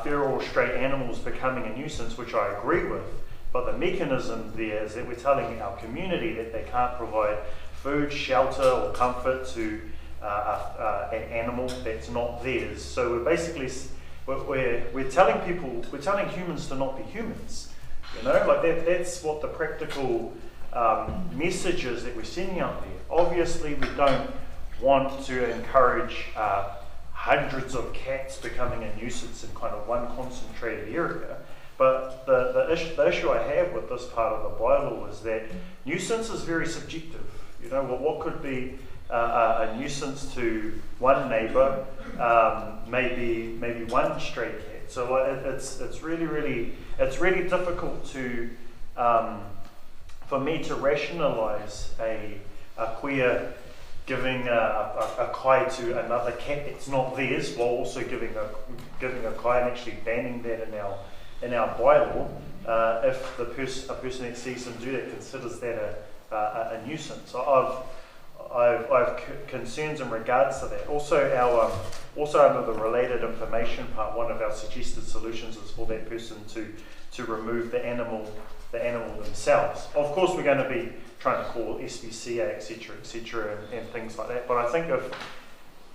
feral or stray animals becoming a nuisance, which I agree with. But the mechanism there is that we're telling our community that they can't provide food, shelter or comfort to an animal that's not theirs. So we're basically, we're telling people, we're telling humans to not be humans. You know, like that's what the practical message is that we're sending out there. Obviously we don't want to encourage hundreds of cats becoming a nuisance in kind of one concentrated area. But the issue I have with this part of the bylaw is that nuisance is very subjective. You know, well, what could be a nuisance to one neighbour, maybe one stray cat. So it's really difficult to for me to rationalise a queer giving a kai to another cat that's not theirs, while also giving a kai and actually banning that in our bylaw, if a person that sees them do that considers that a nuisance. So I've concerns in regards to that. Also, also under the related information part, one of our suggested solutions is for that person to remove the animal themselves. Of course, we're going to be trying to call SPCA, etc., and things like that. But I think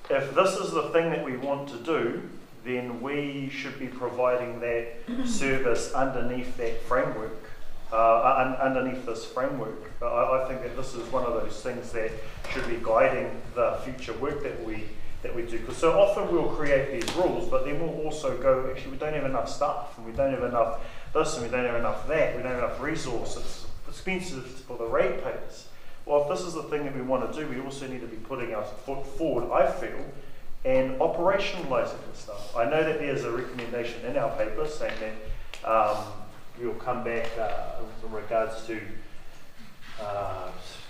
if this is the thing that we want to do, then we should be providing that service underneath that framework, underneath this framework. I think that this is one of those things that should be guiding the future work that we do. Because so often we'll create these rules, but then we'll also go, actually we don't have enough staff, and we don't have enough this, and we don't have enough that, we don't have enough resources, it's expensive for the ratepayers. Well, if this is the thing that we want to do, we also need to be putting our foot forward, I feel, and operationalising this stuff. I know that there's a recommendation in our paper saying that we'll come back in regards to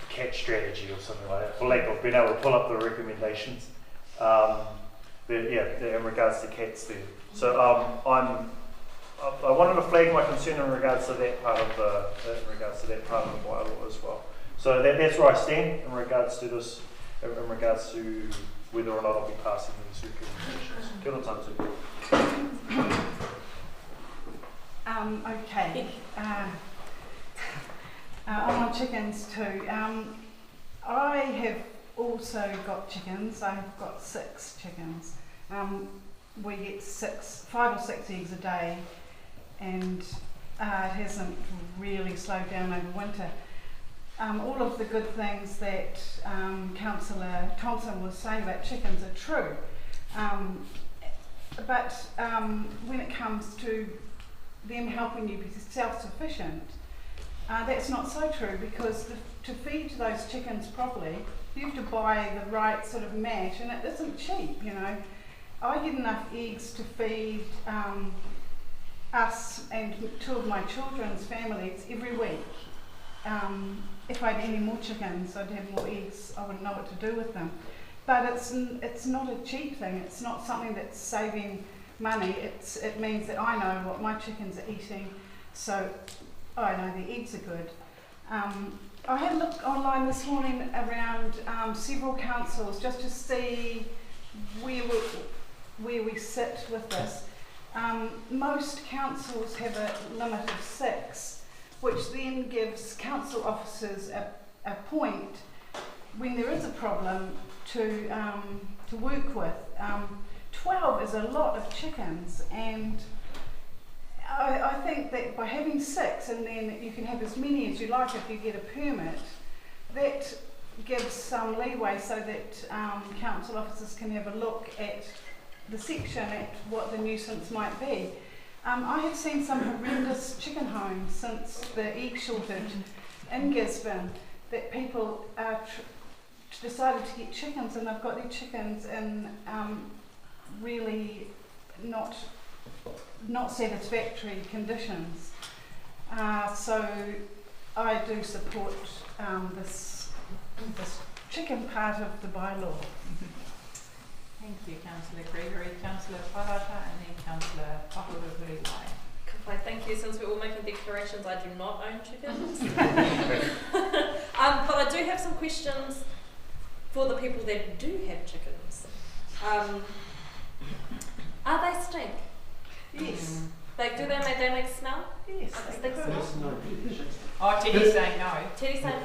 cat strategy or something like that, for lack of being able to pull up the recommendations. In regards to cats there. So I wanted to flag my concern in regards to that part of the bylaw as well. So that's where I stand in regards to this, in regards to whether or not I'll be passing these recommendations. Kia ora tātou. Okay. On chickens too. I have also got chickens. I've got 6 chickens. We get 5 or 6 eggs a day, and it hasn't really slowed down over winter. All of the good things that Councillor Thompson was saying about chickens are true, but when it comes to them helping you be self-sufficient, that's not so true, because to feed those chickens properly, you have to buy the right sort of mash, and it isn't cheap, you know. I get enough eggs to feed us and 2 of my children's families every week. If I had any more chickens, I'd have more eggs. I wouldn't know what to do with them. But it's not a cheap thing. It's not something that's saving money. It means that I know what my chickens are eating, so I know the eggs are good. I had a look online this morning around several councils just to see where we sit with this. Most councils have a limit of 6, which then gives council officers a point when there is a problem to work with. 12 is a lot of chickens, and I think that by having 6, and then you can have as many as you like if you get a permit, that gives some leeway so that council officers can have a look at the section, at what the nuisance might be. I have seen some horrendous chicken homes since the egg shortage in Gisborne, that people decided to get chickens, and they've got their chickens in really not satisfactory conditions. So I do support this chicken part of the bylaw. Thank you, Councillor Gregory. Councillor Parata, and then Councillor Pahuruhuriwai. Thank you. Since we're all making declarations, I do not own chickens. But I do have some questions for the people that do have chickens. Are they stink? Yes. Like, do they make smell? Yes. Like a stink smell? Oh, Teddy's saying no. Teddy's saying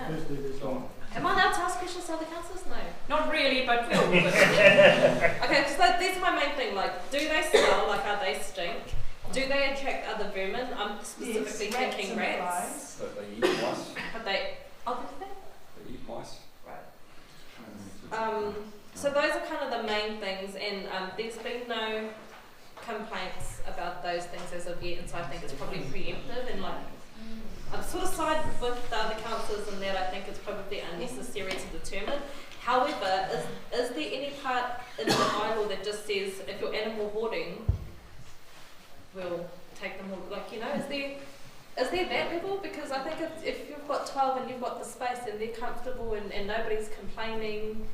no. Am I allowed to ask questions to other councillors? No. Not really, but Phil. Okay, so that's my main thing. Like, do they smell? Like, are they stink? Do they attract other vermin? I'm specifically thinking rats. But they eat mice. But they, obviously? They eat mice. Right. So those are kind of the main things, and there's been no complaints about those things as of yet, and so I think it's probably preemptive, and like, I'm sort of side with the other councillors in that I think it's probably unnecessary to determine. However, is there any part in the bylaw that just says if you're animal hoarding, we'll take them all, like, you know, is there that level? Because I think if you've got 12 and you've got the space and they're comfortable and nobody's complaining,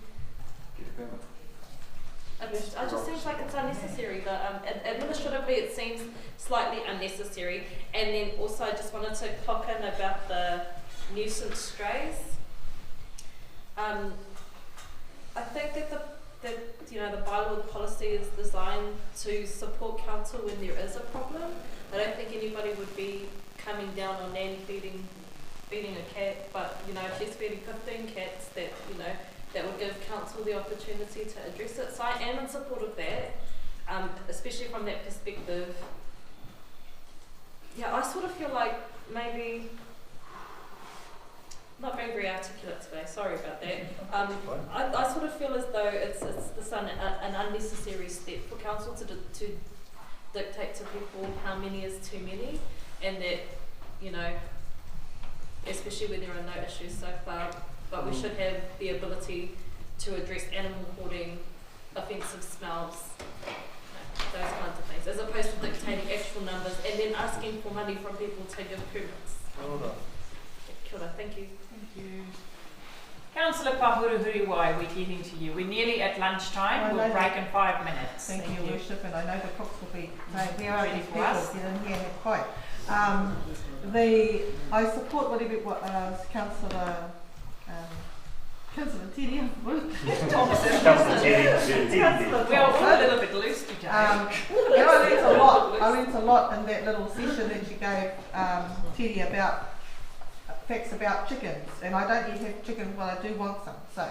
it just seems like it's unnecessary. Administratively, it seems slightly unnecessary. And then also, I just wanted to clock in about the nuisance strays. I think that the bylaw policy is designed to support council when there is a problem. I don't think anybody would be coming down on Nanny feeding a cat, but if she's feeding 15 cats, that that would give council the opportunity to address it. So I am in support of that, especially from that perspective. Yeah, I sort of feel like maybe, not being very articulate today, sorry about that. I sort of feel as though it's an unnecessary step for council to dictate to people how many is too many, and that, especially when there are no issues so far, but we should have the ability to address animal hoarding, offensive smells, those kinds of things, as opposed to dictating actual numbers and then asking for money from people to give permits. Kia ora, thank you. Thank you. Councillor Pahuruhuriwai, we're getting to you. We're nearly at lunchtime. We'll break in 5 minutes. Thank you, Worship, and I know the cooks will be we are ready these for people us. get in here and quite. I support what Councillor Councillor Teddy. Councillor Teddy. We're all a little bit loose today. And I learnt a lot in that little session that you gave Teddy about facts about chickens, and I don't yet have chickens, but I do want some. So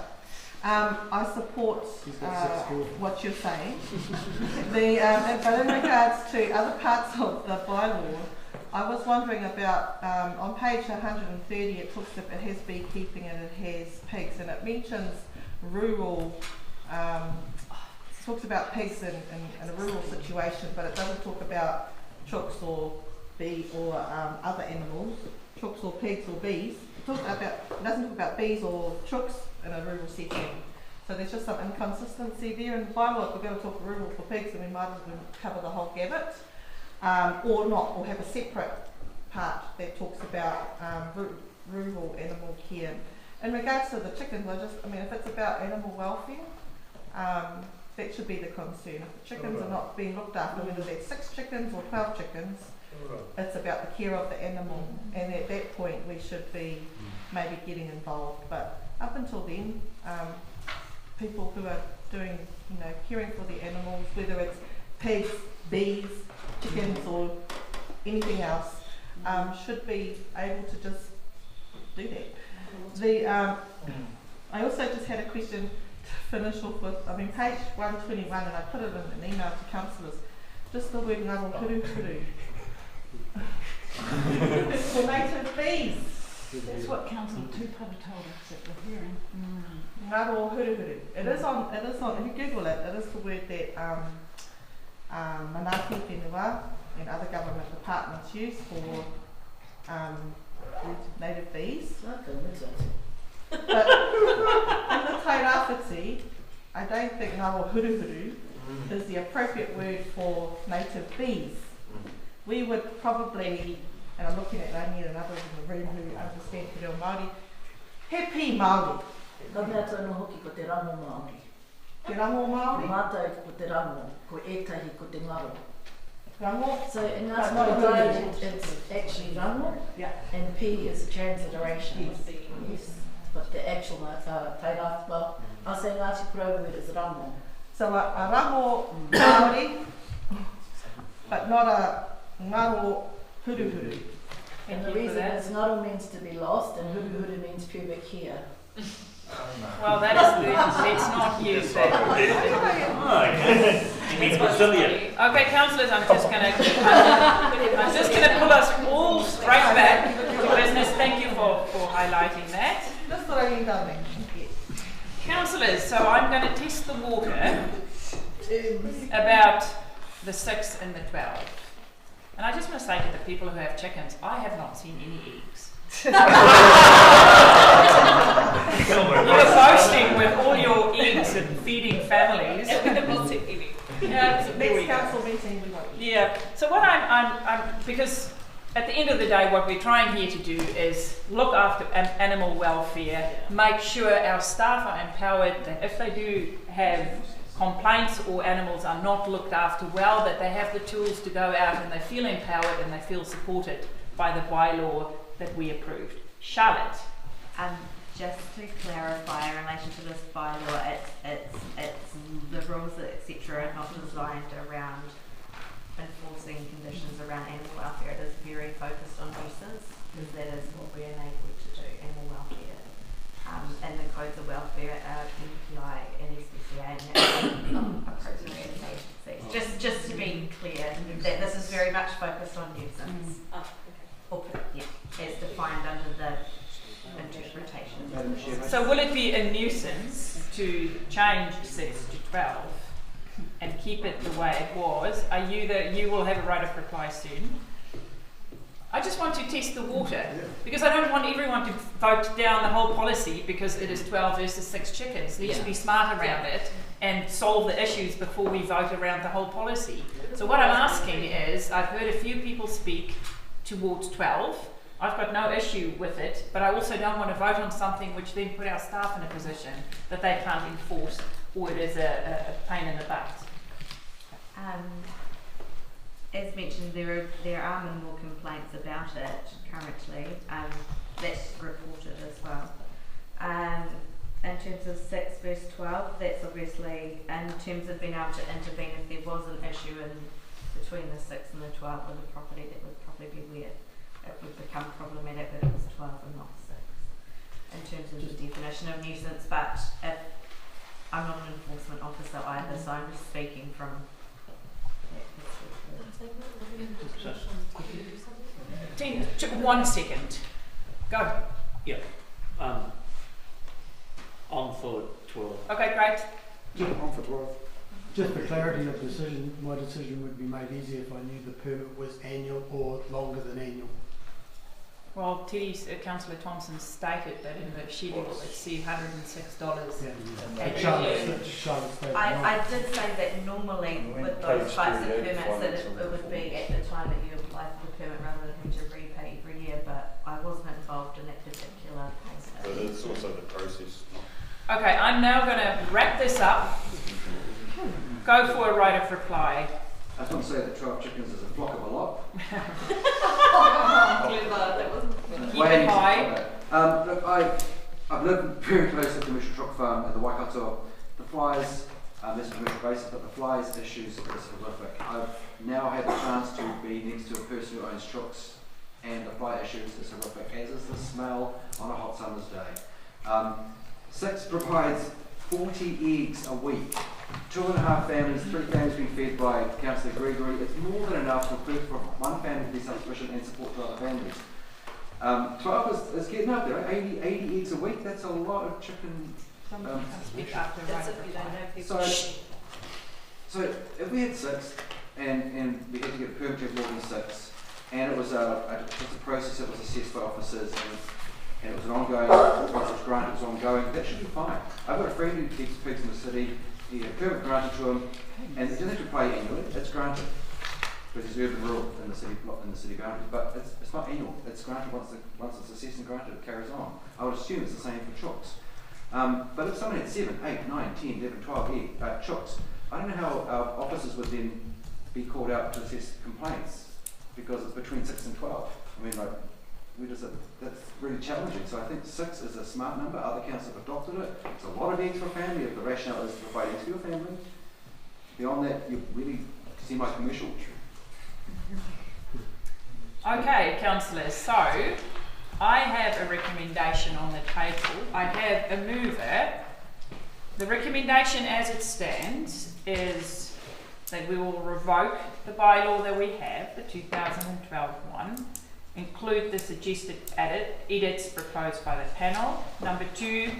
I support what you're saying. But in regards to other parts of the bylaw, I was wondering about on page 130 it has beekeeping and it has pigs, and it mentions rural. It talks about pigs in a rural situation, but it doesn't talk about chooks or bee or other animals, chooks or pigs or bees. It doesn't talk about bees or chooks in a rural setting. So there's just some inconsistency there in the bylaw. If we're going to talk rural for pigs, then we might as well cover the whole gamut, or not, or have a separate part that talks about rural animal care. In regards to the chickens, if it's about animal welfare, that should be the concern. If the chickens are not being looked after, whether that's 6 chickens or 12 chickens, it's about the care of the animal, and at that point we should be maybe getting involved. But up until then, people who are doing, caring for the animals, whether it's pigs, bees, chickens or anything else, should be able to just do that. I also just had a question to finish off with, page 121, and I put it in an email to councillors, just the word ngaro huru huru. For native bees. That's what Councillor Tupara told us at the hearing. Ngaro huru huru. It is on, if you Google it, it is the word that Manati Whenua and other government departments use for native bees. But in the tairāwhiti, I don't think ngaro huru huru is the appropriate word for native bees. We would probably, and I'm looking at Rangi and others in the room who understand te reo Māori, he pī Māori. Ka mea tonu hoki ko te rango Māori. Te rango Māori? Mātou ko te rango, ko ētahi ko te ngaro. Rango? So in our dialect, it's actually rango, and P is a transliteration. Yes. But the actual tairāwhiti, I'll say Ngāti Porou word is rango. So a rango Māori, but not a ngaro huru huru. And the reason is ngaro means to be lost and huru huru means pubic hair. Well, let's not use that. Okay, councillors, I'm just going to pull us all straight back to business. Thank you for highlighting that. That's what I mean, darling. Councillors, so I'm going to test the water about the 6 and the 12. And I just want to say to the people who have chickens, I have not seen any eggs. You're boasting with all your eggs and feeding families. Next council meeting we won't. Yeah. So what I'm because at the end of the day, what we're trying here to do is look after animal welfare, make sure our staff are empowered, that if they do have complaints or animals are not looked after well, that they have the tools to go out and they feel empowered and they feel supported by the bylaw that we approved. Charlotte. Just to clarify in relation to this bylaw, it's the rules etc. are not designed around enforcing conditions around animal welfare. It is very focused on nuisance, because that is what we're enabled to do, animal welfare. And the codes of welfare are MPI and SPCA and appropriate agencies. Just to be clear, that this is very much focused on nuisance. As defined under the interpretation. So will it be a nuisance to change 6 to 12 and keep it the way it was? You will have a right of reply soon. I just want to test the water, because I don't want everyone to vote down the whole policy because it is 12 versus 6 chickens. Let's be smart around it and solve the issues before we vote around the whole policy. So what I'm asking is, I've heard a few people speak towards 12. I've got no issue with it, but I also don't want to vote on something which then put our staff in a position that they can't enforce, or it is a pain in the butt. As mentioned, there are minimal complaints about it currently. That's reported as well. in terms of 6 verse 12, that's obviously in terms of being able to intervene if there was an issue in between the 6 and the 12 with the property, that would probably be where it would become problematic that it was 12 and not 6 in terms of the definition of nuisance. But if I'm not an enforcement officer either, so I'm just speaking from Tina, 1 second. Go. Yeah. On for 12. Okay, great. Yeah, on for 12. Just for clarity of decision, my decision would be made easier if I knew the permit was annual or longer than annual. Well, Councillor Thompson stated that in the schedule it's $106 annually. I did say that normally with those types of permits that it would be at the time that you apply for the permit rather than having to repay every year, but I wasn't involved in that particular case. But it's also the process. Okay, I'm now going to wrap this up. Go for a right of reply. I just want to say that 12 chickens is a flock of a lot. Keep it high. Look, I've lived very close to the commercial truck farm at the Waikato. The flies, there's a commercial basis, but the flies issues is horrific. I've now had the chance to be next to a person who owns trucks, and the fly issues is horrific, as is the smell on a hot summer's day. 6 provides 40 eggs a week. 2.5 families, 3 families being fed by Councillor Gregory. It's more than enough for one family to be self-sufficient and support 2 other families. 12 is getting up there, 80 eggs a week. That's a lot of chicken. So if we had 6 and we had to get a permit to have more than 6, and it was a process that was assessed by officers, and it was an ongoing, once it's granted, it was ongoing, that should be fine. I've got a friend who keeps pigs in the city. He had a permit granted to him, and he didn't have to pay annually. It's granted because it's urban rural in the city boundaries, but it's not annual. It's granted once it's assessed and granted, it carries on. I would assume it's the same for chooks. But if someone had 7, 8, 9, 10, 11, 12 chooks, I don't know how our officers would then be called out to assess complaints because it's between 6 and 12. I mean, like, that's really challenging. So I think 6 is a smart number. Other councils have adopted it. It's a lot of eggs for a family. If the rationale is to provide eggs for your family, beyond that, you really semi-commercial. Okay, councillors. So I have a recommendation on the table. I have a mover. The recommendation as it stands is that we will revoke the bylaw that we have, the 2012 one. Include the suggested edits proposed by the panel. Number 2,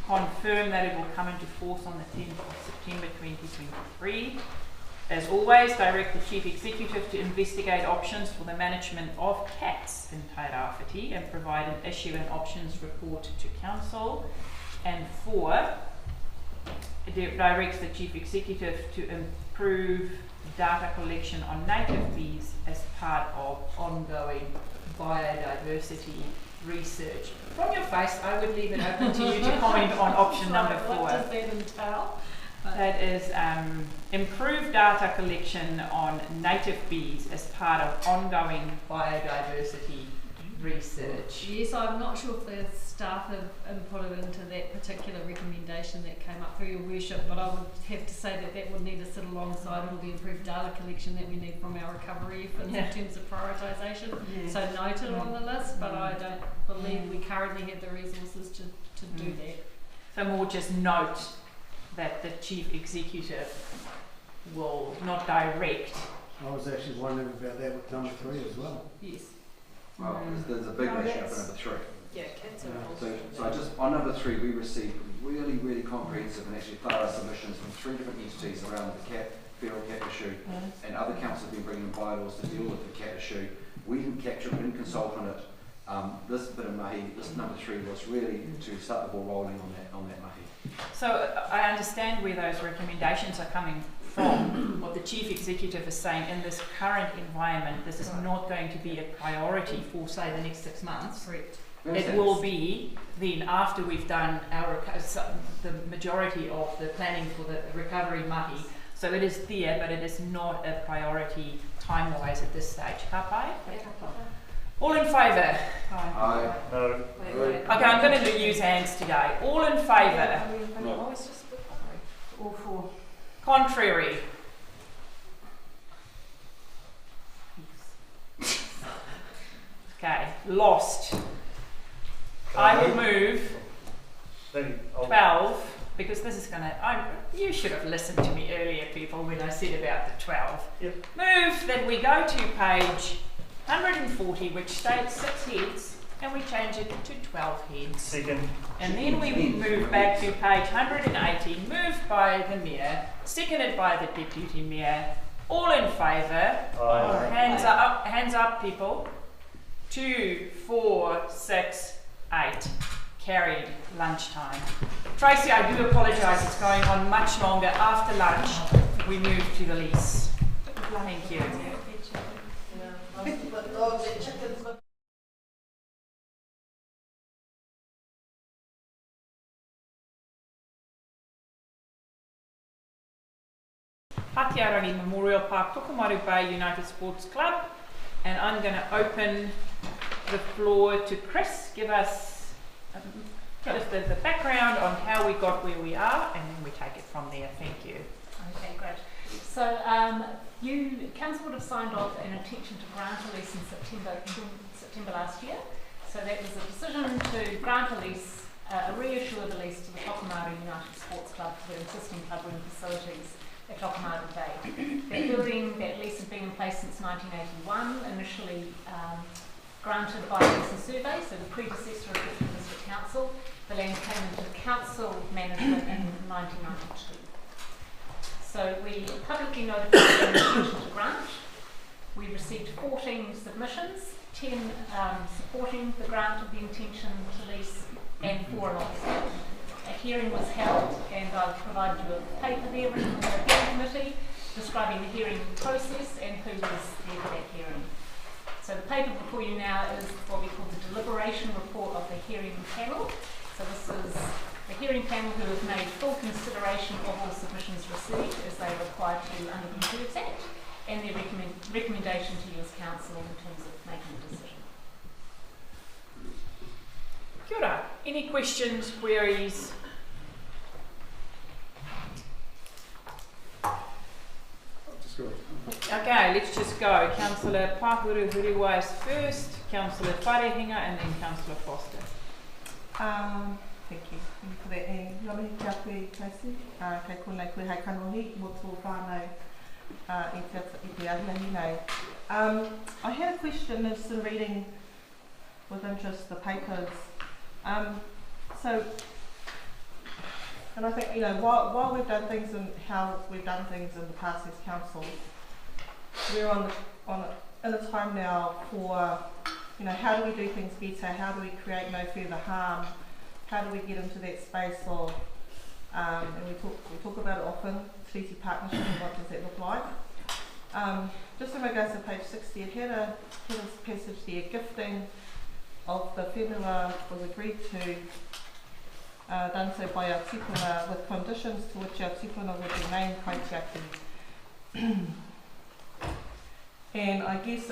confirm that it will come into force on the 10th of September 2023. As always, direct the Chief Executive to investigate options for the management of cats in Tairāwhiti and provide an issue and options report to Council. And 4, directs the Chief Executive to improve data collection on native bees as part of ongoing biodiversity research. From your face, I would leave it open to you to comment on option number 4. What does that entail? That is improve data collection on native bees as part of ongoing biodiversity research. Yes, I'm not sure if the staff have inputted into that particular recommendation that came up through your worship, but I would have to say that would need to sit alongside all the improved data collection that we need from our recovery efforts in terms of prioritisation. So noted on the list, but I don't believe we currently have the resources to do that. So more just note that the Chief Executive will not direct. I was actually wondering about that with number 3 as well. Yes. Well, there's a big issue up in number 3. Yeah, cats So I just, on number 3, we received really, really comprehensive and actually thorough submissions from 3 different entities around the feral cat issue, and other councils have been bringing bylaws to deal with the cat issue. We didn't capture it, we didn't consult on it. This bit of mahi, this number 3 was really to start the ball rolling on that mahi. So I understand where those recommendations are coming from. What the Chief Executive is saying, in this current environment, this is not going to be a priority for, say, the next 6 months. Correct. It will be then after we've done the majority of the planning for the recovery mahi. So it is there, but it is not a priority time-wise at this stage. Ka pai? All in favour? Aye. No. Okay, I'm going to use hands today. All in favour? No. Oh, it's just All for. contrary? Okay, lost. I will move 12, because this is going to, you should have listened to me earlier, people, when I said about the 12. Yep. Move that we go to page 140, which states 6 heads, and we change it to 12 heads. Second. And then we move back to page 180, moved by the Mayor, seconded by the Deputy Mayor. All in favour? Aye. Hands up, people. 2, 4, 6, 8. Carried. Lunchtime. Tracy, I do apologise, it's going on much longer. After lunch, we move to the lease. Thank you. Hatea Rangi Memorial Park, Tokomaru Bay United Sports Club, and I'm going to open the floor to Chris. Give us the background on how we got where we are, and then we take it from there. Thank you. Okay, great. So council would have signed off an intention to grant a lease in September last year. So that was a decision to grant a lease, a reissue of the lease to the Tokomaru United Sports Club for their existing club room facilities at Tokomaru Bay. That building, that lease had been in place since 1981, initially granted by Lease and Survey, so the predecessor of the District Council. The land came into council management in 1992. So we publicly notified the intention to grant. We received 14 submissions, 10 supporting the grant of the intention to lease and 4 opposite. A hearing was held, and I've provided you a paper there in the hearing committee describing the hearing process and who was there for that hearing. So the paper before you now is what we call the deliberation report of the hearing panel. So this is the hearing panel who have made full consideration of all submissions received as they are required to do under the Reserves Act, and their recommendation to you as council in terms of making a decision. Kia ora. Any questions, queries? Okay, let's just go. Councillor Pahuru Huriwa is first, Councillor Wharehinga, and then Councillor Foster. Thank you. Thank you for that. E ngami kia koe Tracy, kei konei koe hei kanohi, mo tō whānau i te ahiahi nei. I had a question as to reading with interest the papers. And I think, while we've done things and how we've done things in the past as council, we're in a time now for, how do we do things better? How do we create no further harm? How do we get into that space of, and we talk about it often, treaty partnership, and what does that look like? Just in regards to page 60, it had a passage there, gifting of the whenua was agreed to, done so by our tipuna with conditions to which our tipuna would be named kaitiaki. And I guess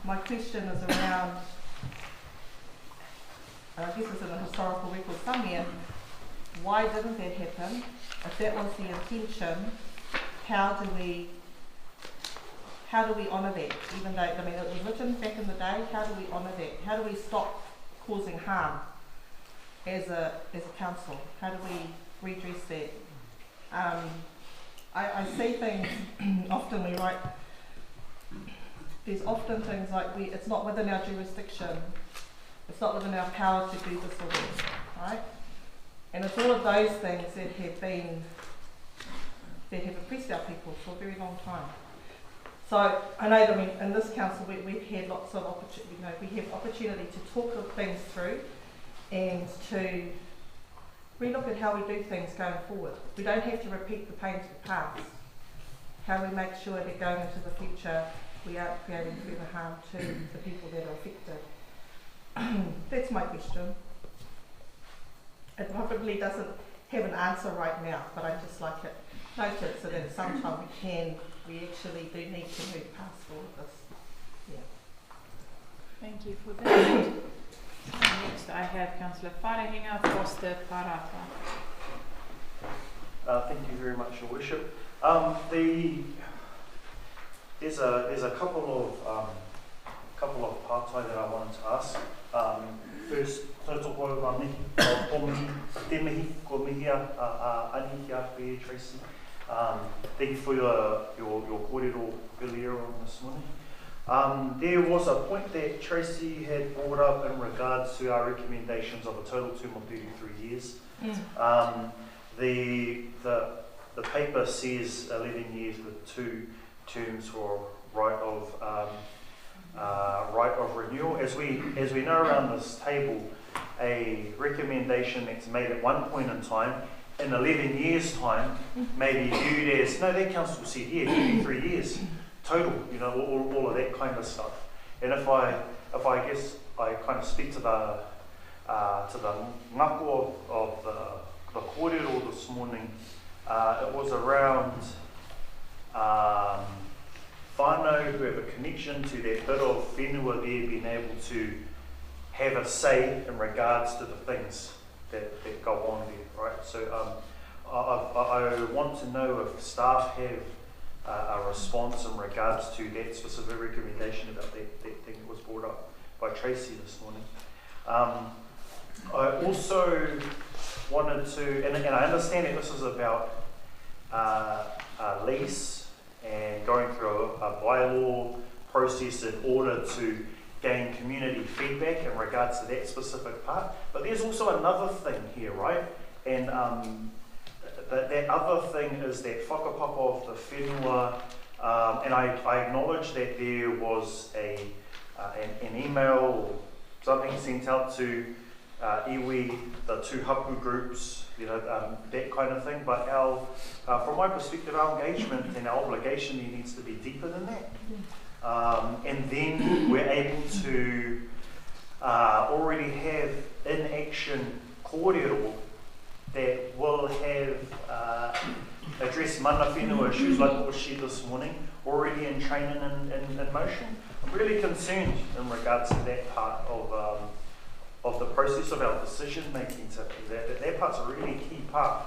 my question is around, I guess it's in the historical record somewhere, why didn't that happen? If that was the intention, how do we honour that? Even though, it was written back in the day, how do we honour that? How do we stop causing harm as a council? How do we redress that? I see things, often we write, there's often things like it's not within our jurisdiction, it's not within our power to do this or that, right? And it's all of those things that have oppressed our people for a very long time. So I know that in this council we've had lots of we have opportunity to talk things through and to relook at how we do things going forward. We don't have to repeat the pains of the past. How do we make sure that going into the future we aren't creating further harm to the people that are affected? That's my question. It probably doesn't have an answer right now, but I'd just like it noted so that at some time we actually do need to move past all of this. Yeah. Thank you for that. Next I have Councillor Wharehinga, Foster, Paraka. Thank you very much, Your Worship. There's a couple of partai that I wanted to ask. First, Tokomaru Rangi, te mihi, ko mihia, ani kia koe, Tracy. Thank you for your kōrero earlier on this morning. There was a point that Tracy had brought up in regards to our recommendations of a total term of 33 years. The paper says 11 years with 2 terms for right of renewal. As we know around this table, a recommendation that's made at one point in time, in 11 years' time, may be viewed as, no, that council said here, 33 years total, you know, all of that kind of stuff. And if I guess I kind of speak to the ngako of the kōrero this morning, it was around whānau who have a connection to that bit of whenua there being able to have a say in regards to the things that go on there, right? So I want to know if staff have a response in regards to that specific recommendation about that thing that was brought up by Tracy this morning. I also wanted to, and I understand that this is about Lease and going through a bylaw process in order to gain community feedback in regards to that specific part. But there's also another thing here, right? And that other thing is that whakapapa of the whenua, and I acknowledge that there was an email or something sent out to iwi, the 2 hapu groups, you know, that kind of thing. But from my perspective, our engagement and our obligation there needs to be deeper than that. And then we're able to already have in action kōrero that will have addressed mana whenua issues like what was shared this morning, already in training and in motion. I'm really concerned in regards to that part of the process of our decision making. That part's a really key part,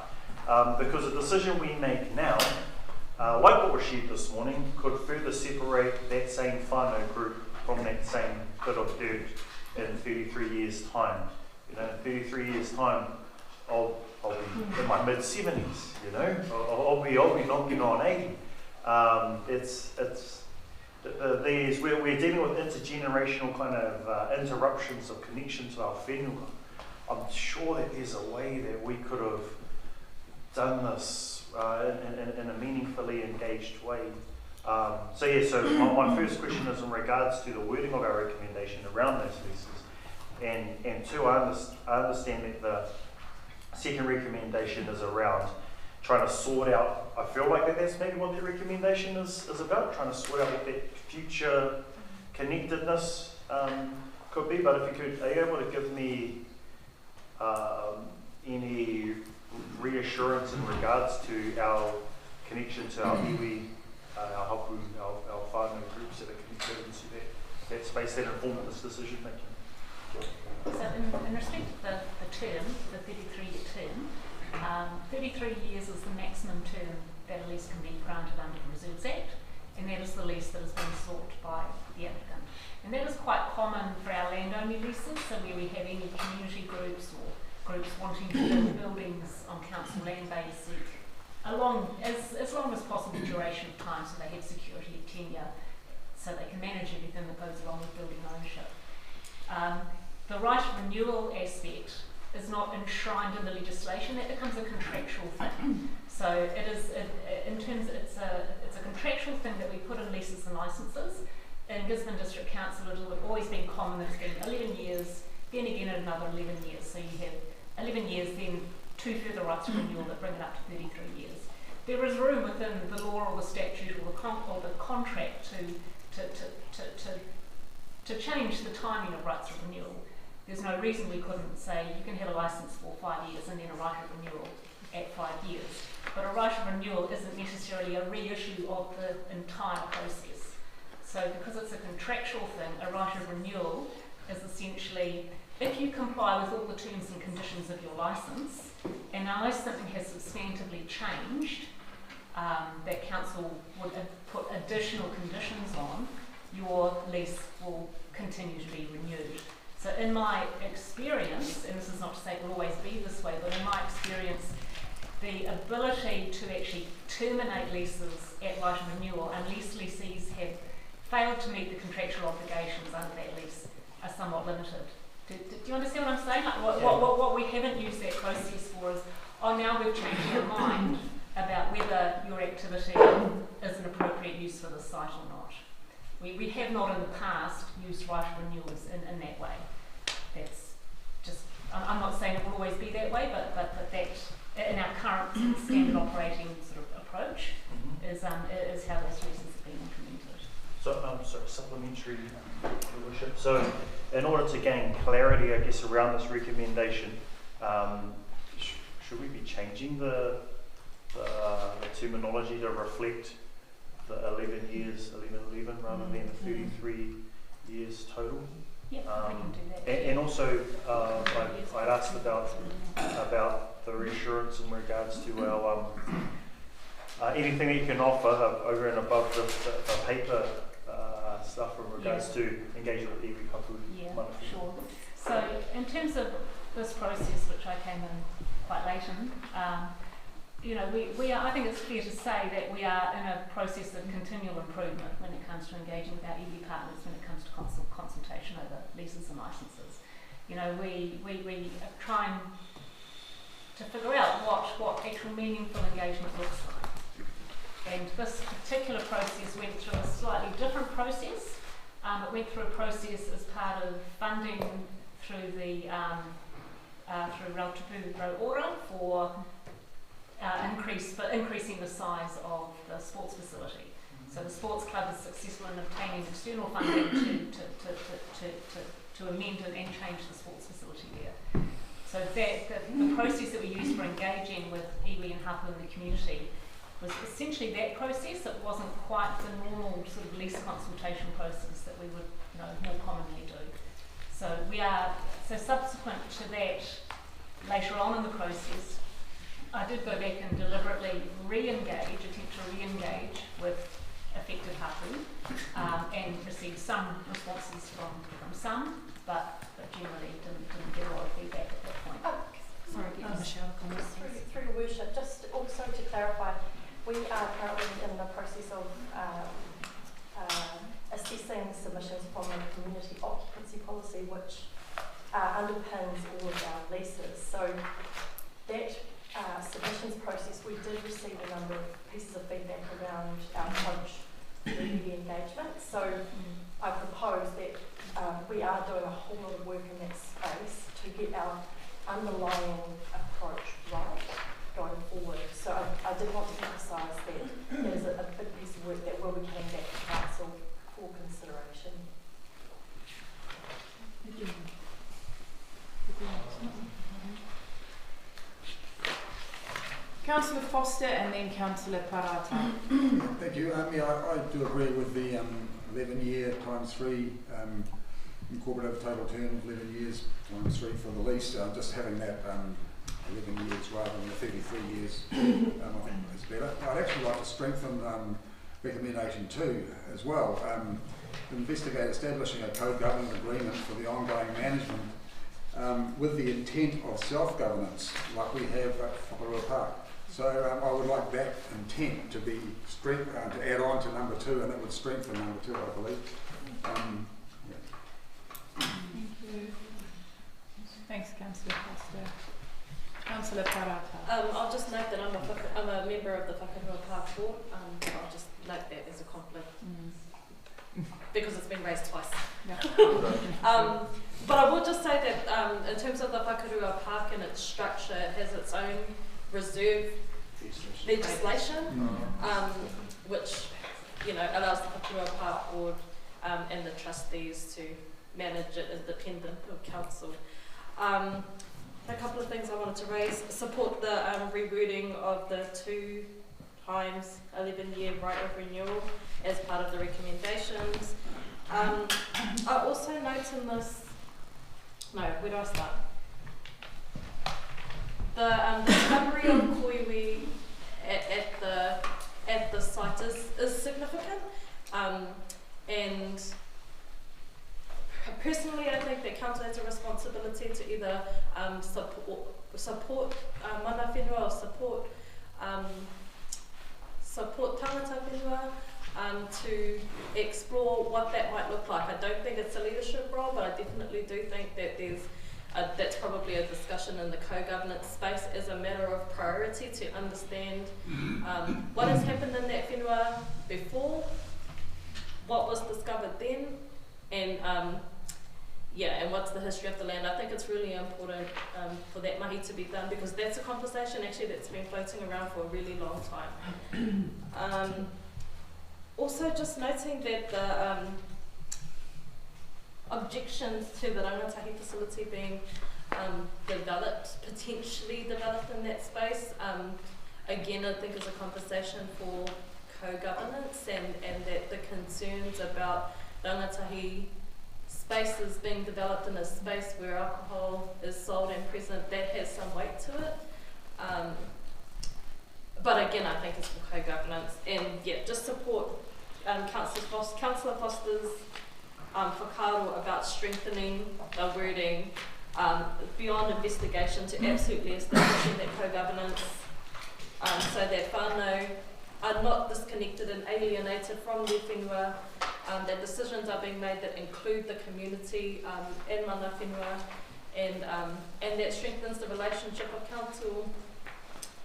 because the decision we make now, like what was shared this morning, could further separate that same whānau group from that same bit of dirt in 33 years' time. You know, in 33 years' time, I'll be in my mid-70s, you know, I'll be knocking on 80. We're dealing with intergenerational kind of interruptions of connection to our whenua. I'm sure that there's a way that we could have done this in a meaningfully engaged way. So my first question is in regards to the wording of our recommendation around those leases. And 2, I understand that the second recommendation is around trying to sort out, I feel like that's maybe what the recommendation is about, trying to sort out what that future connectedness could be. But if you could, are you able to give me any reassurance in regards to our connection to our iwi, our hapu, our whānau groups that are connected into that space that inform this decision making? So in respect of the term, the 33-year term, 33 years is the maximum term that a lease can be granted under the Reserves Act, and that is the lease that has been sought by the applicant. And that is quite common for our land-only leases, so where we have any community groups or groups wanting to build buildings on council land, they seek as long as possible duration of time, so they have security of tenure, so they can manage everything that goes along with building ownership. The right of renewal aspect is not enshrined in the legislation. That becomes a contractual thing. So it is, it's a contractual thing that we put in leases and licences. In Gisborne District Council, it has always been common that it's been 11 years, then again another 11 years. So you have 11 years, then 2 further rights of renewal that bring it up to 33 years. There is room within the law or the statute or the contract to change the timing of rights of renewal. There's no reason we couldn't say you can have a licence for 5 years and then a right of renewal at 5 years. But a right of renewal isn't necessarily a reissue of the entire process. So because it's a contractual thing, a right of renewal is essentially if you comply with all the terms and conditions of your licence, and unless something has substantively changed, that council would put additional conditions on, your lease will continue to be renewed. So in my experience, and this is not to say it will always be this way, but in my experience, the ability to actually terminate leases at right of renewal, unless lessees have failed to meet the contractual obligations under that lease, are somewhat limited. Do you understand what I'm saying? Like what we haven't used that process for is, oh, now we've changed our mind about whether your activity is an appropriate use for the site or not. We have not in the past used right of renewals in that way. That's just, I'm not saying it will always be that way, but that in our current standard operating sort of approach is how those leases have been implemented. So, supplementary, Your Worship. So, in order to gain clarity, I guess, around this recommendation, should we be changing the terminology to reflect the 11 rather than the 33 years total? Yeah, we can do that. And also, I'd asked about the reassurance in regards to our anything that you can offer over and above the paper stuff in regards to engagement with iwi hapu. Yeah, sure. So in terms of this process, which I came in quite late in, you know, we are, I think it's fair to say that we are in a process of continual improvement when it comes to engaging with our iwi partners, when it comes to consultation over leases and licences. You know, we are trying to figure out what actual meaningful engagement looks like. And this particular process went through a slightly different process. It went through a process as part of funding through the through Relative Order for increasing the size of the sports facility. So the sports club is successful in obtaining external funding to amend it and change the sports facility there. So the process that we used for engaging with iwi and hapu in the community was essentially that process. It wasn't quite the normal sort of lease consultation process that we would, you know, more commonly do. So subsequent to that, later on in the process, I did go back and deliberately attempt to re-engage with affected hapu, and received some responses from some, but generally didn't get a lot of feedback at that point. Sorry, get Michelle to comment. Through your worship, just also to clarify, we are currently in the process of assessing submissions from the community occupancy policy, which underpins all of our leases. So that submissions process, we did receive a number of pieces of feedback around our approach to the engagement. So I propose that we are doing a whole lot of work in that space to get our underlying approach right going forward. So I did want to emphasise that there is a big piece of work that will be coming back to council for consideration. Councillor Foster and then Councillor Parata. Thank you. I do agree with the 11-year times 3 incorporative total term of 11 years times 3 for the lease. Just having that 11 years rather than the 33 years I think is better. I'd actually like to strengthen recommendation 2 as well. Investigate establishing a co-government agreement for the ongoing management with the intent of self-governance like we have at Tokomaru Park. So I would like that intent to be to add on to number 2, and it would strengthen number 2, I believe. Thank you. Thanks, Councillor Foster. Councillor Parata. I'll just note that I'm a member of the Whakatua Park Board. I'll just note that as a conflict because it's been raised twice. Yeah. But I will just say that in terms of the Whakarua Park and its structure, it has its own reserve legislation, which allows the Whakarua Park Board and the trustees to manage it independent of council. A couple of things I wanted to raise: support the rewording of the 2 times 11-year right of renewal as part of the recommendations. I also note in this no, where do I start? The discovery of koiwi at the site is significant, and personally I think that council has a responsibility to either support mana whenua or support tangata whenua to explore what that might look like. I don't think it's a leadership role, but I definitely do think that that's probably a discussion in the co-governance space as a matter of priority to understand what has happened in that whenua before, what was discovered then, and and what's the history of the land. I think it's really important for that mahi to be done, because that's a conversation actually that's been floating around for a really long time. Also just noting that the objections to the rangatahi facility being potentially developed in that space, again I think is a conversation for co-governance, and that the concerns about rangatahi spaces being developed in a space where alcohol is sold and present, that has some weight to it. But again, I think it's for co-governance, and just support Councillor Foster's whakaaro about strengthening the wording beyond investigation to absolutely establishing that co-governance, so that whānau are not disconnected and alienated from their whenua, that decisions are being made that include the community and mana whenua, and that strengthens the relationship of council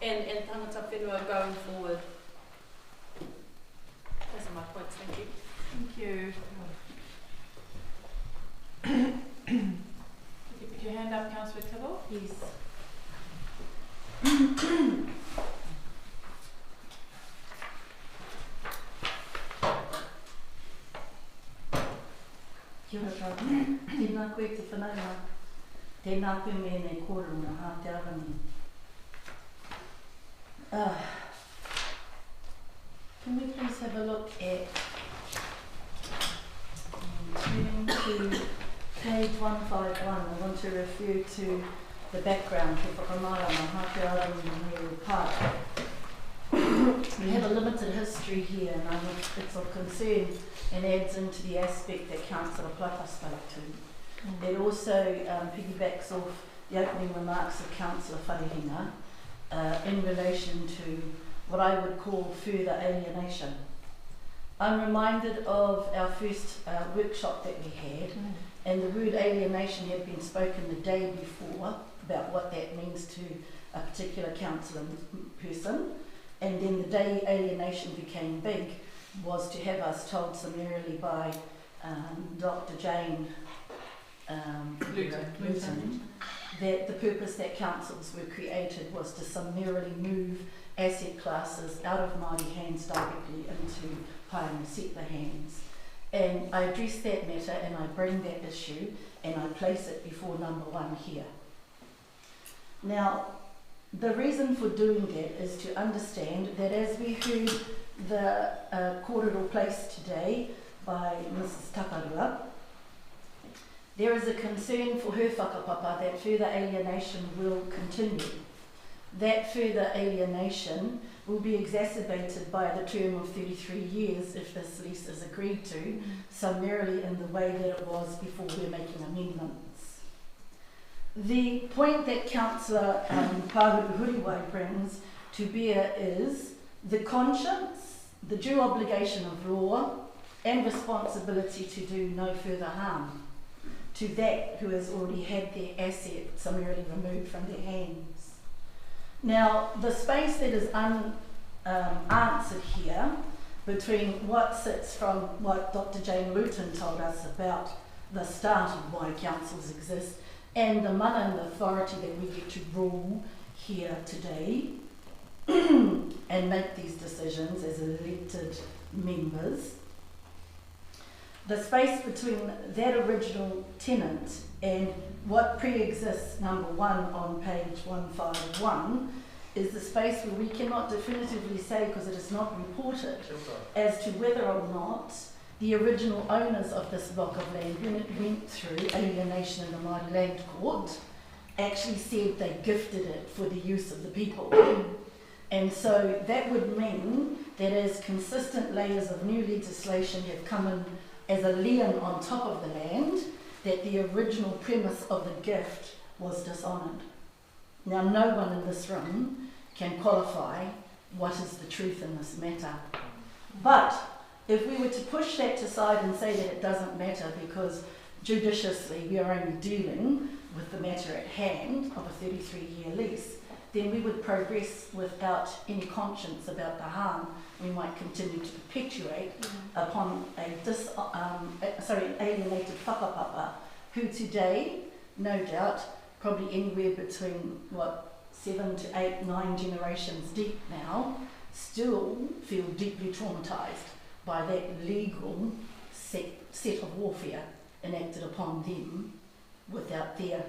and tangata whenua going forward. Those are my points, thank you. Thank you. Could you put your hand up, Councillor Tibble? Yes. Kia ora tātou. Tēnā koe te whanaunga. Tēnā koe me nei kōrero Hatea Rangi. Can we please have a look at turning to page 151? I want to refer to the background to Tokomaru and Hatea Rangi Memorial Park. We have a limited history here, and it's of concern and adds into the aspect that Councillor Plata spoke to. It also piggybacks off the opening remarks of Councillor Wharehinga in relation to what I would call further alienation. I'm reminded of our first workshop that we had, and the word alienation had been spoken the day before about what that means to a particular councillor person, and then the day alienation became big was to have us told summarily by Dr. Jane Luton that the purpose that councils were created was to summarily move asset classes out of Māori hands directly into Pāinga settler hands. And I address that matter and I bring that issue and I place it before number one here. Now, the reason for doing that is to understand that as we heard the kōrero placed today by Mrs. Takarua, there is a concern for her whakapapa that further alienation will continue. That further alienation will be exacerbated by the term of 33 years if this lease is agreed to, summarily in the way that it was before we're making amendments. The point that Councillor Pāhuru brings to bear is the conscience, the due obligation of law and responsibility to do no further harm to that who has already had their asset summarily removed from their hands. Now, the space that is unanswered here between what sits from what Dr. Jane Luton told us about the start of why councils exist and the mana and the authority that we get to rule here today and make these decisions as elected members. The space between that original tenant and what pre-exists, number one, on page 151, is the space where we cannot definitively say, because it is not reported, as to whether or not the original owners of this block of land, when it went through alienation in the Māori Land Court, actually said they gifted it for the use of the people. And so that would mean that as consistent layers of new legislation have come in as a lien on top of the land, that the original premise of the gift was dishonoured. Now, no one in this room can qualify what is the truth in this matter. But if we were to push that aside and say that it doesn't matter because judiciously we are only dealing with the matter at hand of a 33-year lease, then we would progress without any conscience about the harm we might continue to perpetuate upon an alienated whakapapa, who today, no doubt, probably anywhere between 7 to 8, 9 generations deep now, still feel deeply traumatised by that legal set of warfare enacted upon them without their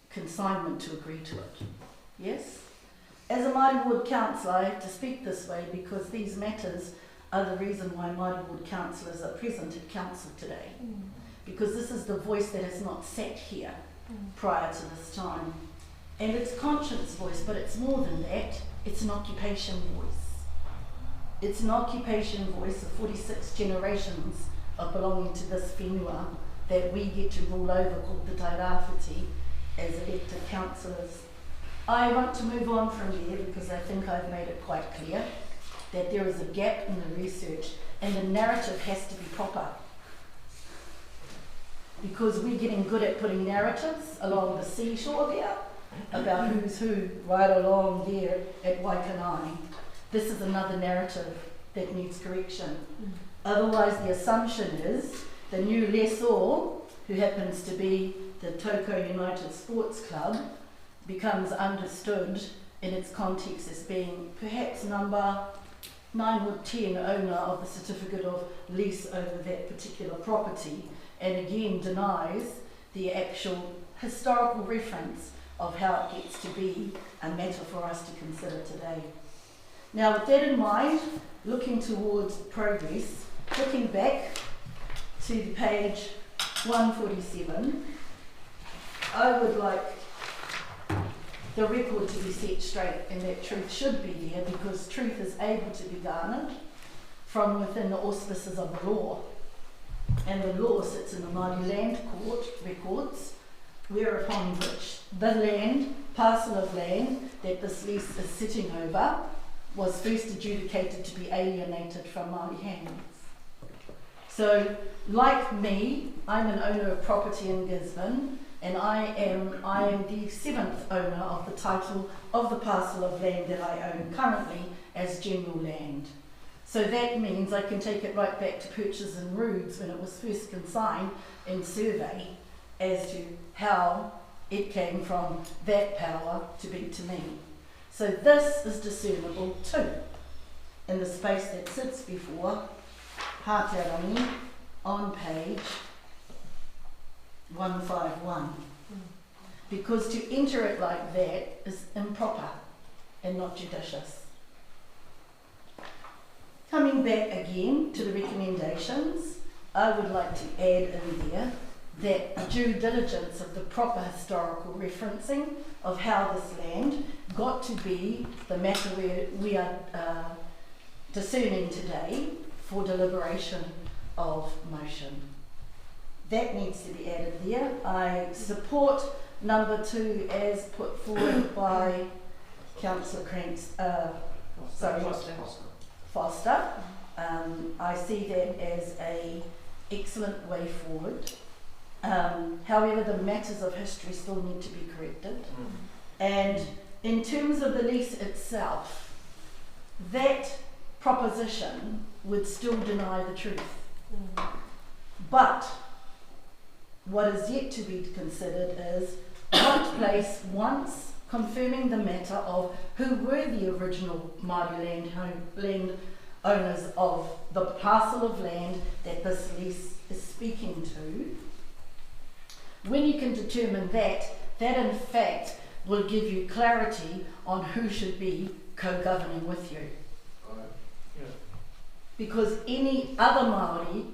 consignment to agree to it. Yes? As a Māori Ward councillor, I have to speak this way because these matters are the reason why Māori Ward councillors are present at council today. Because this is the voice that has not sat here prior to this time. And it's conscience voice, but it's more than that. It's an occupation voice. It's an occupation voice of 46 generations of belonging to this whenua that we get to rule over, called the Tairāwhiti, as elected councillors. I want to move on from there because I think I've made it quite clear that there is a gap in the research and the narrative has to be proper. Because we're getting good at putting narratives along the seashore there about who's who right along there at Waikanai. This is another narrative that needs correction. Otherwise, the assumption is the new lessor, who happens to be the Toko United Sports Club, becomes understood in its context as being perhaps number 9 or 10 owner of the certificate of lease over that particular property, and again denies the actual historical reference of how it gets to be a matter for us to consider today. Now, with that in mind, looking towards progress, looking back to the page 147, I would like the record to be set straight and that truth should be there because truth is able to be garnered from within the auspices of the law. And the law sits in the Māori Land Court records, whereupon which the land, parcel of land that this lease is sitting over, was first adjudicated to be alienated from Māori hands. So, like me, I'm an owner of property in Gisborne, and I am the 7th owner of the title of the parcel of land that I own currently as general land. So that means I can take it right back to Purchase and Roods when it was first consigned in survey as to how it came from that power to be to me. So this is discernible too in the space that sits before Hatea Rangi on page 151. Because to enter it like that is improper and not judicious. Coming back again to the recommendations, I would like to add in there that the due diligence of the proper historical referencing of how this land got to be the matter we are discerning today for deliberation of motion. That needs to be added there. I support number 2 as put forward by Councillor Foster. I see that as an excellent way forward. However, the matters of history still need to be corrected. And in terms of the lease itself, that proposition would still deny the truth. But what is yet to be considered is what place once confirming the matter of who were the original Māori land owners of the parcel of land that this lease is speaking to. When you can determine that in fact will give you clarity on who should be co-governing with you. because any other Māori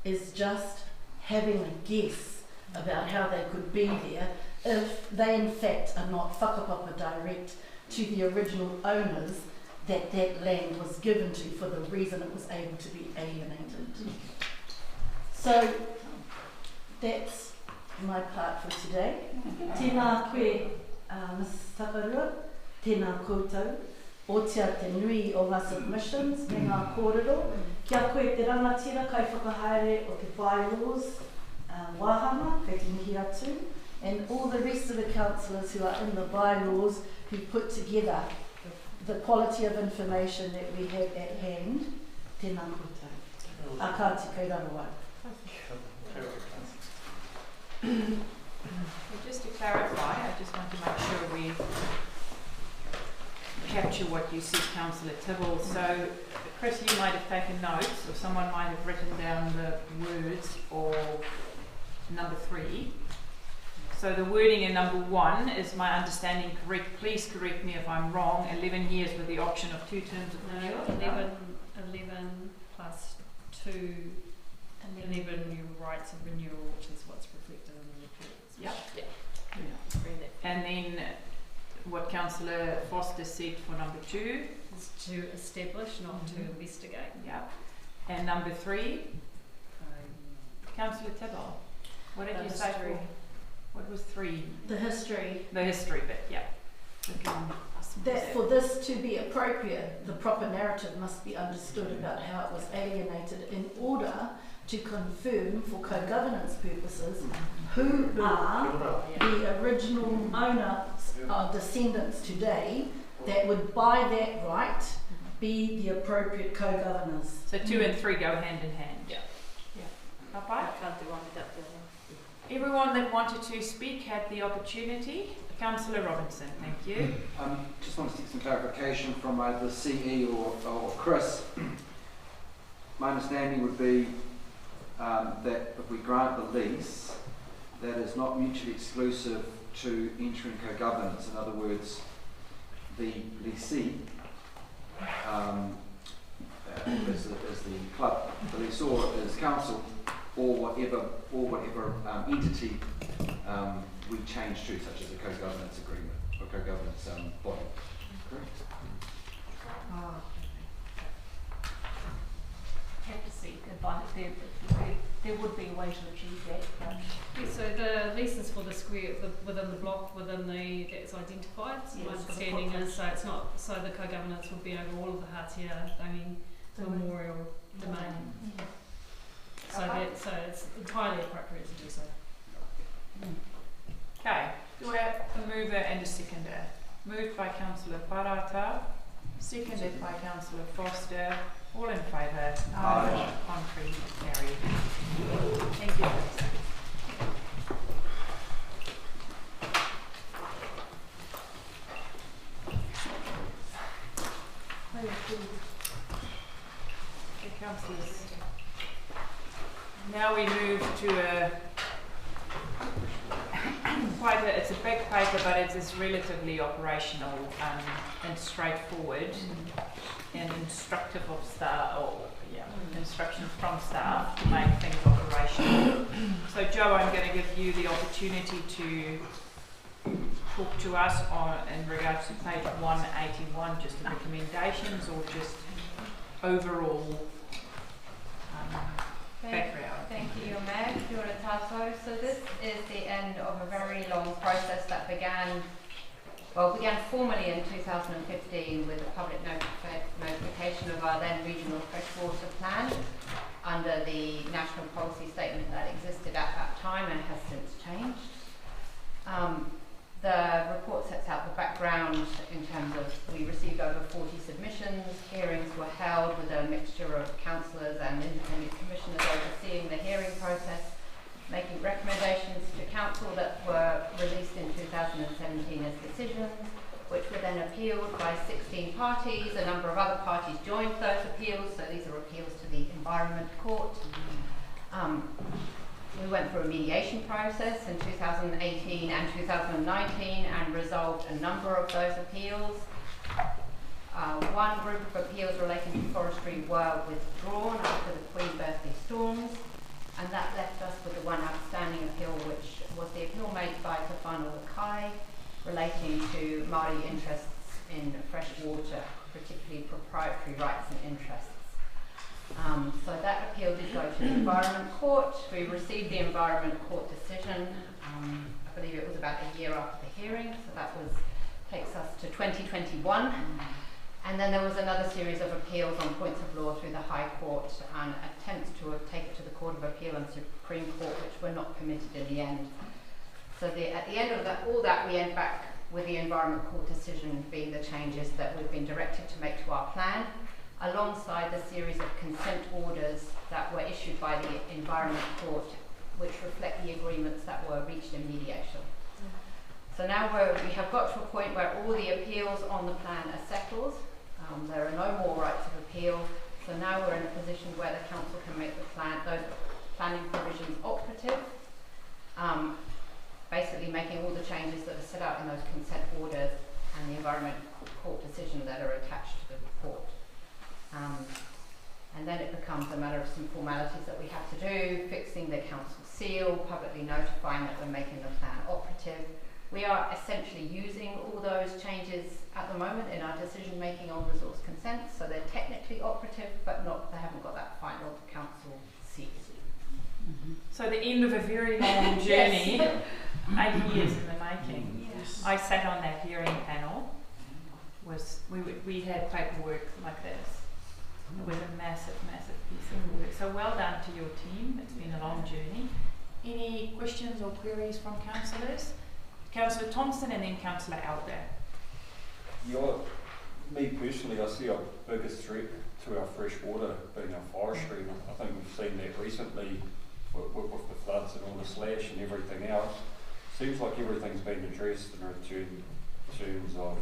is just having a guess about how they could be there if they in fact are not whakapapa direct to the original owners that that land was given to for the reason it was able to be alienated. So that's my part for today. Tēnā koe, Ms. Takarua, tēnā koutou, o tia te nui o ngā submissions, me ngā kōrero, kia koe te rangatira kai whakahaere o te bylaws, wāhanga, kei te mihi atu, and all the rest of the councillors who are in the bylaws who put together the quality of information that we have at hand. Tēnā koutou. Akāti kei rarawai. Just to clarify, I just want to make sure we capture what you said, Councillor Tibble. So, Chris, you might have taken notes, or someone might have written down the words of number 3. So the wording in number 1 is my understanding correct. Please correct me if I'm wrong. 11 years with the option of 2 terms of renewal. 11 plus 2, 11 new rights of renewal, which is what's reflected in the report. Yep. Yeah. And then what Councillor Foster said for number 2 is to establish, not to investigate. Yep. And number 3, Councillor Tibble, what did you say for? What was 3? The history. The history bit, yeah. That for this to be appropriate, the proper narrative must be understood about how it was alienated in order to confirm for co-governance purposes who are the original owner descendants today that would by that right be the appropriate co-governors. So 2 and 3 go hand in hand. Yeah. Yeah. I can't do one without the other. Everyone that wanted to speak had the opportunity. Councillor Robinson, thank you. Just want to seek some clarification from either CE or Chris. My understanding would be that if we grant the lease, that is not mutually exclusive to entering co-governance. In other words, the leasee is the club, the lessor is council, or whatever entity we change to, such as a co-governance agreement or co-governance body. Correct? Have to see there would be a way to achieve that. So the leases for the square within the block that's identified. So my understanding is so it's not so the co-governance would be over all of the Hatea, memorial domain. So it's entirely appropriate to do so. Okay, do I have a mover and a seconder? Moved by Councillor Parata, seconded by Councillor Foster. All in favour? Aye. Contrary? Carried. Thank you. Okay, councillors. Now we move to it's a big paper, but it's relatively operational and straightforward and instructive of staff, instructions from staff to make things operational. So Joe, I'm going to give you the opportunity to talk to us in regards to page 181, just the recommendations or just overall background. Thank you, Mayor. Kia ora tātou. So this is the end of a very long process that began formally in 2015 with a public notification of our then regional freshwater plan under the national policy statement that existed at that time and has since changed. The report sets out the background in terms of we received over 40 submissions, hearings were held with a mixture of councillors and independent commissioners overseeing the hearing process, making recommendations to council that were released in 2017 as decisions, which were then appealed by 16 parties. A number of other parties joined those appeals, so these are appeals to the Environment Court. We went through a mediation process in 2018 and 2019 and resolved a number of those appeals. One group of appeals relating to forestry were withdrawn after the Queen birthday storms, and that left us with the one outstanding appeal, which was the appeal made by Tawhānau Kai relating to Māori interests in freshwater, particularly proprietary rights and interests. So that appeal did go to the Environment Court. We received the Environment Court decision, I believe it was about a year after the hearing, so that takes us to 2021. And then there was another series of appeals on points of law through the High Court and attempts to take it to the Court of Appeal and Supreme Court, which were not permitted in the end. So at the end of all that, we end back with the Environment Court decision being the changes that we've been directed to make to our plan, alongside the series of consent orders that were issued by the Environment Court, which reflect the agreements that were reached in mediation. So now we have got to a point where all the appeals on the plan are settled. There are no more rights of appeal. So now we're in a position where the council can make those planning provisions operative, basically making all the changes that are set out in those consent orders and the Environment Court decision that are attached to the report. And then it becomes a matter of some formalities that we have to do, fixing the council seal, publicly notifying that we're making the plan operative. We are essentially using all those changes at the moment in our decision making on resource consent, so they're technically operative, but they haven't got that final council seal. So the end of a very long journey, 8 years in the making. Yes. I sat on that hearing panel. We had paperwork like this. It was a massive, massive piece of work. So well done to your team. It's been a long journey. Any questions or queries from councillors? Councillor Thompson and then Councillor Elder. Yeah, me personally, I see our biggest threat to our freshwater being our forestry. And I think we've seen that recently with the floods and all the slash and everything else. Seems like everything's been addressed in terms of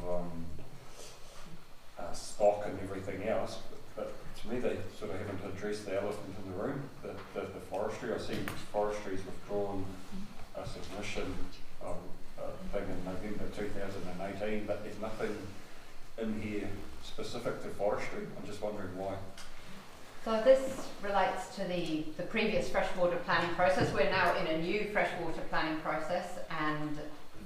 stock and everything else. But to me, they sort of haven't addressed the elephant in the room, the forestry. I see forestry's withdrawn a submission thing in November 2018, but there's nothing in here specific to forestry. I'm just wondering why. So this relates to the previous freshwater planning process. We're now in a new freshwater planning process, and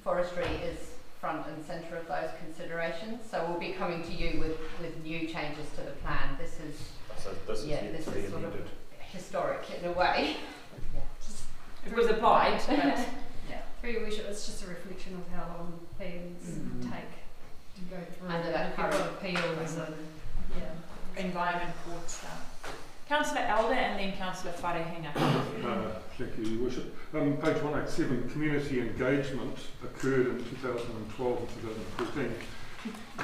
forestry is front and centre of those considerations. So we'll be coming to you with new changes to the plan. This is sort of historic in a way. It was applied, but it's just a reflection of how long plans take to go through. Under that current appeals and Environment Court stuff. Councillor Elder and then Councillor Wharehinga. Thank you, Your Worship. Page 187, community engagement occurred in 2012 and 2014.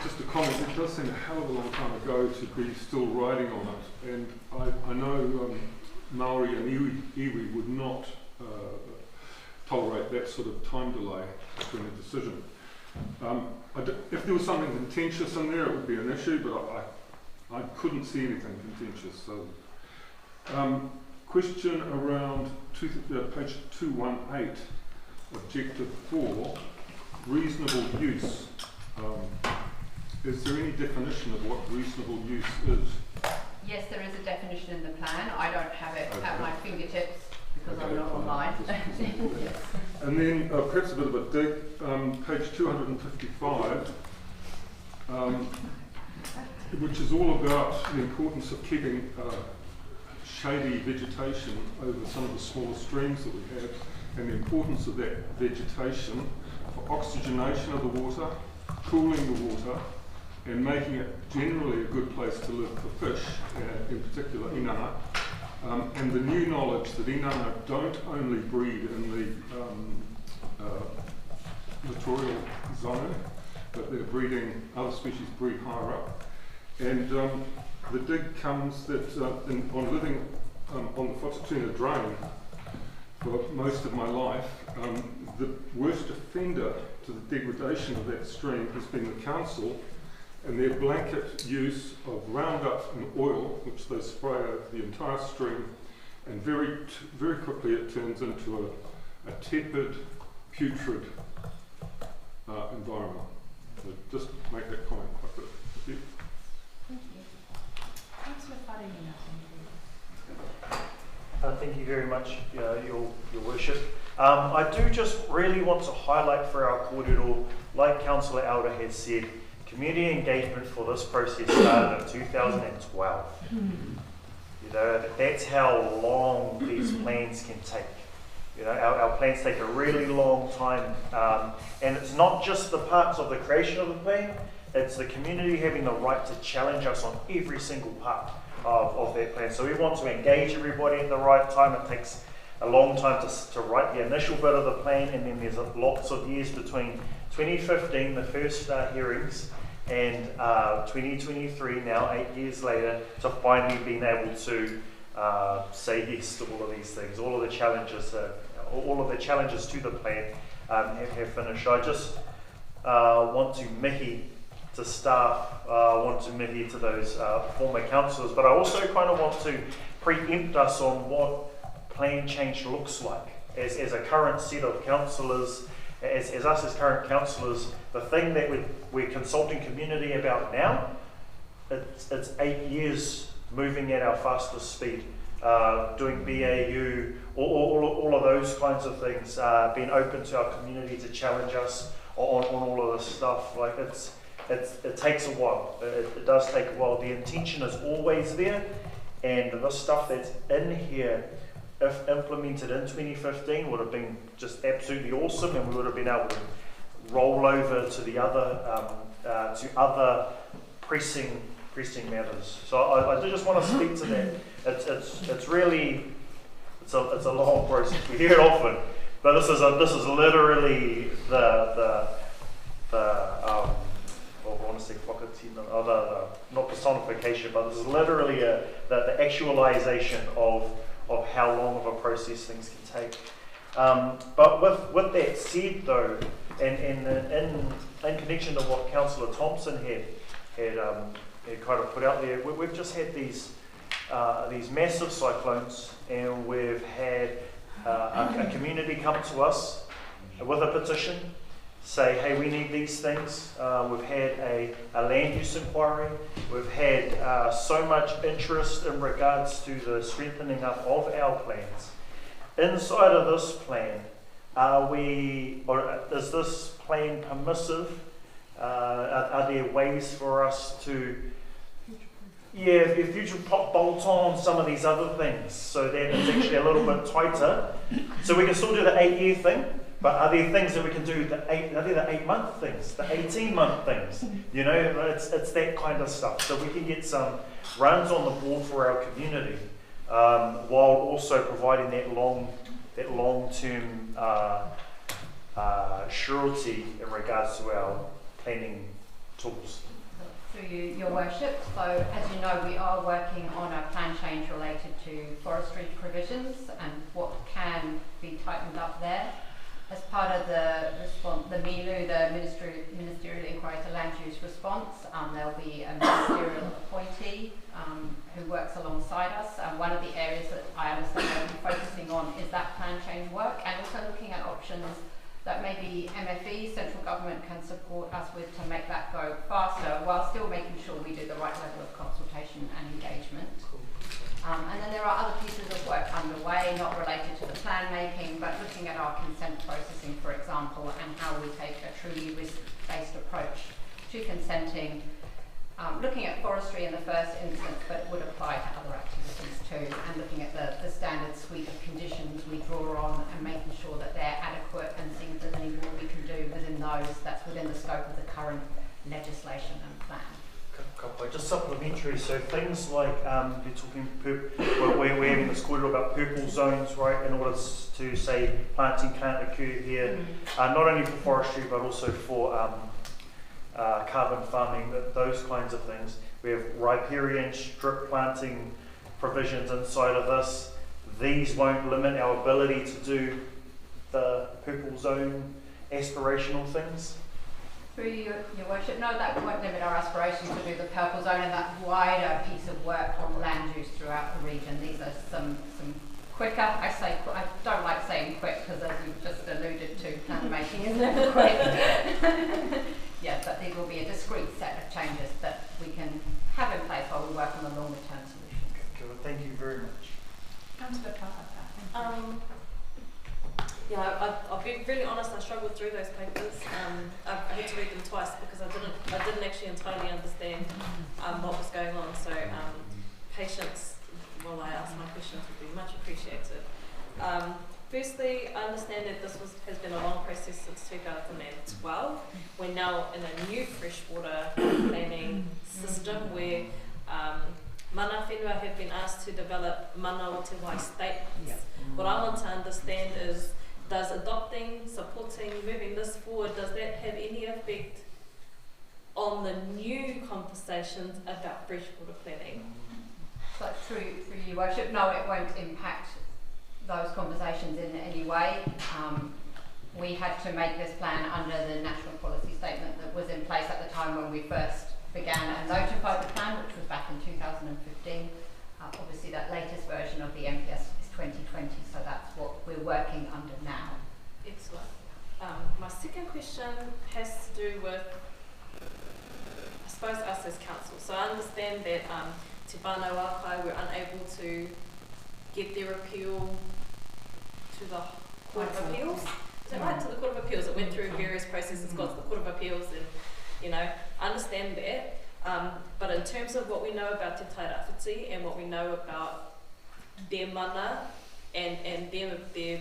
Just a comment, it does seem a hell of a long time ago to be still riding on it, and I know Maori and iwi would not tolerate that sort of time delay between a decision. If there was something contentious in there, it would be an issue, but I couldn't see anything contentious. So, question around page 218, objective 4, reasonable use. Is there any definition of what reasonable use is? Yes, there is a definition in the plan. I don't have it at my fingertips because I'm not online. Yes. And then perhaps a bit of a dig, page 255, which is all about the importance of keeping shady vegetation over some of the smaller streams that we have, and the importance of that vegetation for oxygenation of the water, cooling the water, and making it generally a good place to live for fish, in particular inanga. And the new knowledge that inanga don't only breed in the littoral zone, but they're breeding, other species breed higher up. And the dig comes that on living on the Whatatuna Drain for most of my life, the worst offender to the degradation of that stream has been the council and their blanket use of Roundup and oil, which they spray over the entire stream, and very quickly it turns into a tepid, putrid environment. So just make that comment quite quick. Thank you very much, Your Worship. I do just really want to highlight for our kōrero, like Councillor Elder has said, community engagement for this process started in 2012. You know, that's how long these plans can take. You know, our plans take a really long time, and it's not just the parts of the creation of the plan, it's the community having the right to challenge us on every single part of that plan. So we want to engage everybody at the right time. It takes a long time to write the initial bit of the plan, and then there's lots of years between 2015, the first hearings, and 2023, now 8 years later, to finally being able to say yes to all of these things. All of the challenges to the plan have finished. I just want to mihi to staff, want to mihi to those former councillors, but I also kind of want to preempt us on what plan change looks like as a current set of councillors, as us as current councillors. The thing that we're consulting community about now, it's 8 years moving at our fastest speed, doing BAU, all of those kinds of things, being open to our community to challenge us on all of this stuff. Like it takes a while. It does take a while. The intention is always there, and the stuff that's in here, if implemented in 2015, would have been just absolutely awesome, and we would have been able to roll over to the other pressing matters. So I do just want to speak to that. It's really a long process. We hear it often, but this is literally the I want to say not personification, but this is literally the actualization of how long of a process things can take. But with that said, though, and in connection to what Councillor Thompson had kind of put out there, we've just had these massive cyclones, and we've had a community come to us with a petition, say, hey, we need these things. We've had a land use inquiry. We've had so much interest in regards to the strengthening up of our plans. Inside of this plan, is this plan permissive? Are there ways for us to future bolt on some of these other things so that it's actually a little bit tighter? So we can still do the 8-year thing, but are there things that we can do, are there the 8-month things, the 18-month things? You know, it's that kind of stuff. So we can get some runs on the board for our community, while also providing that long-term surety in regards to our planning tools. Through you, Your Worship. So, as you know, we are working on a plan change related to forestry provisions and what can be tightened up there. As part of the response, the MILU, the Ministerial Inquiry to Land Use Response, there'll be a ministerial appointee who works alongside us. And one of the areas that I understand they'll be focusing on is that plan change work, and also looking at options that maybe MFE, central government, can support us with to make that go faster, while still making sure we do the right level of consultation and engagement. And then there are other pieces of work underway, not related to the plan making, but looking at our consent processing, for example, and how we take a truly risk-based approach to consenting, looking at forestry in the first instance, but it would apply to other activities too, and looking at the standard suite of conditions we draw on and making sure that they're adequate and seeing if there's any more we can do within those that's within the scope of the current legislation and plan. Just supplementary, so things like you're talking, we're having this quarter about purple zones, right, in order to say planting can't occur here, not only for forestry but also for carbon farming, those kinds of things. We have riparian strip planting provisions inside of this. These won't limit our ability to do the purple zone aspirational things. Through you, Your Worship, no, that won't limit our aspiration to do the purple zone and that wider piece of work on land use throughout the region. These are some quicker, I don't like saying quick because as you've just alluded to, plan making is never quick. Yeah, but these will be a discrete set of changes that we can have in place while we work on the longer term solution. Thank you very much. Councillor Parr. Yeah, I'll be really honest. I struggled through those papers. I had to read them twice because I didn't actually entirely understand what was going on. So patience while I ask my questions would be much appreciated. Firstly, I understand that this has been a long process since 2012. We're now in a new freshwater planning system where mana whenua have been asked to develop mana o te wai statements. What I want to understand is, does adopting, supporting, moving this forward, does that have any effect on the new conversations about freshwater planning? So through your worship, no, it won't impact those conversations in any way. We had to make this plan under the national policy statement that was in place at the time when we first began and notified the plan, which was back in 2015. Obviously that latest version of the MPS is 2020, so that's what we're working under now. Excellent. My second question has to do with, I suppose, us as council. So I understand that Te Whānau Ākai were unable to get their appeal to the Court of Appeals. Is that right? To the Court of Appeals. It went through various processes, got to the Court of Appeals, and I understand that. But in terms of what we know about Te Tairawhiti and what we know about their mana and their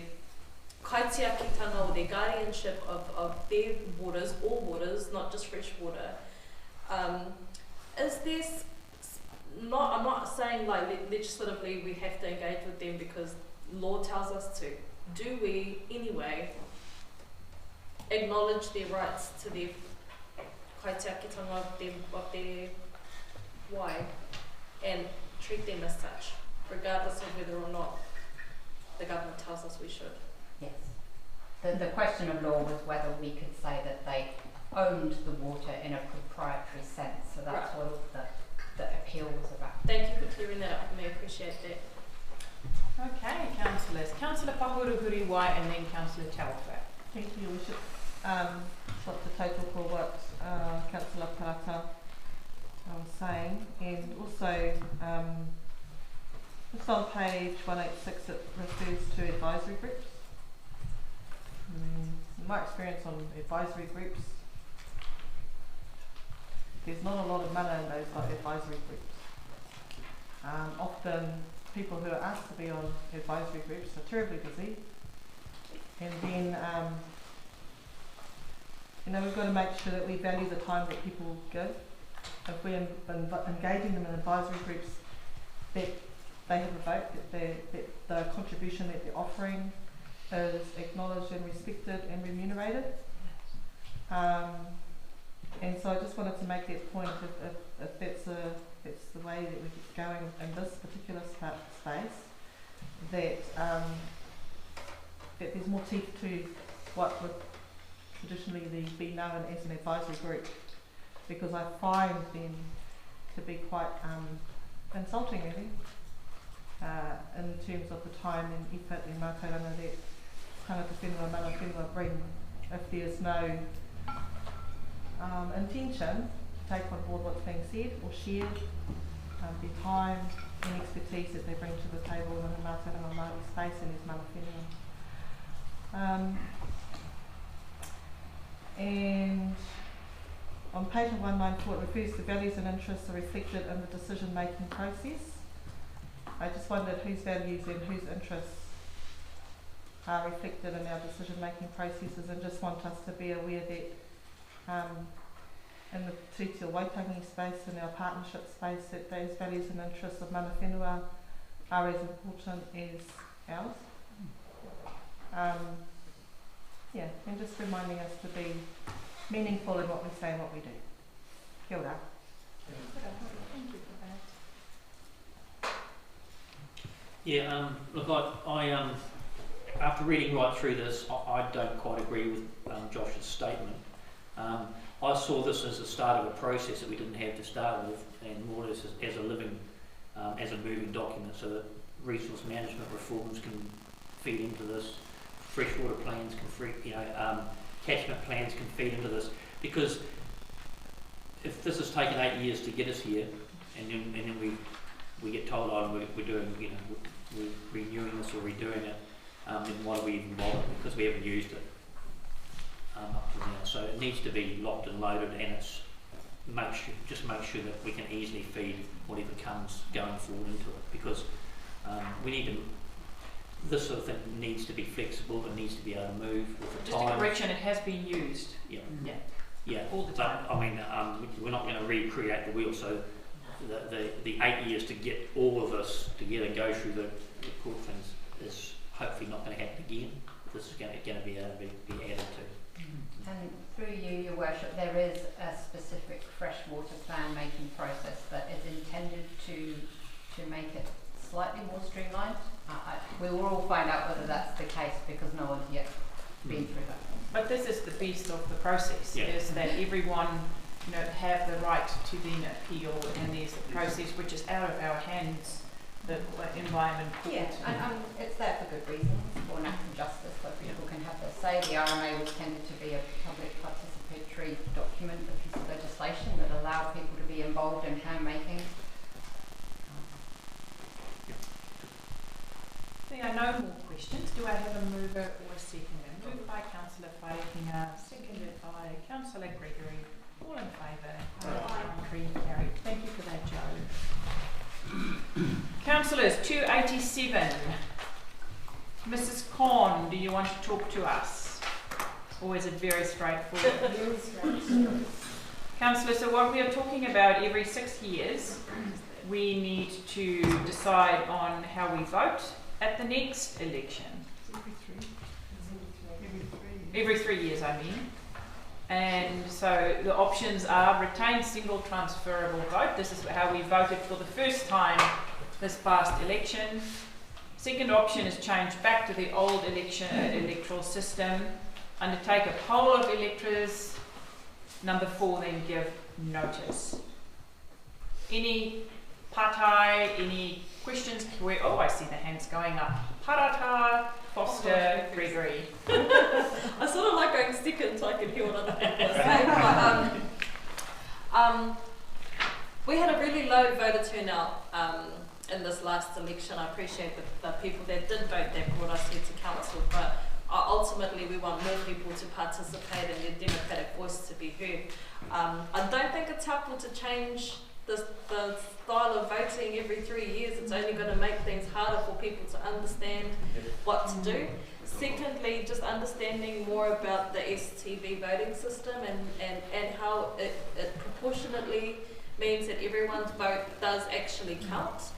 kaitiakitanga or their guardianship of their waters, all waters, not just fresh water, is this I'm not saying like legislatively we have to engage with them because law tells us to. Do we anyway acknowledge their rights to their kaitiakitanga of their wai and treat them as such, regardless of whether or not the government tells us we should? Yes. The question of law was whether we could say that they owned the water in a proprietary sense, so that's right. What the appeal was about. Thank you for clearing that up for me, I appreciate that. Okay, councillors. Councillor Pahuruhuriwai and then Councillor Tauwhara. Thank you, Your Worship. What the total for what Councillor Parata was saying, and also just on page 186 it refers to advisory groups. My experience on advisory groups, there's not a lot of mana in those advisory groups. Often people who are asked to be on advisory groups are terribly busy, and then we've got to make sure that we value the time that people give. If we're engaging them in advisory groups, that they have a vote, that the contribution that they're offering is acknowledged and respected and remunerated. And so I just wanted to make that point, if that's the way that we're going in this particular space, that there's more teeth to what would traditionally be known as an advisory group, because I find them to be quite insulting, really, in terms of the time and effort and mātauranga that tangata whenua, mana whenua bring, if there's no intention to take on board what's being said or shared, their time and expertise that they bring to the table in the mātauranga Māori space and as mana whenua. And on page 194 it refers to values and interests are reflected in the decision-making process. I just wondered whose values and whose interests are reflected in our decision-making processes, and just want us to be aware that in the Tūtio Waitangi space, in our partnership space, that those values and interests of mana whenua are as important as ours. And just reminding us to be meaningful in what we say and what we do. Kia ora. Thank you for that. Yeah, look, I after reading right through this, I don't quite agree with Josh's statement. I saw this as the start of a process that we didn't have to start with, and more as a living, as a moving document, so that resource management reforms can feed into this, freshwater plans can catchment plans can feed into this, because if this has taken 8 years to get us here, and then we get told, oh, we're doing, renewing this or redoing it, then why do we even bother? Because we haven't used it up to now. So it needs to be locked and loaded, and it's make sure that we can easily feed whatever comes going forward into it, because we need to. This sort of thing needs to be flexible. It needs to be able to move with the Just time. a correction, it has been used. Yeah. Yeah. Yeah. All the time. But, I mean, we're not going to recreate the wheel. So the 8 years to get all of this together, go through the court things, is hopefully not going to happen again. This is going to be able to be added to. And through you, Your Worship, there is a specific freshwater plan making process that is intended to make it slightly more streamlined. We will all find out whether that's the case, because no one's yet been through that. But this is the beast of the process, Yeah. is that everyone, have the right to then appeal, and there's a process which is out of our hands, the environment court. Yeah, and it's there for good reasons, for natural justice, so people can have their say. The RMA was tended to be a public participatory document, a piece of legislation that allowed people to be involved in handmaking. There are no more questions. Do I have a mover or a seconder? Moved by Councillor Wharehinga, seconded by Councillor Gregory. All in favour? Carried. Thank you for that, Joe. Councillors, 287. Mrs. Corn, do you want to talk to us? Or is it very straightforward? Councillor, so what we are talking about, every 6 years, we need to decide on how we vote at the next election. Every 3 years, I mean. And so the options are retain single transferable vote. This is how we voted for the first time this past election. Second option is change back to the old electoral system. Undertake a poll of electors. Number 4, then give notice. Any patai, any questions? Oh, I see the hands going up. Parata, Foster, Gregory. I sort of like going second so I can hear what other people are saying. But, we had a really low voter turnout in this last election. I appreciate the people that did vote that brought us here to council, but ultimately we want more people to participate and their democratic voice to be heard. I don't think it's helpful to change the style of voting every 3 years. It's only going to make things harder for people to understand what to do. Secondly, just understanding more about the STV voting system and how it proportionately means that everyone's vote does actually count.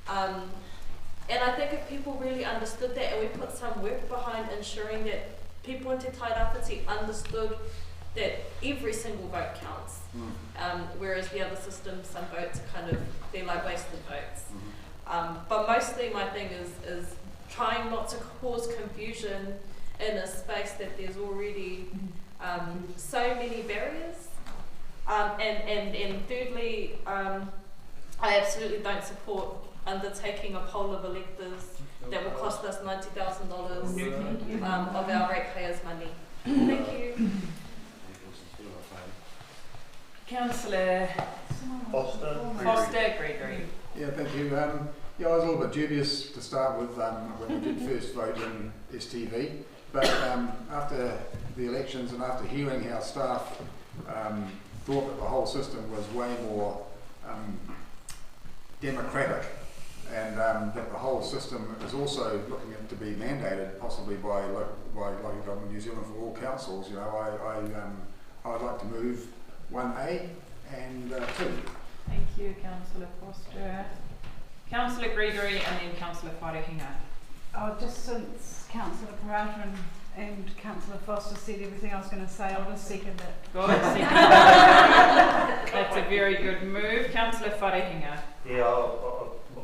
And I think if people really understood that, and we put some work behind ensuring that people in Te Tairāwhiti understood that every single vote counts. Whereas the other systems, some votes they're like wasted votes. But mostly my thing is trying not to cause confusion in a space that there's already so many barriers. And thirdly, I absolutely don't support undertaking a poll of electors that will cost us $90,000 of our ratepayers' money. Thank you. Councillor Foster, Gregory. Yeah, thank you. I was a little bit dubious to start with when we did first vote in STV, but after the elections and after hearing how staff thought that the whole system was way more democratic, and that the whole system is also looking to be mandated possibly by local government New Zealand for all councils. I'd like to move 1A and 2. Thank you, Councillor Foster. Councillor Gregory and then Councillor Wharehinga. Just since Councillor Parata and Councillor Foster said everything I was going to say, I'll just second it. Good, second. That's a very good move. Councillor Wharehinga. Yeah,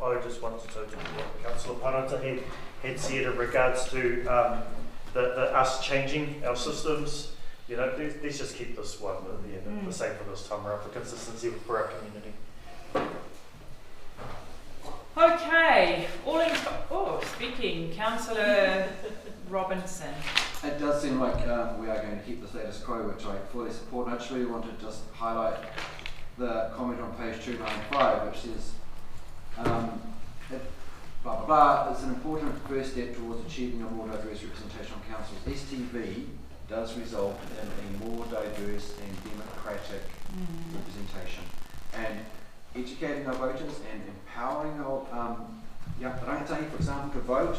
I just wanted to do what Councillor Parata had said in regards to the us changing our systems. Let's just keep this one the same for this time around for consistency for our community. Okay, speaking, Councillor Robinson. It does seem like we are going to keep the status quo, which I fully support. I actually want to just highlight the comment on page 295, which says blah blah blah. It's an important first step towards achieving a more diverse representation on councils. STV does result in a more diverse and democratic representation, and educating our voters and empowering our rangatahi, for example, to vote.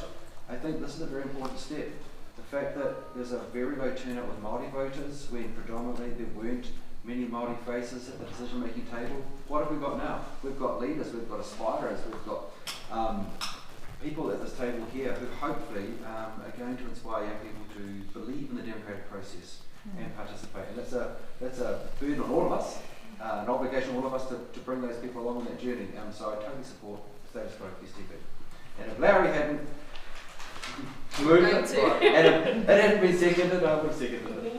I think this is a very important step. The fact that there's a very low turnout with Māori voters when predominantly there weren't many Māori faces at the decision-making table. What have we got now? We've got leaders, we've got aspirers, we've got people at this table here who hopefully are going to inspire young people to believe in the democratic process and participate. And that's a burden on all of us, an obligation on all of us to bring those people along on that journey. So I totally support the status quo of STV. And if Larry hadn't moved it, and it hadn't been seconded, I would have seconded it.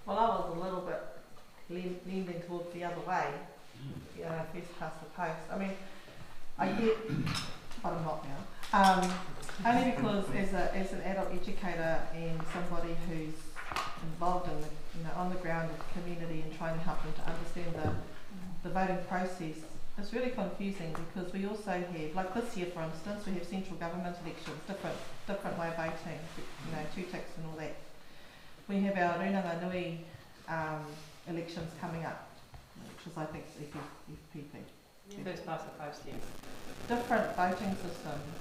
Well, I was a little bit leaning towards the other way, first past the post. I mean, I get, but I'm not now. Only because as an adult educator and somebody who's involved in the on the ground with the community and trying to help them to understand the voting process, it's really confusing because we also have, like this year for instance, we have central government elections, different way of voting, 2 ticks and all that. We have our Runanga Nui elections coming up, which is I think FPP. First past the post, yeah. Different voting systems,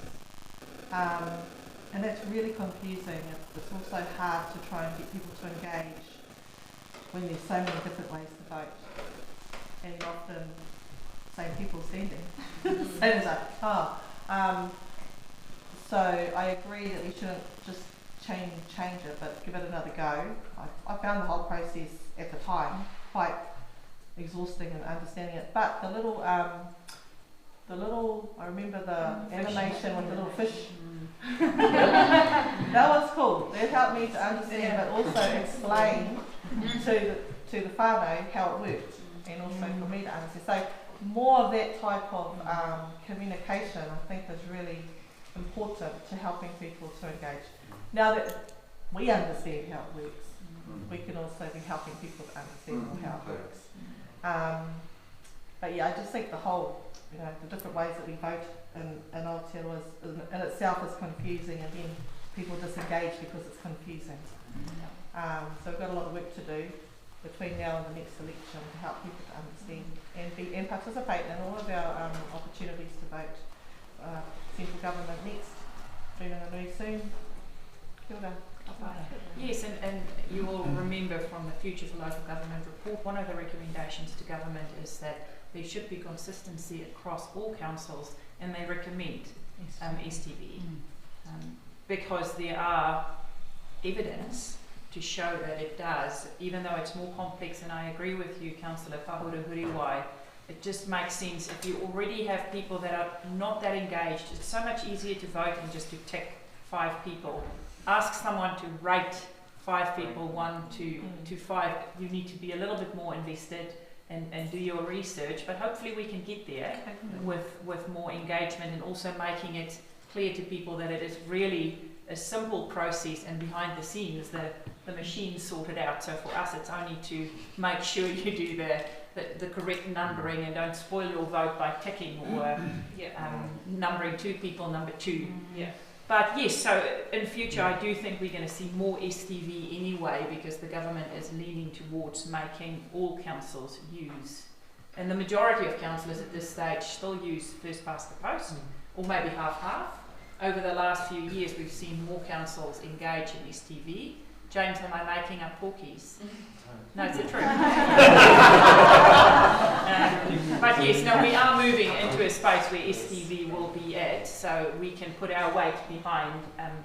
and that's really confusing. It's also hard to try and get people to engage when there's so many different ways to vote, and often same people standing. Same as that. So I agree that we shouldn't just change it, but give it another go. I found the whole process at the time quite exhausting and understanding it. But the little, I remember the animation with the little fish. That was cool. That helped me to understand, but also explain to the whānau how it worked, and also for me to understand. So more of that type of communication, I think, is really important to helping people to engage. Now that we understand how it works, we can also be helping people to understand more how it works. But yeah, I just think the whole, the different ways that we vote in Aotearoa in itself is confusing, and then people disengage because it's confusing. So we've got a lot of work to do between now and the next election to help people to understand and participate in all of our opportunities to vote. Central government next, Runanga Nui soon. Kia ora. Yes, and you will remember from the Future for Local Government report, one of the recommendations to government is that there should be consistency across all councils, and they recommend STV because there are evidence to show that it does, even though it's more complex. And I agree with you, Councillor Whahura Huriwai. It just makes sense if you already have people that are not that engaged. It's so much easier to vote than just to tick 5 people. Ask someone to rate 5 people, 1 to 5. You need to be a little bit more invested and do your research, but hopefully we can get there with more engagement, and also making it clear to people that it is really a simple process, and behind the scenes the machine's sorted out. So for us it's only to make sure you do the correct numbering and don't spoil your vote by ticking or numbering 2 people number 2. But yes, so in future I do think we're going to see more STV anyway, because the government is leaning towards making all councils use, and the majority of councillors at this stage still use first past the post, or maybe half-half. Over the last few years we've seen more councils engage in STV. James, am I making up porkies? No, it's the truth. But yes, no, we are moving into a space where STV will be at, so we can put our weight behind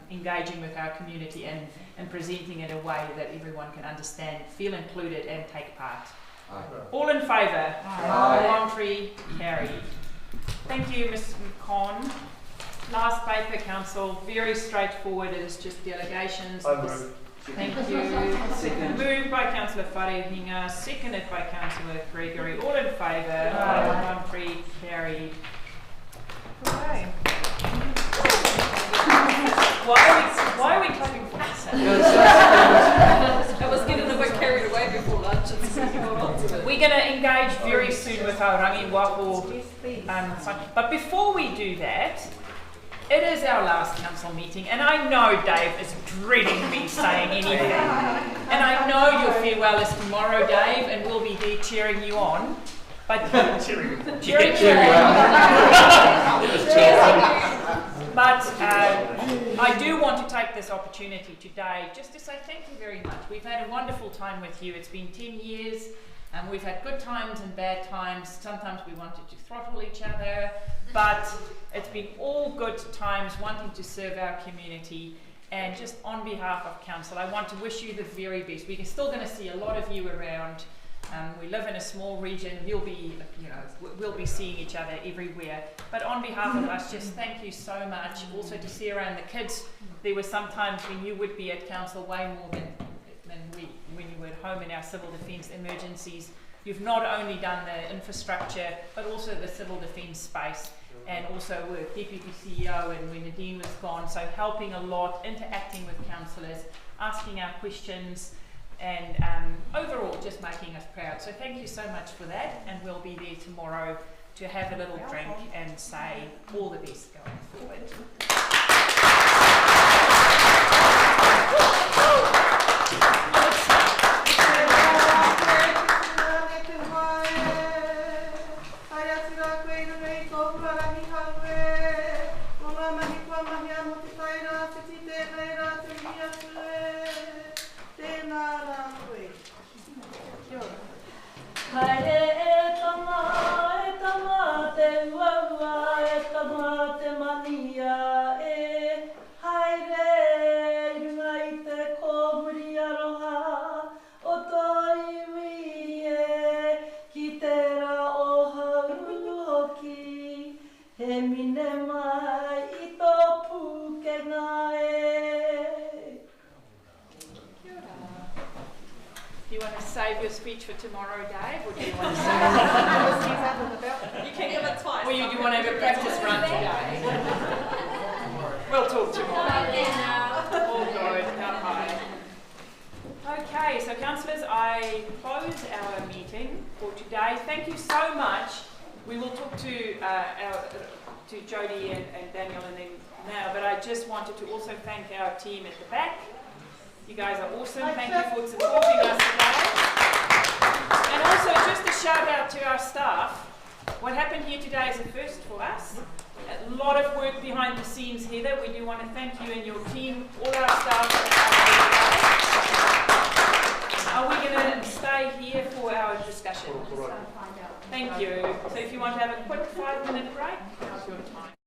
engaging with our community and presenting it in a way that everyone can understand, feel included and take part. Aye. All in favour? Voluntary, carried. Thank you, Ms. McCon. Last paper, Council, very straightforward. It is just delegations. I move. Thank you. Second. Moved by Councillor Wharehinga, seconded by Councillor Gregory. All in favour? Voluntary, carried. Okay. Why are we clapping for this? I was getting a bit carried away before lunch. We're going to engage very soon with our Rangi Waho But before we do that, it is our last council meeting, and I know Dave is dreading me saying anything. And I know your farewell is tomorrow, Dave, and we'll be there cheering you on. But cheering you on. But I do want to take this opportunity today just to say thank you very much. We've had a wonderful time with you. It's been 10 years. We've had good times and bad times. Sometimes we wanted to throttle each other, but it's been all good times wanting to serve our community. And just on behalf of council, I want to wish you the very best. We're still going to see a lot of you around. We live in a small region. We'll be seeing each other everywhere. But on behalf of us, just thank you so much. Also to Sarah and the kids, there were some times when you would be at council way more than when you were at home in our civil defence emergencies. You've not only done the infrastructure, but also the civil defence space, and also were Deputy CEO and when Nadine was gone, so helping a lot, interacting with councillors, asking our questions, and overall just making us proud. So thank you so much for that, and we'll be there tomorrow to have a little drink and say all the best going forward. Save your speech for tomorrow, Dave, or do you want to say you can give it twice. Or you do want to have a practice run today? We'll talk tomorrow. All good. Okay, so councillors, I close our meeting for today. Thank you so much. We will talk to Jodie and Daniel and then now, but I just wanted to also thank our team at the back. You guys are awesome. Thank you for supporting us today. And also just a shout out to our staff. What happened here today is a first for us. A lot of work behind the scenes, Heather. We do want to thank you and your team, all our staff. Are we going to stay here for our discussion? Thank you. So if you want to have a quick 5-minute break, now's your time.